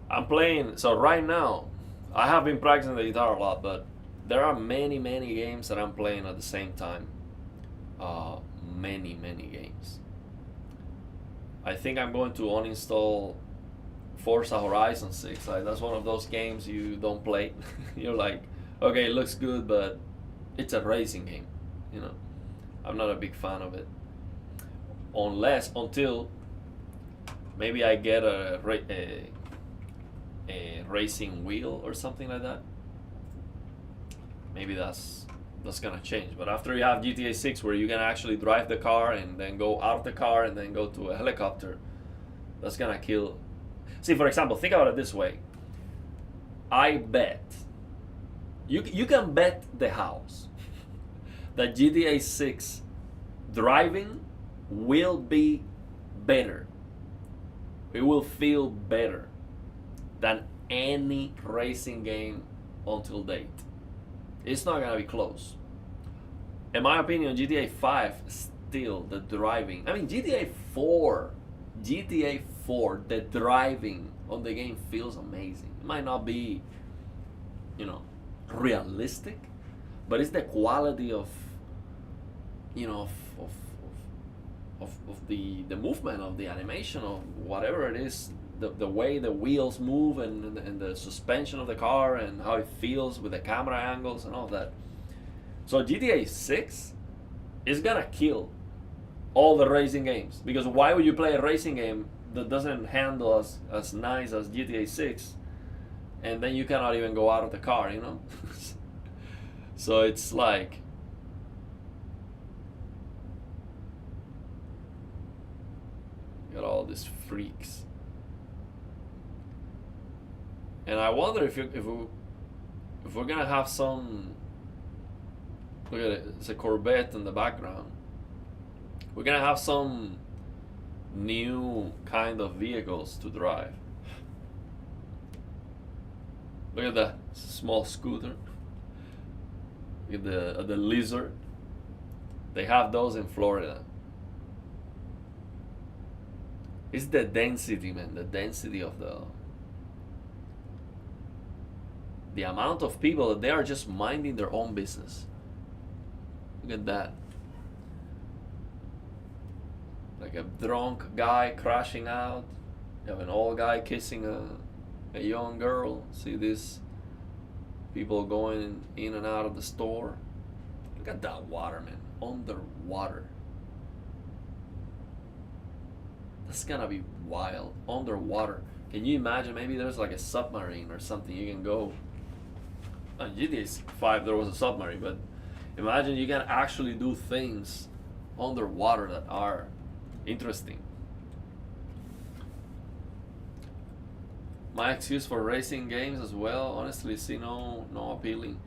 [SPEAKER 1] I'm playing, so right now, I have been practicing the guitar a lot, but there are many games that I'm playing at the same time. Many games. I think I'm going to uninstall Forza Horizon 6. Like, that's one of those games you don't play. You're like, okay, it looks good, but it's a racing game. You know, I'm not a big fan of it. Until maybe I get a racing wheel or something like that. Maybe that's gonna change. But after you have GTA 6, where you can actually drive the car and then go out of the car and then go to a helicopter, that's gonna kill. See, for example, think about it this way. I bet you can bet the house that GTA 6 driving will be better. It will feel better than any racing game until date. It's not gonna be close. In my opinion, GTA 5 still the driving. I mean, GTA 4, the driving on the game feels amazing. It might not be, you know, realistic, but it's the quality of, you know, of the movement, of the animation, of whatever it is, the way the wheels move and the suspension of the car and how it feels with the camera angles and all that. So GTA 6 is gonna kill all the racing games, because why would you play a racing game that doesn't handle as nice as GTA 6, and then you cannot even go out of the car, you know? So it's like, got all these freaks. And I wonder if we're gonna have some. Look at it, it's a Corvette in the background. We're gonna have some new kind of vehicles to drive. Look at that small scooter. Look at the Lizard. They have those in Florida. It's the density, man. The density of the amount of people that they are just minding their own business. Look at that. Like a drunk guy crashing out. You have an old guy kissing a young girl. See these people going in and out of the store. Look at that water, man. Underwater. That's gonna be wild. Underwater. Can you imagine? Maybe there's like a submarine or something you can go. On GTA 5 there was a submarine, but imagine you can actually do things underwater that are interesting. My excuse for racing games as well, honestly, see no appealing.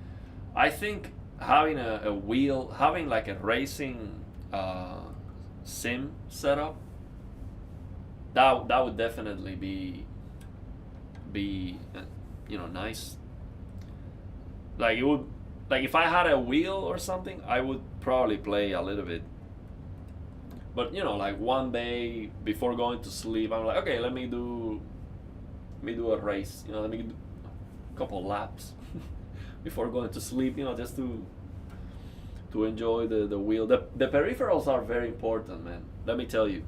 [SPEAKER 1] I think having a wheel, having like a racing sim setup, that would definitely be nice. Like it would, like if I had a wheel or something, I would probably play a little bit. But like one day before going to sleep, I'm like, okay, let me do a race. Let me do a couple laps before going to sleep. Just to enjoy the wheel. The peripherals are very important, man. Let me tell you.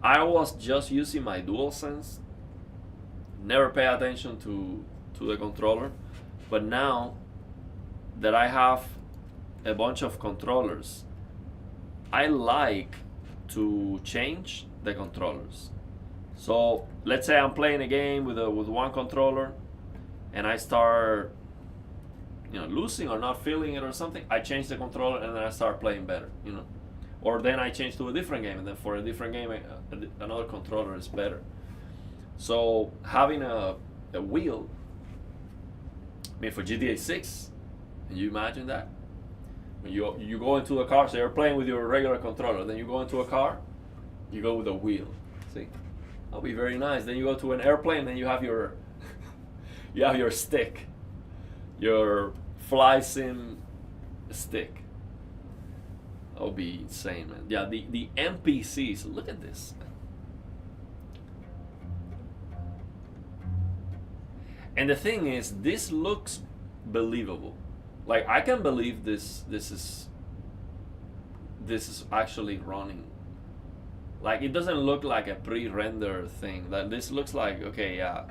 [SPEAKER 1] I was just using my DualSense. Never pay attention to the controller, but now that I have a bunch of controllers, I like to change the controllers. So let's say I'm playing a game with one controller, and I start losing or not feeling it or something. I change the controller and then I start playing better. Or then I change to a different game, and then for a different game another controller is better. So having a wheel, I mean, for GTA 6, can you imagine that? When you go into a car, so you're playing with your regular controller, then you go into a car, you go with a wheel. See, that'll be very nice. Then you go to an airplane, then you have your you have your stick, your fly sim stick. That'll be insane, man. Yeah, the NPCs. Look at this, man. And the thing is, this looks believable. Like I can believe this is actually running. Like it doesn't look like a pre-render thing. That this looks like, okay, yeah,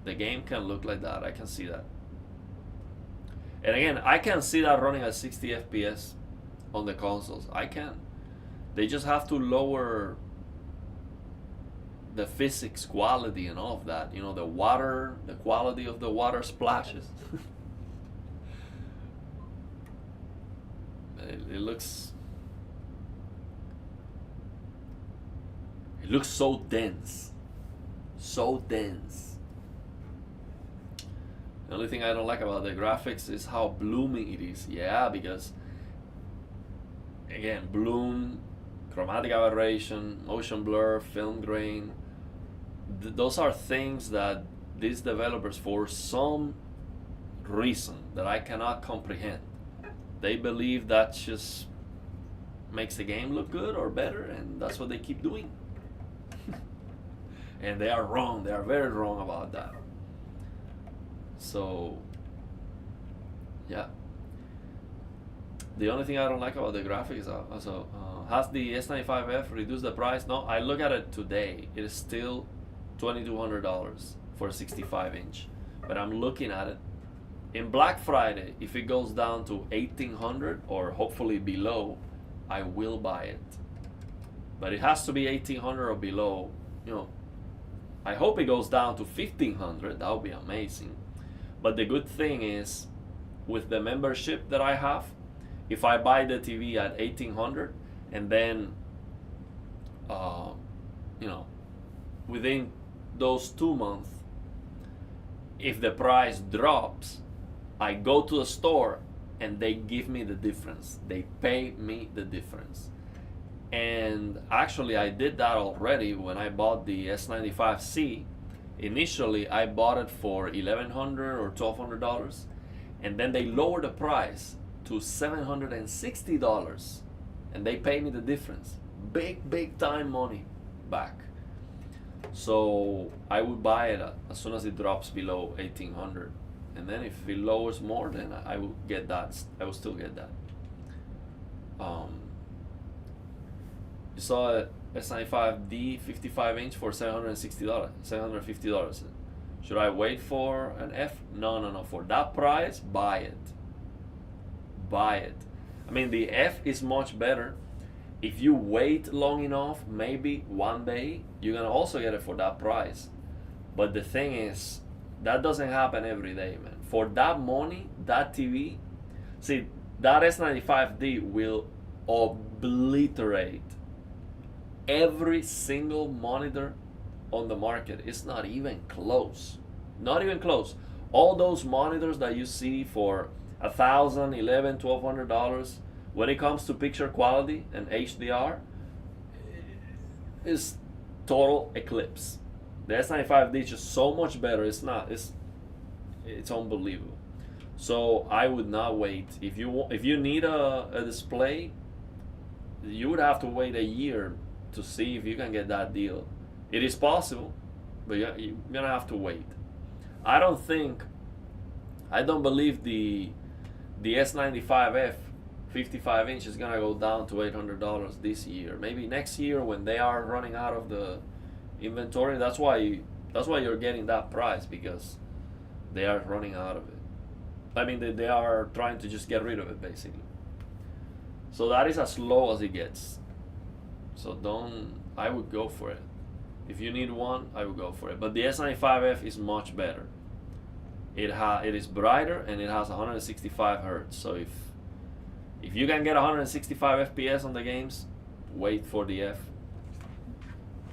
[SPEAKER 1] the game can look like that. I can see that. And again, I can see that running at 60 FPS on the consoles. I can. They just have to lower the physics quality and all of that. The water, the quality of the water splashes. It looks so dense. So dense. The only thing I don't like about the graphics is how blooming it is. Yeah, because again, bloom, chromatic aberration, motion blur, film grain, those are things that these developers, for some reason that I cannot comprehend, they believe that just makes the game look good or better, and that's what they keep doing. And they are wrong. They are very wrong about that. So yeah, the only thing I don't like about the graphics is also has the S95F reduced the price? No, I look at it today. It is still $2,200 for a 65-inch. But I'm looking at it. In Black Friday, if it goes down to $1,800 or hopefully below, I will buy it. But it has to be $1,800 or below. I hope it goes down to $1,500. That would be amazing. But the good thing is, with the membership that I have, if I buy the TV at $1,800 and then, within those 2 months, if the price drops, I go to the store and they give me the difference. They pay me the difference. And actually, I did that already when I bought the S95C. Initially, I bought it for $1,100 or $1,200, and then they lowered the price to $760, and they pay me the difference. Big time money back. So I would buy it as soon as it drops below $1,800, and then if it lowers more, then I will get that. I will still get that. You saw a S95D 55-inch for $760, $750. Should I wait for an F? No. For that price, buy it. Buy it. I mean, the F is much better. If you wait long enough, maybe one day, you're gonna also get it for that price. But the thing is, that doesn't happen every day, man. For that money, that TV, see, that S95D will obliterate every single monitor on the market. It's not even close. Not even close. All those monitors that you see for $1,000, $1,100, $1,200, when it comes to picture quality and HDR, is total eclipse. The S95D is just so much better. It's unbelievable. So I would not wait. If you need a display, you would have to wait a year to see if you can get that deal. It is possible, but you're gonna have to wait. I don't believe the S95F 55 inch is gonna go down to $800 this year. Maybe next year when they are running out of the inventory. That's why you're getting that price, because they are running out of it. I mean, they are trying to just get rid of it, basically. So that is as low as it gets. So I would go for it. If you need one, I would go for it. But the S95F is much better. It is brighter and it has 165 hertz. So if you can get 165 FPS on the games, wait for the F.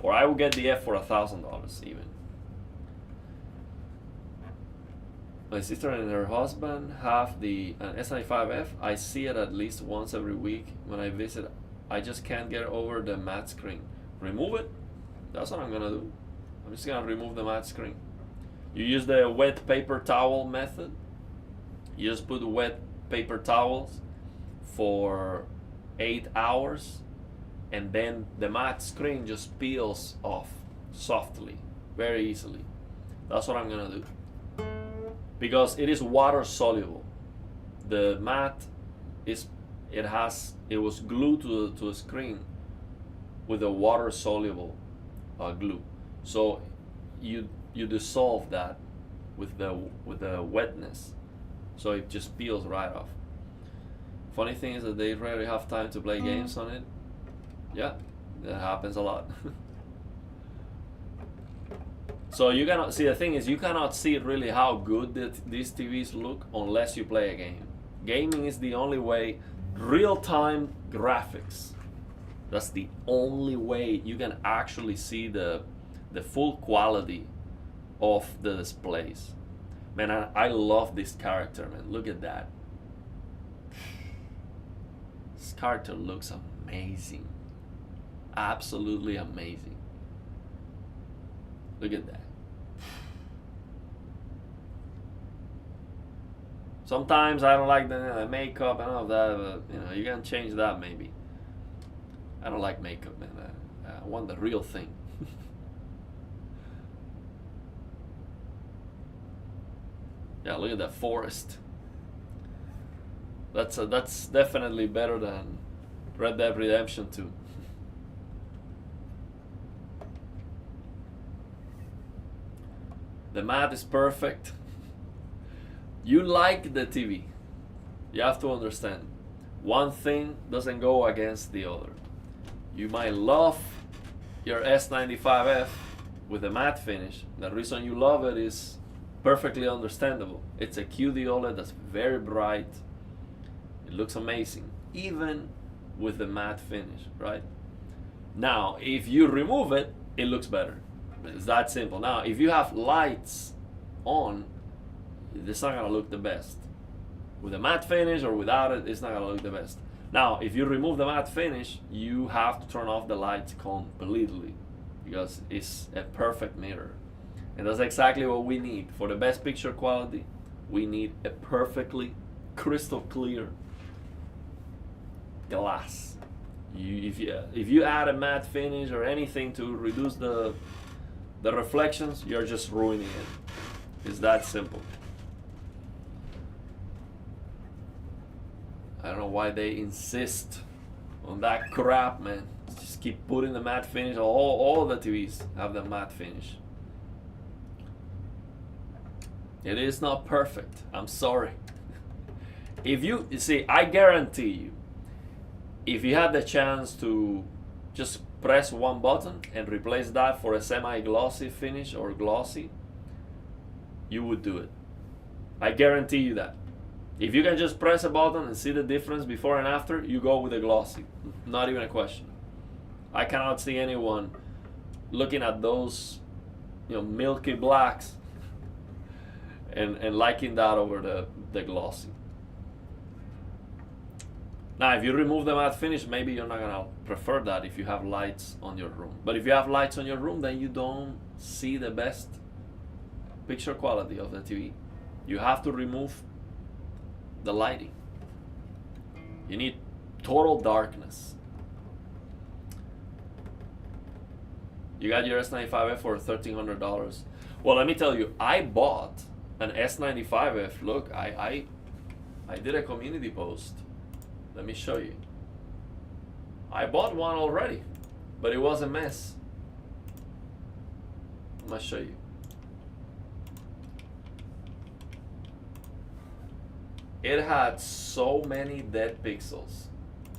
[SPEAKER 1] Or I would get the F for $1,000 even. My sister and her husband have the S95F. I see it at least once every week when I visit. I just can't get over the matte screen. Remove it. That's what I'm gonna do. I'm just gonna remove the matte screen. You use the wet paper towel method. You just put wet paper towels for 8 hours, and then the matte screen just peels off softly, very easily. That's what I'm gonna do. Because it is water soluble. The matte it was glued to a screen with a water soluble glue. So you dissolve that with the wetness, so it just peels right off. Funny thing is that they rarely have time to play games on it. Yeah, that happens a lot. So you cannot see, the thing is, you cannot see really how good these TVs look unless you play a game. Gaming is the only way. Real-time graphics, that's the only way you can actually see the full quality of the displays. Man, I love this character, man. Look at that. This character looks amazing. Absolutely amazing. Look at that. Sometimes I don't like the makeup and all of that, but you can change that maybe. I don't like makeup, man. I want the real thing. Yeah, look at that forest. That's definitely better than Red Dead Redemption 2. The matte is perfect. You like the TV. You have to understand. One thing doesn't go against the other. You might love your S95F with a matte finish. The reason you love it is perfectly understandable. It's a QD OLED that's very bright. It looks amazing, even with the matte finish, right? Now, if you remove it, it looks better. It's that simple. Now, if you have lights on, it's not gonna look the best. With a matte finish or without it, it's not gonna look the best. Now, if you remove the matte finish, you have to turn off the lights completely, because it's a perfect mirror. And that's exactly what we need. For the best picture quality, we need a perfectly crystal clear glass. If you add a matte finish or anything to reduce the reflections, you're just ruining it. It's that simple. I don't know why they insist on that crap, man. Just keep putting the matte finish. All the TVs have the matte finish. It is not perfect. I'm sorry. If you see, I guarantee you, if you had the chance to just press one button and replace that for a semi-glossy finish or glossy, you would do it. I guarantee you that. If you can just press a button and see the difference before and after, you go with a glossy. Not even a question. I cannot see anyone looking at those, milky blacks and liking that over the glossy. Now, if you remove the matte finish, maybe you're not gonna prefer that if you have lights on your room. But if you have lights on your room, then you don't see the best picture quality of the TV. You have to remove the lighting. You need total darkness. You got your S95F for $1,300. Well, let me tell you, I bought an S95F. Look, I did a community post. Let me show you. I bought one already, but it was a mess. I'm gonna show you. It had so many dead pixels.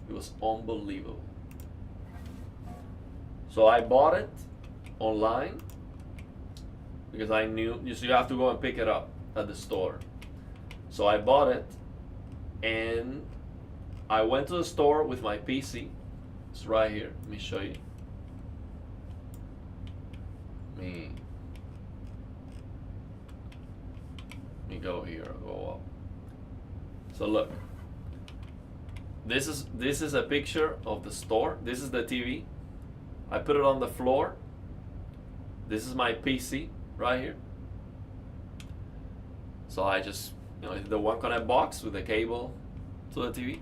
[SPEAKER 1] It was unbelievable. So I bought it online because I knew you have to go and pick it up at the store. So I bought it and I went to the store with my PC. It's right here. Let me show you. Let me go here. Go up. So look. This is a picture of the store. This is the TV. I put it on the floor. This is my PC right here. So I just, the one connect box with the cable to the TV.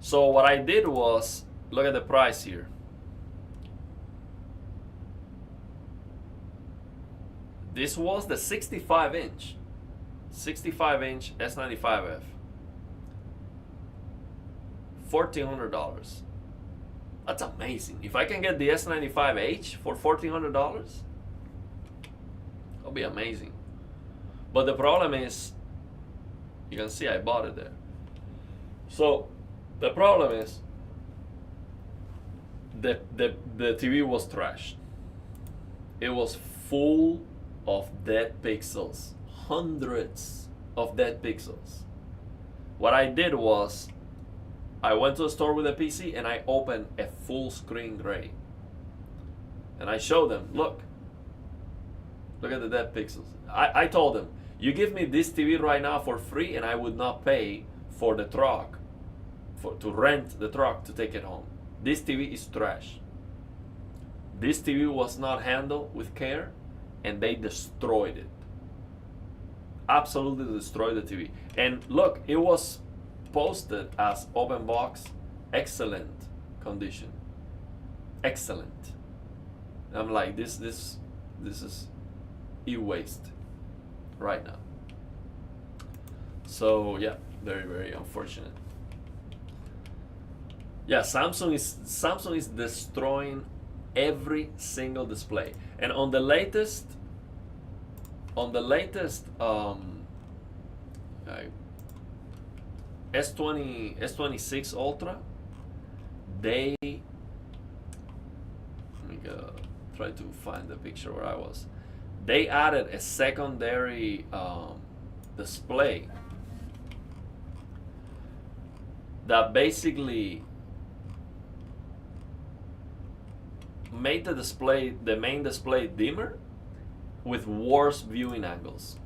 [SPEAKER 1] So what I did was, look at the price here. This was the 65-inch S95F. $1,400. That's amazing. If I can get the S95H for $1,400, that'll be amazing. But the problem is, you can see I bought it there. So the problem is, the TV was trashed. It was full of dead pixels, hundreds of dead pixels. What I did was, I went to the store with a PC and I opened a full screen gray. And I showed them, look at the dead pixels. I told them, you give me this TV right now for free and I would not pay for the truck, to rent the truck to take it home. This TV is trash. This TV was not handled with care and they destroyed it. Absolutely destroyed the TV. And look, it was posted as open box, excellent condition. Excellent. I'm like, this is e-waste right now. So yeah, very, very unfortunate. Yeah, Samsung is destroying every single display. And on the latest S26 Ultra, let me go try to find the picture where I was. They added a secondary display that basically made the main display dimmer with worse viewing angles.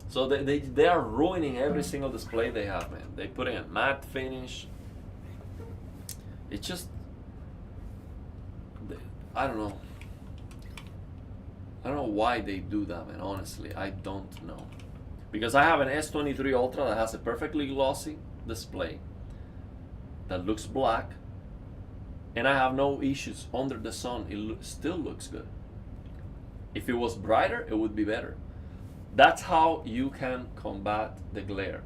[SPEAKER 1] So they are ruining every single display they have, man. They put in a matte finish. It's just, I don't know. I don't know why they do that, man. Honestly, I don't know. Because I have an S23 Ultra that has a perfectly glossy display that looks black, and I have no issues under the sun. It still looks good. If it was brighter, it would be better. That's how you can combat the glare.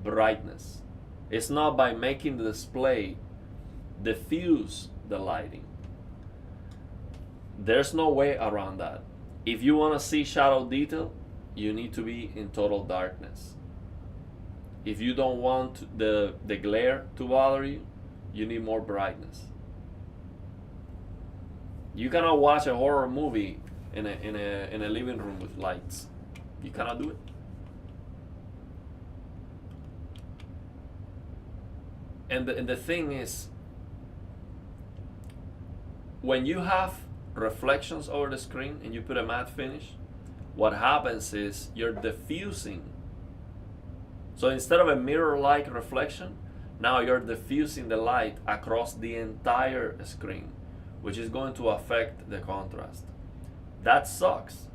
[SPEAKER 1] Brightness. It's not by making the display diffuse the lighting. There's no way around that. If you want to see shadow detail, you need to be in total darkness. If you don't want the glare to bother you, you need more brightness. You cannot watch a horror movie in a living room with lights. You cannot do it. And the thing is, when you have reflections over the screen and you put a matte finish, what happens is you're diffusing. So instead of a mirror-like reflection, now you're diffusing the light across the entire screen, which is going to affect the contrast. That sucks.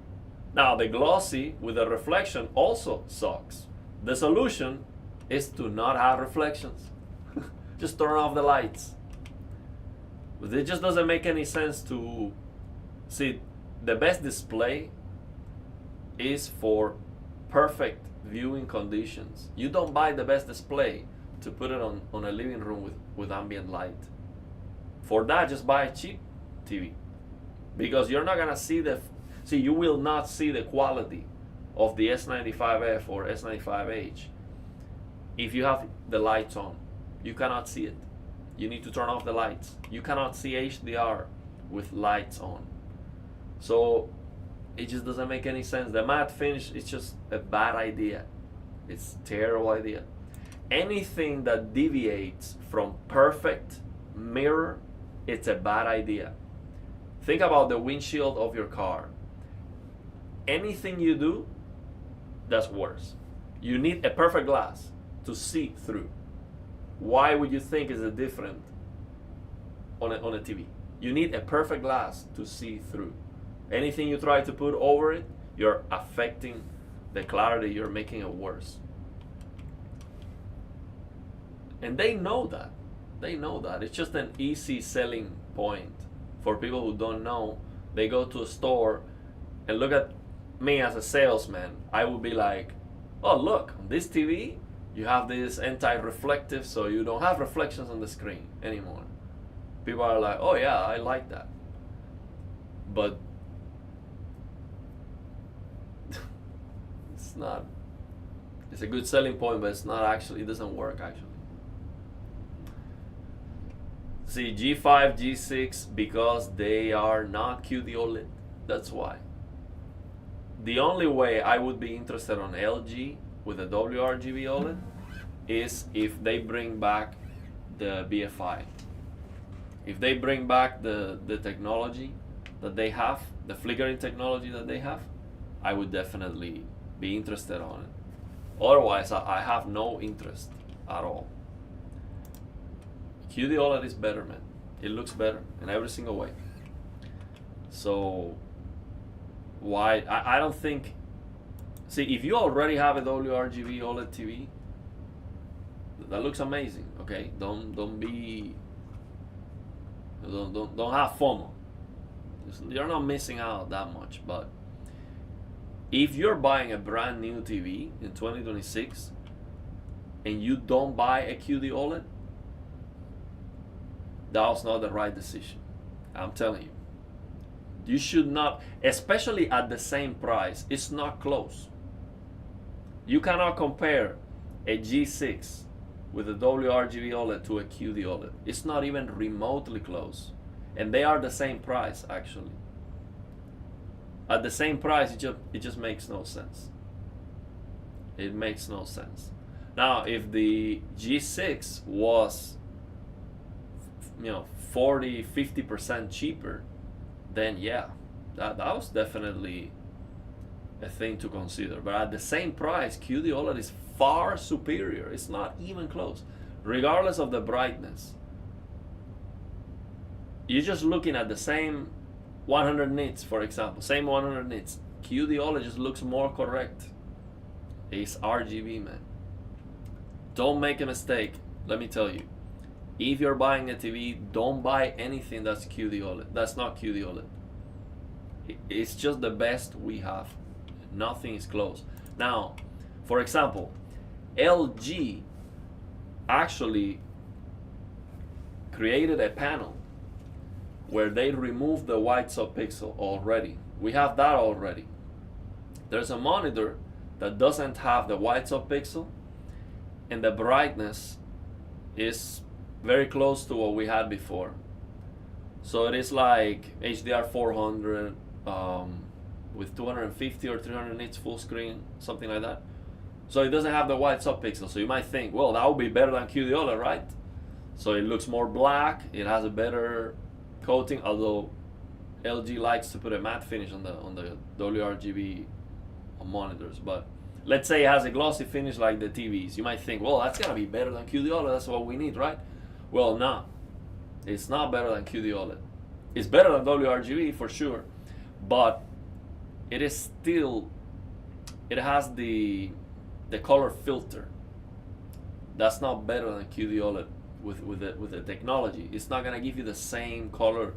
[SPEAKER 1] Now the glossy with a reflection also sucks. The solution is to not have reflections. Just turn off the lights. But it just doesn't make any sense to see. The best display is for perfect viewing conditions. You don't buy the best display to put it on a living room with ambient light. For that, just buy a cheap TV, because you're not gonna see you will not see the quality of the S95F or S95H if you have the lights on. You cannot see it. You need to turn off the lights. You cannot see HDR with lights on. So it just doesn't make any sense. The matte finish is just a bad idea. It's a terrible idea. Anything that deviates from perfect mirror, it's a bad idea. Think about the windshield of your car. Anything you do, that's worse. You need a perfect glass to see through. Why would you think is it different on a TV? You need a perfect glass to see through. Anything you try to put over it, you're affecting the clarity, you're making it worse. And they know that. They know that. It's just an easy selling point for people who don't know. They go to a store and look at me as a salesman. I would be like, oh, look, on this TV, you have this anti-reflective, so you don't have reflections on the screen anymore. People are like, oh yeah, I like that. But it's not, it's a good selling point, but it's not actually, it doesn't work actually. See, G5, G6, because they are not QD OLED. That's why. The only way I would be interested on LG with a WRGB OLED is if they bring back the BFI. If they bring back the technology that they have, the flickering technology that they have, I would definitely be interested on it. Otherwise, I have no interest at all. QD OLED is better, man. It looks better in every single way. So why? I don't think. See, if you already have a WRGB OLED TV, that looks amazing. Okay, don't have FOMO. You're not missing out that much. But if you're buying a brand new TV in 2026 and you don't buy a QD OLED, that was not the right decision. I'm telling you. You should not, especially at the same price. It's not close. You cannot compare a G6 with a WRGB OLED to a QD OLED. It's not even remotely close. And they are the same price, actually. At the same price, it just makes no sense. It makes no sense. Now, if the G6 was 40-50% cheaper, then yeah, that was definitely a thing to consider. But at the same price, QD OLED is far superior. It's not even close, regardless of the brightness. You're just looking at the same 100 nits, for example, same 100 nits. QD OLED just looks more correct. It's RGB, man. Don't make a mistake. Let me tell you. If you're buying a TV, don't buy anything that's QD OLED. That's not QD OLED. It's just the best we have. Nothing is close. Now, for example, LG actually created a panel where they removed the white subpixel already. We have that already. There's a monitor that doesn't have the white subpixel, and the brightness is very close to what we had before. So it is like HDR 400 with 250 or 300 nits full screen, something like that. So it doesn't have the white subpixel. So you might think, well, that would be better than QD OLED, right? So it looks more black. It has a better coating, although LG likes to put a matte finish on the WRGB monitors. But let's say it has a glossy finish like the TVs. You might think, well, that's gonna be better than QD OLED. That's what we need, right? Well, no, it's not better than QD OLED. It's better than WRGB for sure, but it is still, it has the color filter. That's not better than QD OLED with the technology. It's not gonna give you the same color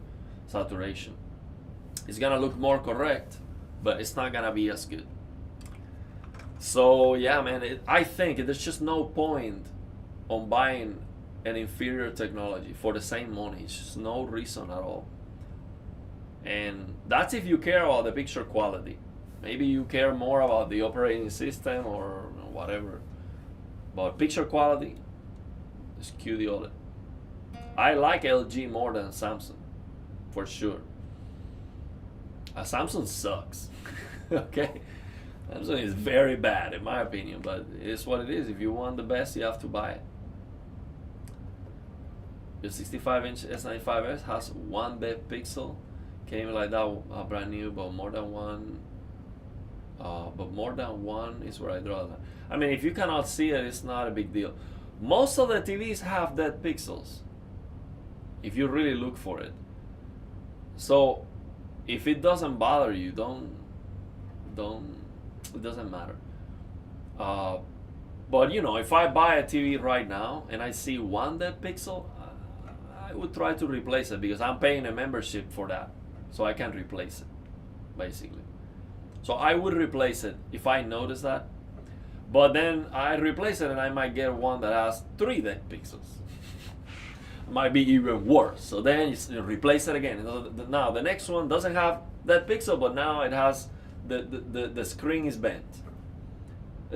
[SPEAKER 1] saturation. It's gonna look more correct, but it's not gonna be as good. So yeah, man, I think there's just no point on buying an inferior technology for the same money. It's just no reason at all. And that's if you care about the picture quality. Maybe you care more about the operating system or whatever. But picture quality is QD OLED. I like LG more than Samsung, for sure. Samsung sucks. Okay? Samsung is very bad in my opinion, but it's what it is. If you want the best, you have to buy it. The 65-inch S95s has one depth pixel. Came like that, brand new, but more than one. Is where I draw that. I mean, if you cannot see it, it's not a big deal. Most of the TVs have dead pixels, if you really look for it. So, if it doesn't bother you, it doesn't matter. But you know, if I buy a TV right now and I see one dead pixel, I would try to replace it because I'm paying a membership for that, so I can replace it, basically. So I would replace it if I notice that. But then I replace it and I might get one that has 3 dead pixels. It might be even worse. So then you replace it again. Now the next one doesn't have that pixel, but now it has the screen is bent.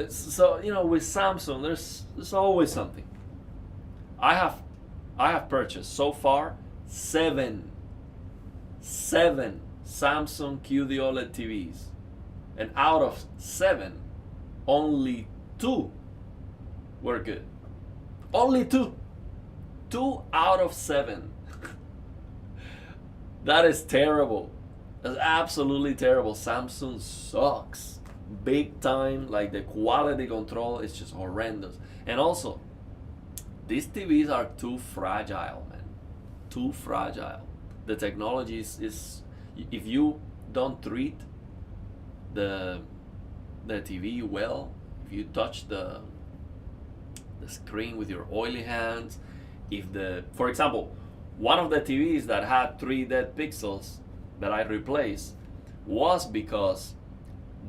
[SPEAKER 1] So you know, with Samsung, there's always something. I have purchased so far 7 Samsung QD OLED TVs, and out of 7, only 2 were good. Only 2. 2 out of 7. That is terrible. That's absolutely terrible. Samsung sucks big time. Like, the quality control is just horrendous. And also, these TVs are too fragile, man. Too fragile. The technology is if you don't treat the TV well, if you touch the screen with your oily hands, for example, one of the TVs that had 3 dead pixels that I replaced was because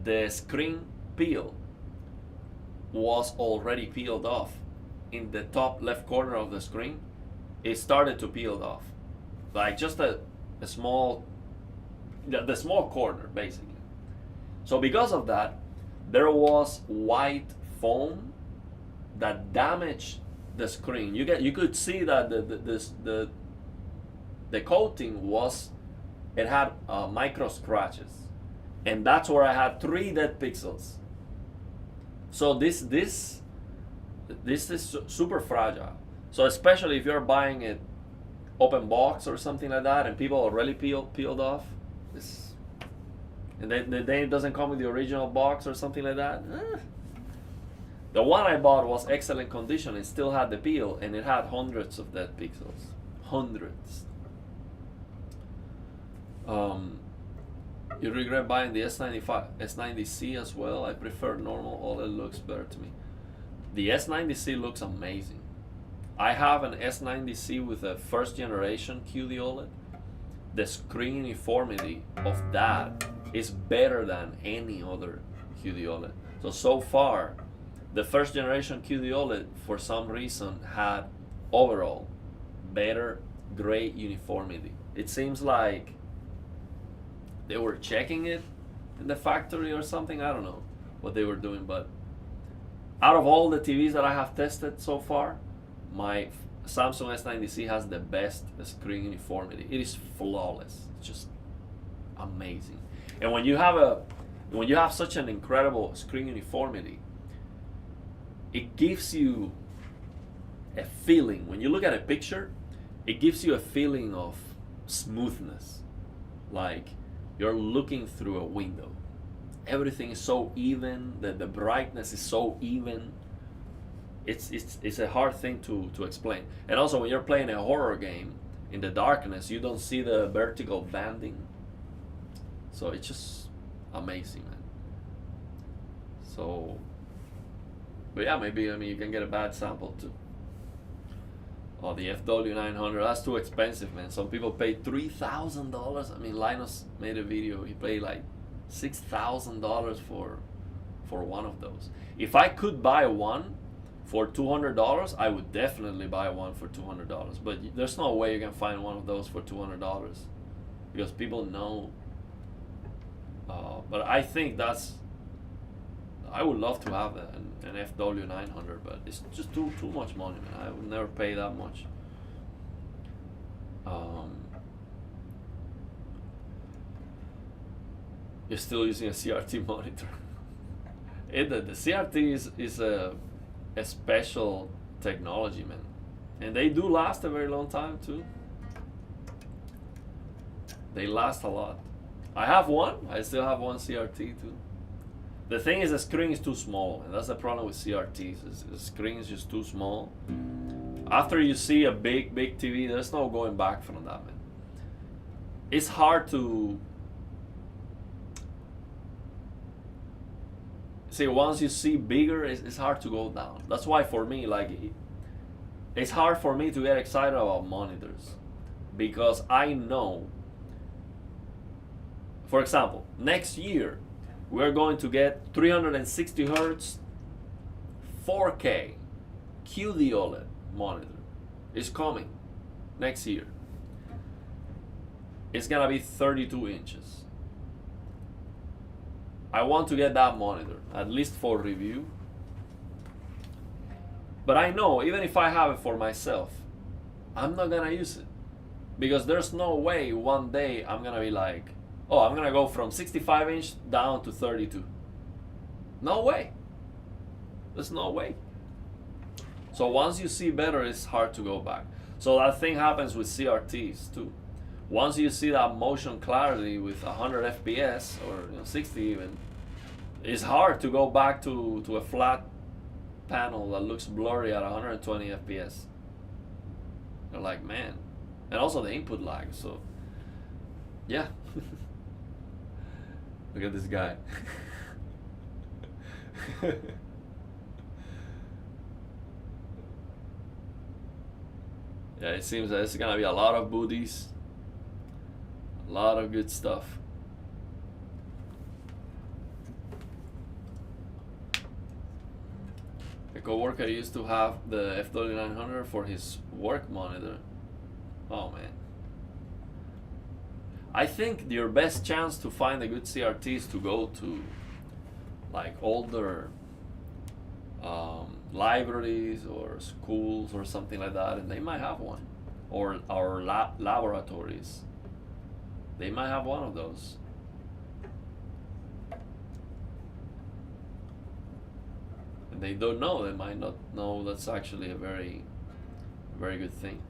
[SPEAKER 1] the screen peel was already peeled off. In the top left corner of the screen, it started to peel off, like just the small corner, basically. So because of that, there was white foam that damaged the screen. You could see that the coating had micro scratches, and that's where I had 3 dead pixels. So this is super fragile. So especially if you're buying it open box or something like that, and people already peeled off, and then it doesn't come with the original box or something like that. The one I bought was excellent condition. It still had the peel, and it had hundreds of dead pixels. Hundreds. You regret buying the S90C as well? I prefer normal OLED, looks better to me. The S90C looks amazing. I have an S90C with a first generation QD OLED. The screen uniformity of that is better than any other QD OLED. So far, the first generation QD OLED for some reason had overall better gray uniformity. It seems like they were checking it in the factory or something. I don't know what they were doing, but out of all the TVs that I have tested so far, my Samsung S90C has the best screen uniformity. It is flawless. It's just amazing. And when you have such an incredible screen uniformity, it gives you a feeling. When you look at a picture, it gives you a feeling of smoothness, like you're looking through a window. Everything is so even, the brightness is so even. It's a hard thing to explain. And also when you're playing a horror game in the darkness, you don't see the vertical banding. So it's just amazing, man. So, but yeah, maybe, I mean, you can get a bad sample too. Oh, the FW900, that's too expensive, man. Some people pay $3,000. I mean, Linus made a video, he paid like $6,000 for one of those. If I could buy one for $200, I would definitely buy one for $200. But there's no way you can find one of those for $200 because people know. But I think I would love to have an FW900, but it's just too much money, man. I would never pay that much. You're still using a CRT monitor. The CRT is a special technology, man, and they do last a very long time too. They last a lot. I have one. I still have one CRT too. The thing is, the screen is too small, and that's the problem with CRTs. The screen is just too small. After you see a big TV, there's no going back from that, man. It's hard to see. Once you see bigger, it's hard to go down. That's why for me, like, it's hard for me to get excited about monitors because I know. For example, next year, we're going to get 360 hertz 4K QD OLED monitor. It's coming next year. It's gonna be 32 inches. I want to get that monitor, at least for review. But I know, even if I have it for myself, I'm not gonna use it. Because there's no way one day I'm gonna be like, oh, I'm gonna go from 65 inch down to 32. No way. There's no way. So once you see better, it's hard to go back. So that thing happens with CRTs too. Once you see that motion clarity with 100 FPS or 60 even, it's hard to go back to a flat panel that looks blurry at 120 FPS. You're like, man. And also the input lag, so yeah. Look at this guy. Yeah, it seems that it's gonna be a lot of booties, a lot of good stuff. A coworker used to have the FW900 for his work monitor. Oh man. I think your best chance to find a good CRT is to go to like older libraries or schools or something like that, and they might have one, or our laboratories. They might have one of those. And they don't know. They might not know that's actually a very good thing.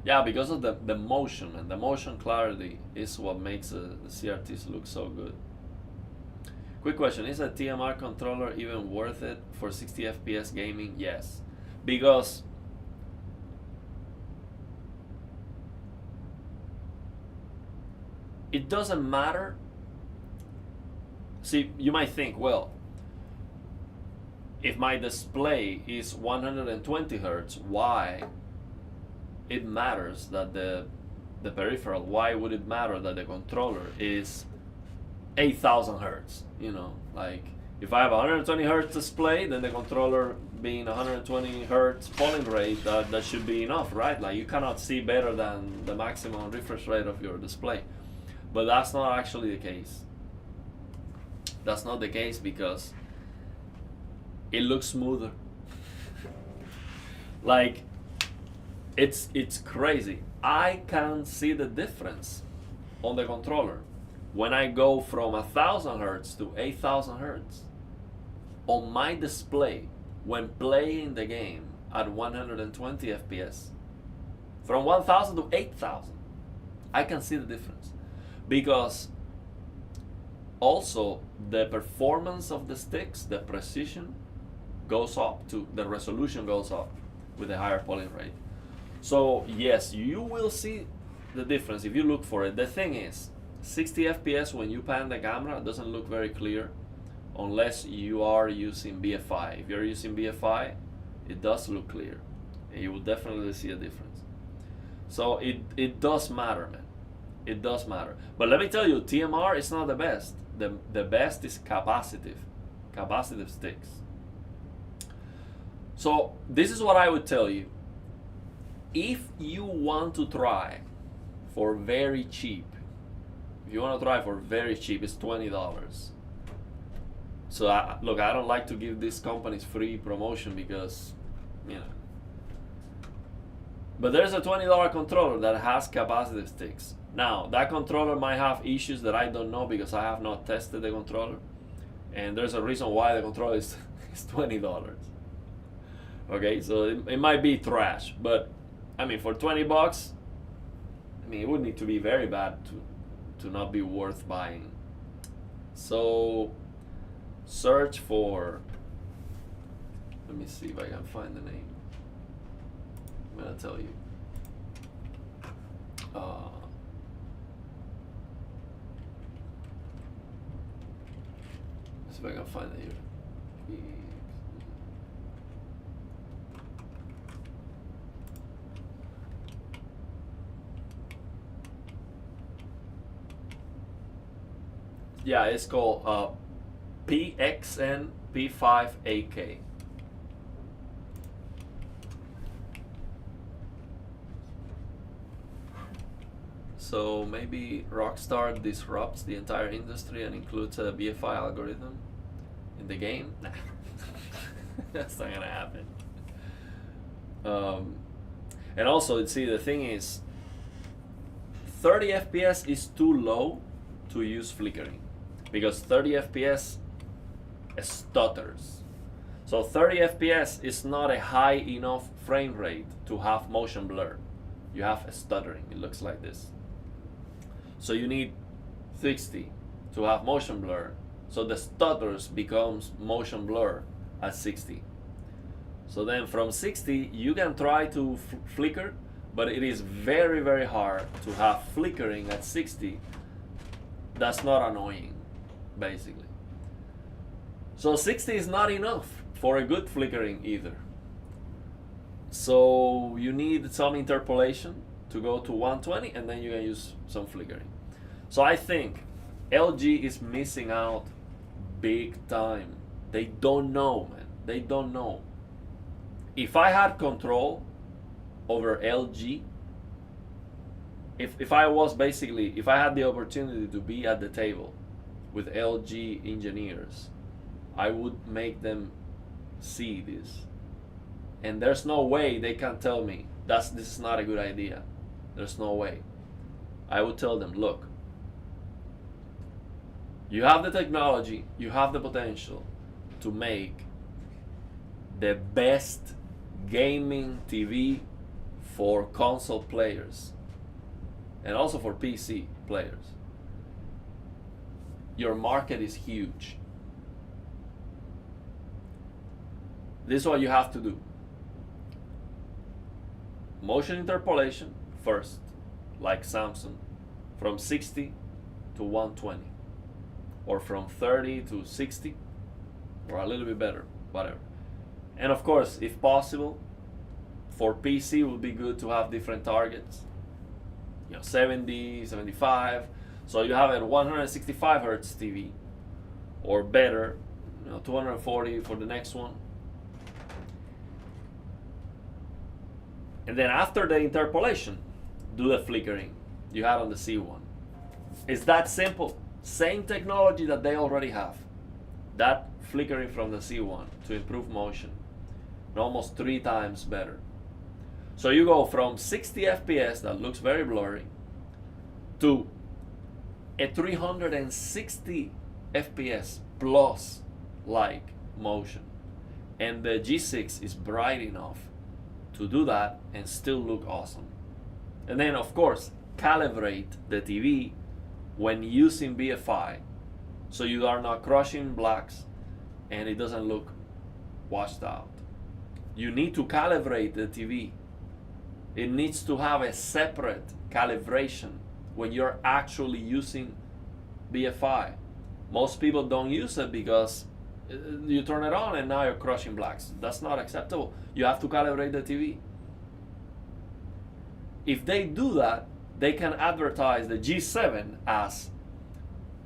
[SPEAKER 1] Yeah, because of the motion, and the motion clarity is what makes the CRTs look so good. Quick question, is a TMR controller even worth it for 60 FPS gaming? Yes, because it doesn't matter. See, you might think, well, if my display is 120 hertz, why it matters that the peripheral, why would it matter that the controller is 8,000 hertz? You know, like if I have a 120 hertz display, then the controller being 120 hertz polling rate, that should be enough, right? Like you cannot see better than the maximum refresh rate of your display. But that's not actually the case. That's not the case because it looks smoother. Like, it's crazy. I can see the difference on the controller when I go from 1000 hertz to 8000 hertz on my display when playing the game at 120 FPS. From 1000 to 8000, I can see the difference, because also the performance of the sticks, the precision goes up too, the resolution goes up with a higher polling rate. So yes, you will see the difference if you look for it. The thing is, 60 FPS when you pan the camera doesn't look very clear unless you are using BFI. If you're using BFI, it does look clear, and you will definitely see a difference. So it does matter, man. It does matter. But let me tell you, TMR is not the best. The best is capacitive sticks. So this is what I would tell you. If you want to try for very cheap, it's $20. So look, I don't like to give these companies free promotion because, you know. But there's a $20 controller that has capacitive sticks. Now, that controller might have issues that I don't know because I have not tested the controller. And there's a reason why the controller is $20. Okay, so it might be trash, but I mean, for $20, I mean, it would need to be very bad to not be worth buying. So search for, let me see if I can find the name. I'm gonna tell you. Let's see if I can find it here. Yeah, it's called PXN P5AK. So maybe Rockstar disrupts the entire industry and includes a BFI algorithm in the game? Nah, that's not gonna happen. And also, see, the thing is, 30 FPS is too low to use flickering, because 30 FPS stutters. So 30 FPS is not a high enough frame rate to have motion blur. You have a stuttering. It looks like this. So you need 60 to have motion blur. So the stutters becomes motion blur at 60. So then from 60 you can try to flicker, but it is very, very hard to have flickering at 60 that's not annoying, basically. So 60 is not enough for a good flickering either. So you need some interpolation to go to 120, and then you can use some flickering. So I think LG is missing out big time. They don't know, man. They don't know. If I had control over LG, if I was basically, if I had the opportunity to be at the table with LG engineers, I would make them see this. And there's no way they can tell me this is not a good idea. There's no way. I would tell them, look, you have the technology, you have the potential to make the best gaming TV for console players and also for PC players. Your market is huge. This is what you have to do. Motion interpolation first, like Samsung, from 60 to 120, or from 30 to 60, or a little bit better, whatever. And of course, if possible, for PC it would be good to have different targets, 70, 75, so you have a 165 hertz TV, or better, 240 for the next one. And then after the interpolation, do the flickering you had on the C1. It's that simple. Same technology that they already have. That flickering from the C1 to improve motion. And almost 3 times better. So you go from 60 FPS that looks very blurry to a 360 FPS plus like motion. And the G6 is bright enough to do that and still look awesome. And then of course, calibrate the TV when using BFI so you are not crushing blacks and it doesn't look washed out. You need to calibrate the TV. It needs to have a separate calibration when you're actually using BFI. Most people don't use it because you turn it on and now you're crushing blacks. That's not acceptable. You have to calibrate the TV. If they do that, they can advertise the G7 as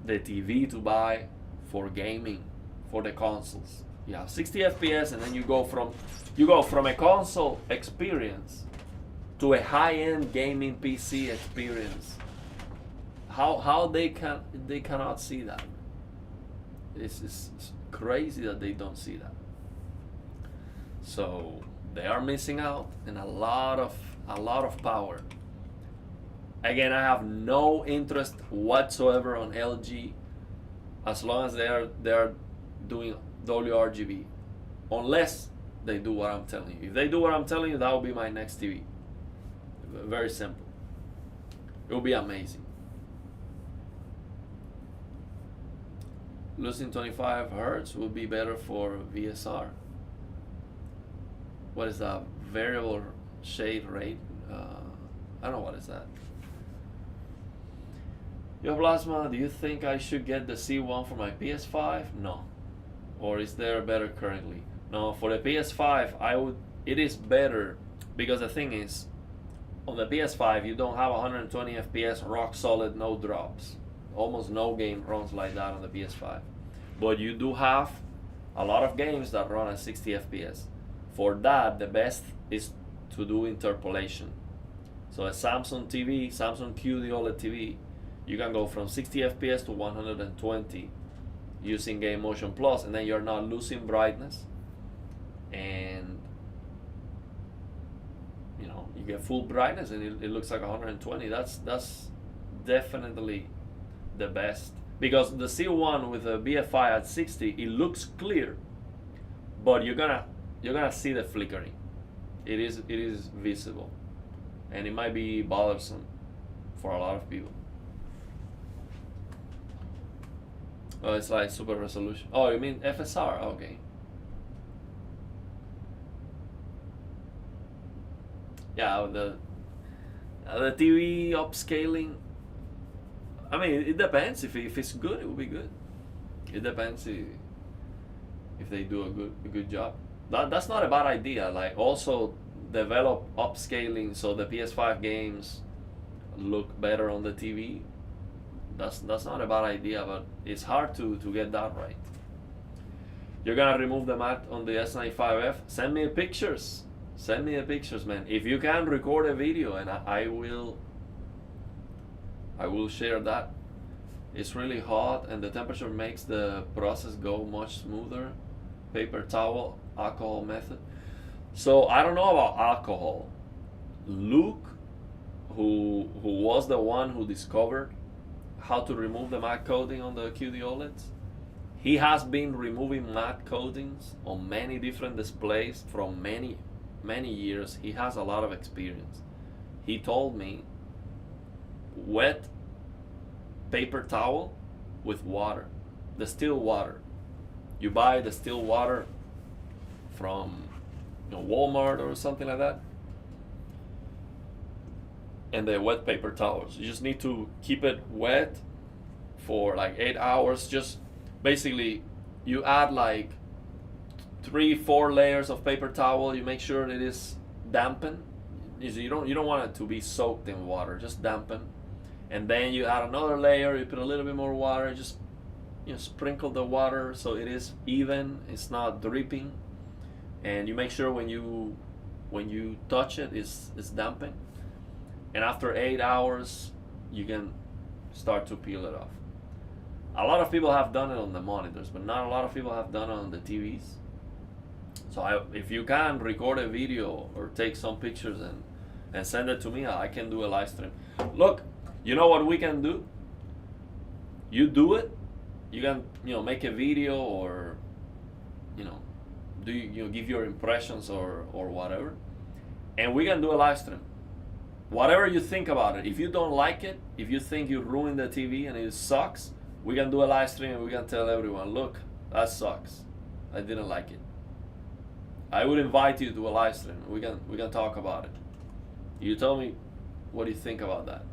[SPEAKER 1] the TV to buy for gaming, for the consoles. You have 60 FPS and then you go from a console experience to a high-end gaming PC experience. How they cannot see that? It's crazy that they don't see that. So they are missing out in a lot of power. Again, I have no interest whatsoever on LG as long as they are doing WRGB, unless they do what I'm telling you. If they do what I'm telling you, that will be my next TV. Very simple. It will be amazing. Losing 25 Hertz would be better for VSR. What is that? Variable shade rate? I don't know what is that. Yo Plasma, do you think I should get the C1 for my PS5? No. Or is there better currently? No, for the PS5, it is better because the thing is, on the PS5 you don't have 120 FPS rock solid, no drops. Almost no game runs like that on the PS5. But you do have a lot of games that run at 60 FPS. For that, the best is to do interpolation. So a Samsung TV, Samsung QD OLED TV, you can go from 60 FPS to 120 using Game Motion Plus, and then you're not losing brightness, and you know, you get full brightness and it looks like 120. That's definitely the best, because the C1 with the BFI at 60, it looks clear, but you're gonna see the flickering. It is visible, and it might be bothersome for a lot of people. Oh, it's like super resolution. Oh, you mean FSR? Okay. Yeah, the TV upscaling. I mean, it depends. If it's good, it will be good. It depends if they do a good job. That's not a bad idea. Like, also develop upscaling so the PS5 games look better on the TV. That's not a bad idea, but it's hard to get that right. You're gonna remove the mat on the S95F? Send me pictures. Send me the pictures, man. If you can record a video, and I will share that. It's really hot and the temperature makes the process go much smoother. Paper towel, alcohol method. So I don't know about alcohol. Luke, who was the one who discovered how to remove the matte coating on the QD OLEDs, he has been removing matte coatings on many different displays from many years. He has a lot of experience. He told me, wet paper towel with water, distilled water. You buy distilled water from Walmart or something like that, and the wet paper towels. You just need to keep it wet for like 8 hours. Just basically, you add like 3-4 layers of paper towel. You make sure it is dampened. You don't want it to be soaked in water. Just dampen, and then you add another layer. You put a little bit more water. Just sprinkle the water so it is even. It's not dripping, and you make sure when you touch it, it's dampened. And after 8 hours, you can start to peel it off. A lot of people have done it on the monitors, but not a lot of people have done it on the TVs. So if you can record a video or take some pictures and send it to me, I can do a live stream. Look, you know what we can do? You do it. You can, make a video or, give your impressions or whatever, and we can do a live stream. Whatever you think about it. If you don't like it, if you think you ruined the TV and it sucks, we can do a live stream and we can tell everyone, look, that sucks. I didn't like it. I would invite you to a live stream. We can talk about it. You tell me what you think about that.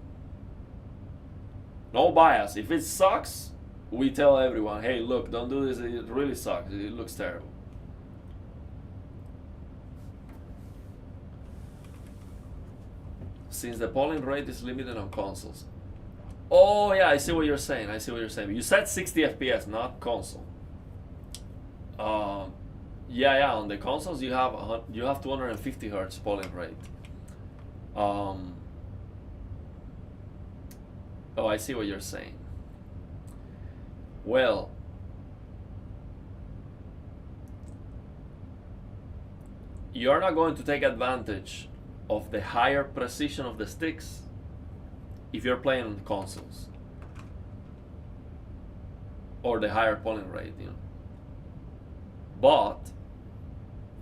[SPEAKER 1] No bias. If it sucks, we tell everyone, hey, look, don't do this. It really sucks. It looks terrible. Since the polling rate is limited on consoles. Oh yeah, I see what you're saying. You said 60 FPS, not console. Yeah. On the consoles, you have 250 hertz polling rate. Oh, I see what you're saying. Well, you're not going to take advantage of the higher precision of the sticks if you're playing on consoles, or the higher polling rate, But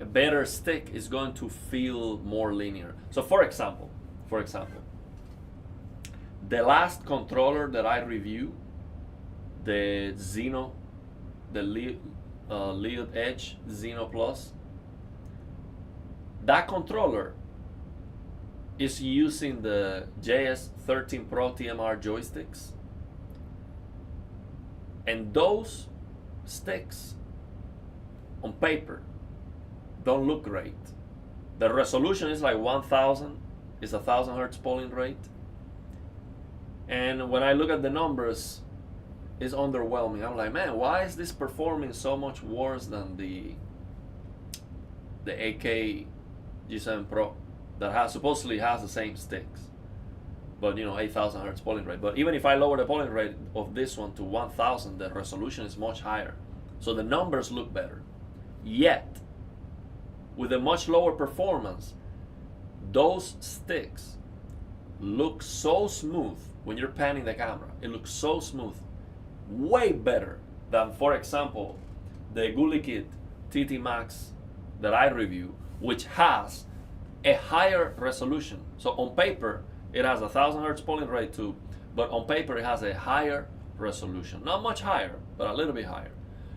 [SPEAKER 1] a better stick is going to feel more linear. So for example, the last controller that I reviewed, the Xeno, the Lead Edge Xeno Plus, that controller is using the JS13 Pro TMR joysticks, and those sticks on paper don't look great. The resolution is like 1000, it's 1000 hertz polling rate, and when I look at the numbers, it's underwhelming. I'm like, man, why is this performing so much worse than the AK G7 Pro that supposedly has the same sticks, but 8000 hertz polling rate. But even if I lower the polling rate of this one to 1000, the resolution is much higher, so the numbers look better. Yet with a much lower performance, those sticks look so smooth when you're panning the camera. It looks so smooth, way better than, for example, the GuliKit TT Max that I review, which has a higher resolution. So on paper, it has 1000 hertz polling rate too, but on paper it has a higher resolution. Not much higher, but a little bit higher.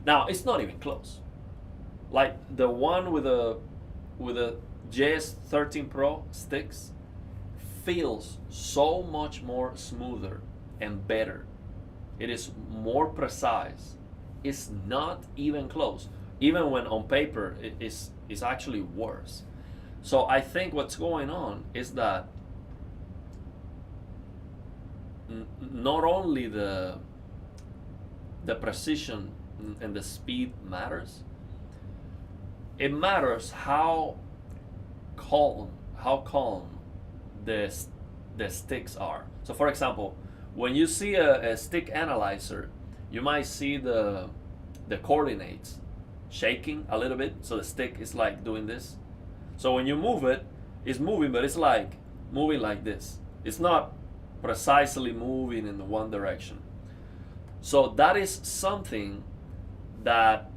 [SPEAKER 1] Now, it's not even close. Like the one with the JS13 Pro sticks feels so much more smoother and better. It is more precise. It's not even close. Even when on paper, it's actually worse. So I think what's going on is that not only the precision and the speed matters, it matters how calm the sticks are. So for example, when you see a stick analyzer, you might see the coordinates shaking a little bit, so the stick is like doing this. So when you move it, it's moving, but it's like moving like this. It's not precisely moving in one direction. So that is something that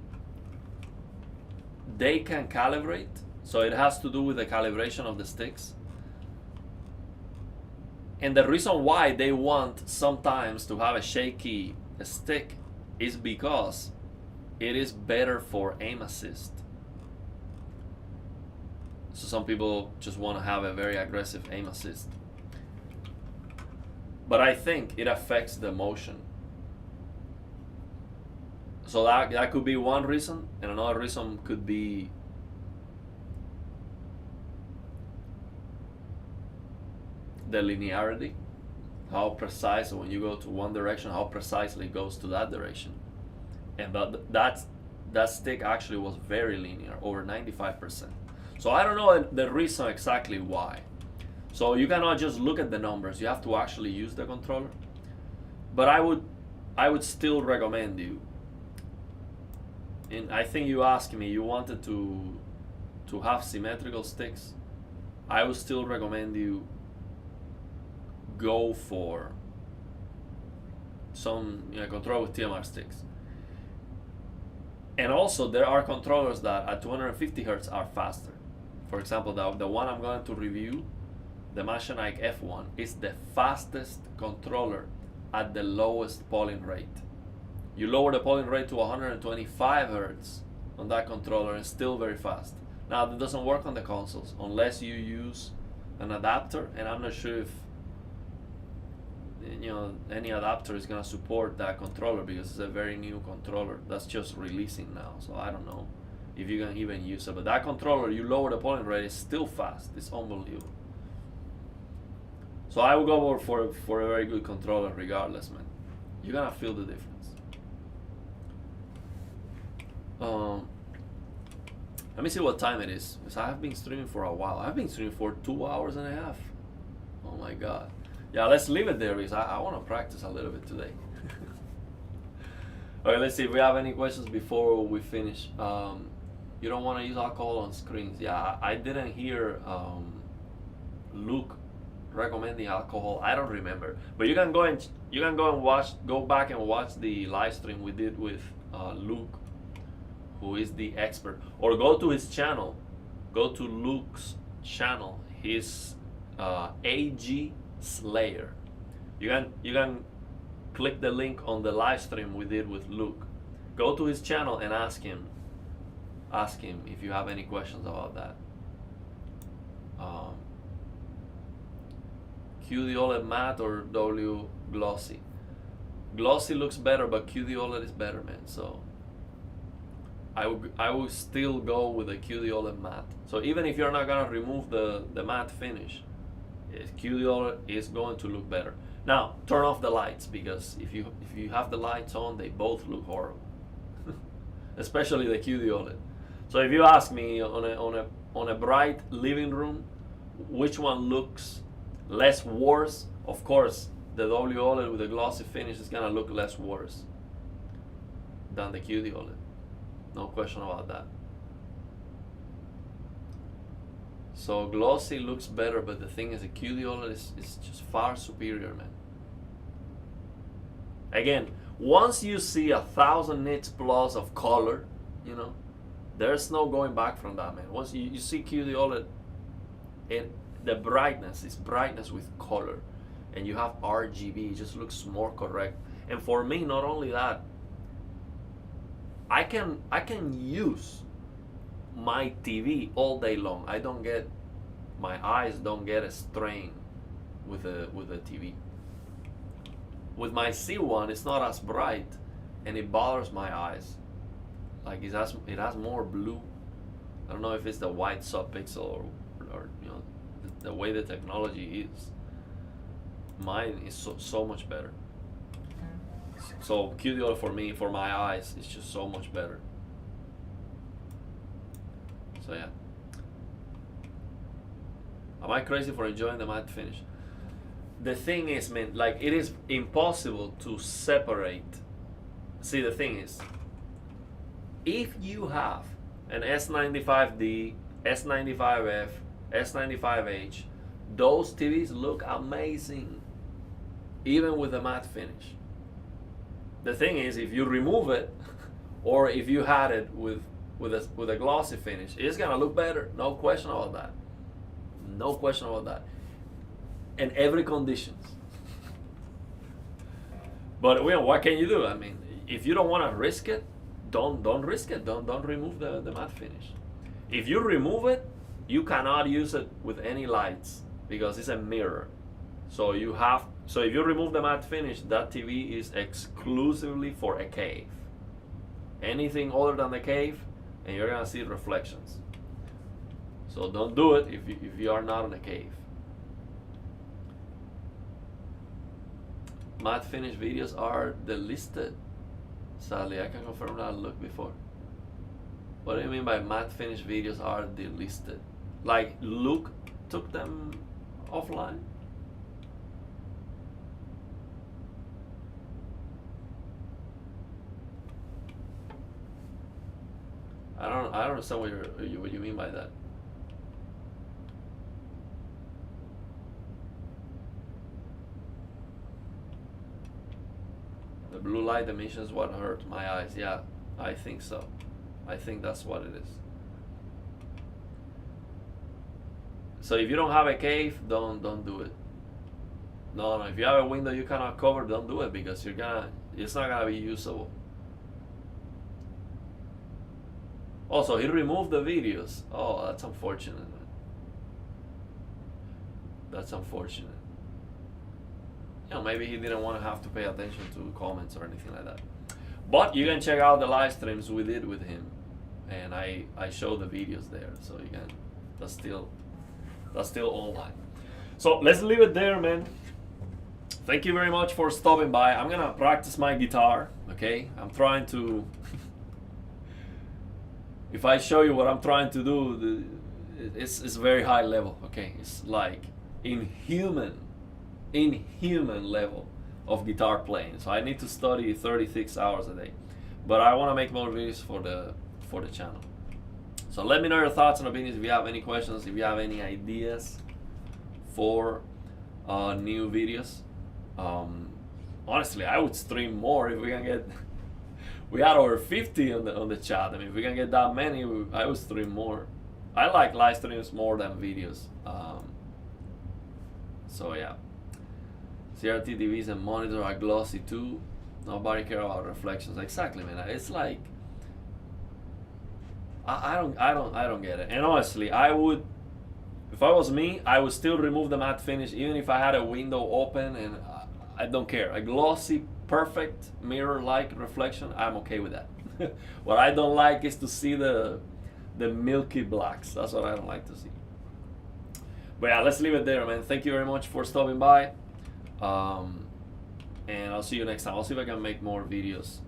[SPEAKER 1] they can calibrate. So it has to do with the calibration of the sticks. And the reason why they want sometimes to have a shaky stick is because it is better for aim assist. So some people just want to have a very aggressive aim assist. But I think it affects the motion. So that could be one reason, and another reason could be the linearity, how precise when you go to one direction, how precisely it goes to that direction. And that stick actually was very linear, over 95%. So I don't know the reason exactly why. So you cannot just look at the numbers, you have to actually use the controller. But I would still recommend you, and I think you asked me, you wanted to to have symmetrical sticks, I would still recommend you go for some controller with TMR sticks. And also there are controllers that at 250 Hertz are faster. For example, the one I'm going to review, the Machinike F1, is the fastest controller at the lowest polling rate. You lower the polling rate to 125 Hertz on that controller, and it's still very fast. Now, that doesn't work on the consoles unless you use an adapter, and I'm not sure if any adapter is gonna support that controller because it's a very new controller that's just releasing now. So I don't know if you can even use it. But that controller, you lower the polling rate, it's still fast. It's unbelievable. So I will go for a very good controller regardless, man. You're gonna feel the difference. Let me see what time it is, because I have been streaming for a while. I've been streaming for 2 hours and a half. Oh my god. Yeah, let's leave it there because I want to practice a little bit today. Okay, let's see if we have any questions before we finish. You don't want to use alcohol on screens. Yeah, I didn't hear Luke recommending alcohol. I don't remember, but you can go and go back and watch the live stream we did with Luke, who is the expert, or go to his channel. Go to Luke's channel. His AG Slayer. You can click the link on the live stream we did with Luke. Go to his channel and ask him if you have any questions about that. QD OLED matte or W glossy? Glossy looks better, but QD OLED is better, man. So I would still go with the QD OLED matte. So even if you're not gonna remove the matte finish, QD OLED is going to look better. Now turn off the lights, because if you have the lights on, they both look horrible. Especially the QD OLED. So if you ask me on a bright living room, which one looks less worse, of course the W OLED with the glossy finish is gonna look less worse than the QD OLED. No question about that. So glossy looks better, but the thing is the QD OLED is just far superior, man. Again, once you see 1,000 nits plus of color, there's no going back from that, man. Once you see QD OLED, the brightness is brightness with color, and you have RGB, it just looks more correct. And for me, not only that, I can use my TV all day long. My eyes don't get a strain with the TV. With my C1, it's not as bright, and it bothers my eyes. Like it has more blue. I don't know if it's the white subpixel or the way the technology is. Mine is so much better. So QD OLED for me, for my eyes, is just so much better. So yeah. Am I crazy for enjoying the matte finish? The thing is, man, like it is impossible to separate. See, the thing is, if you have an S95D, S95F, S95H, those TVs look amazing, even with a matte finish. The thing is, if you remove it, or if you had it with a glossy finish, it's gonna look better. No question about that. No question about that. In every conditions. But what can you do? I mean, if you don't want to risk it, don't risk it. Don't remove the matte finish. If you remove it, you cannot use it with any lights because it's a mirror. So if you remove the matte finish, that TV is exclusively for a cave. Anything other than the cave, and you're gonna see reflections. So don't do it if you are not in a cave. Matte finish videos are delisted. Sadly, I can confirm that I looked before. What do you mean by matte finish videos are delisted? Like Luke took them offline? I don't understand what you mean by that. The blue light emission is what hurt my eyes. Yeah, I think so. I think that's what it is. So if you don't have a cave, don't do it. No, if you have a window you cannot cover, don't do it, because it's not gonna be usable. Also, he removed the videos. Oh, that's unfortunate. That's unfortunate. You know, maybe he didn't want to have to pay attention to comments or anything like that. But you can check out the live streams we did with him, and I showed the videos there, so you can. That's still online. So let's leave it there, man. Thank you very much for stopping by. I'm gonna practice my guitar. Okay, I'm trying to. If I show you what I'm trying to do, it's very high level. Okay, it's like inhuman level of guitar playing. So I need to study 36 hours a day. But I want to make more videos for the channel. So let me know your thoughts and opinions. If you have any questions, if you have any ideas for new videos. Honestly, I would stream more if we can get. We had over 50 on the chat. I mean, if we can get that many, I would stream more. I like live streams more than videos. So yeah. CRT TVs and monitors are glossy too. Nobody care about reflections. Exactly, man. It's like I don't get it. And honestly, I would, if I was me, I would still remove the matte finish even if I had a window open, and I don't care. A glossy, perfect mirror-like reflection, I'm okay with that. What I don't like is to see the milky blacks. That's what I don't like to see. But yeah, let's leave it there, man. Thank you very much for stopping by. And I'll see you next time. I'll see if I can make more videos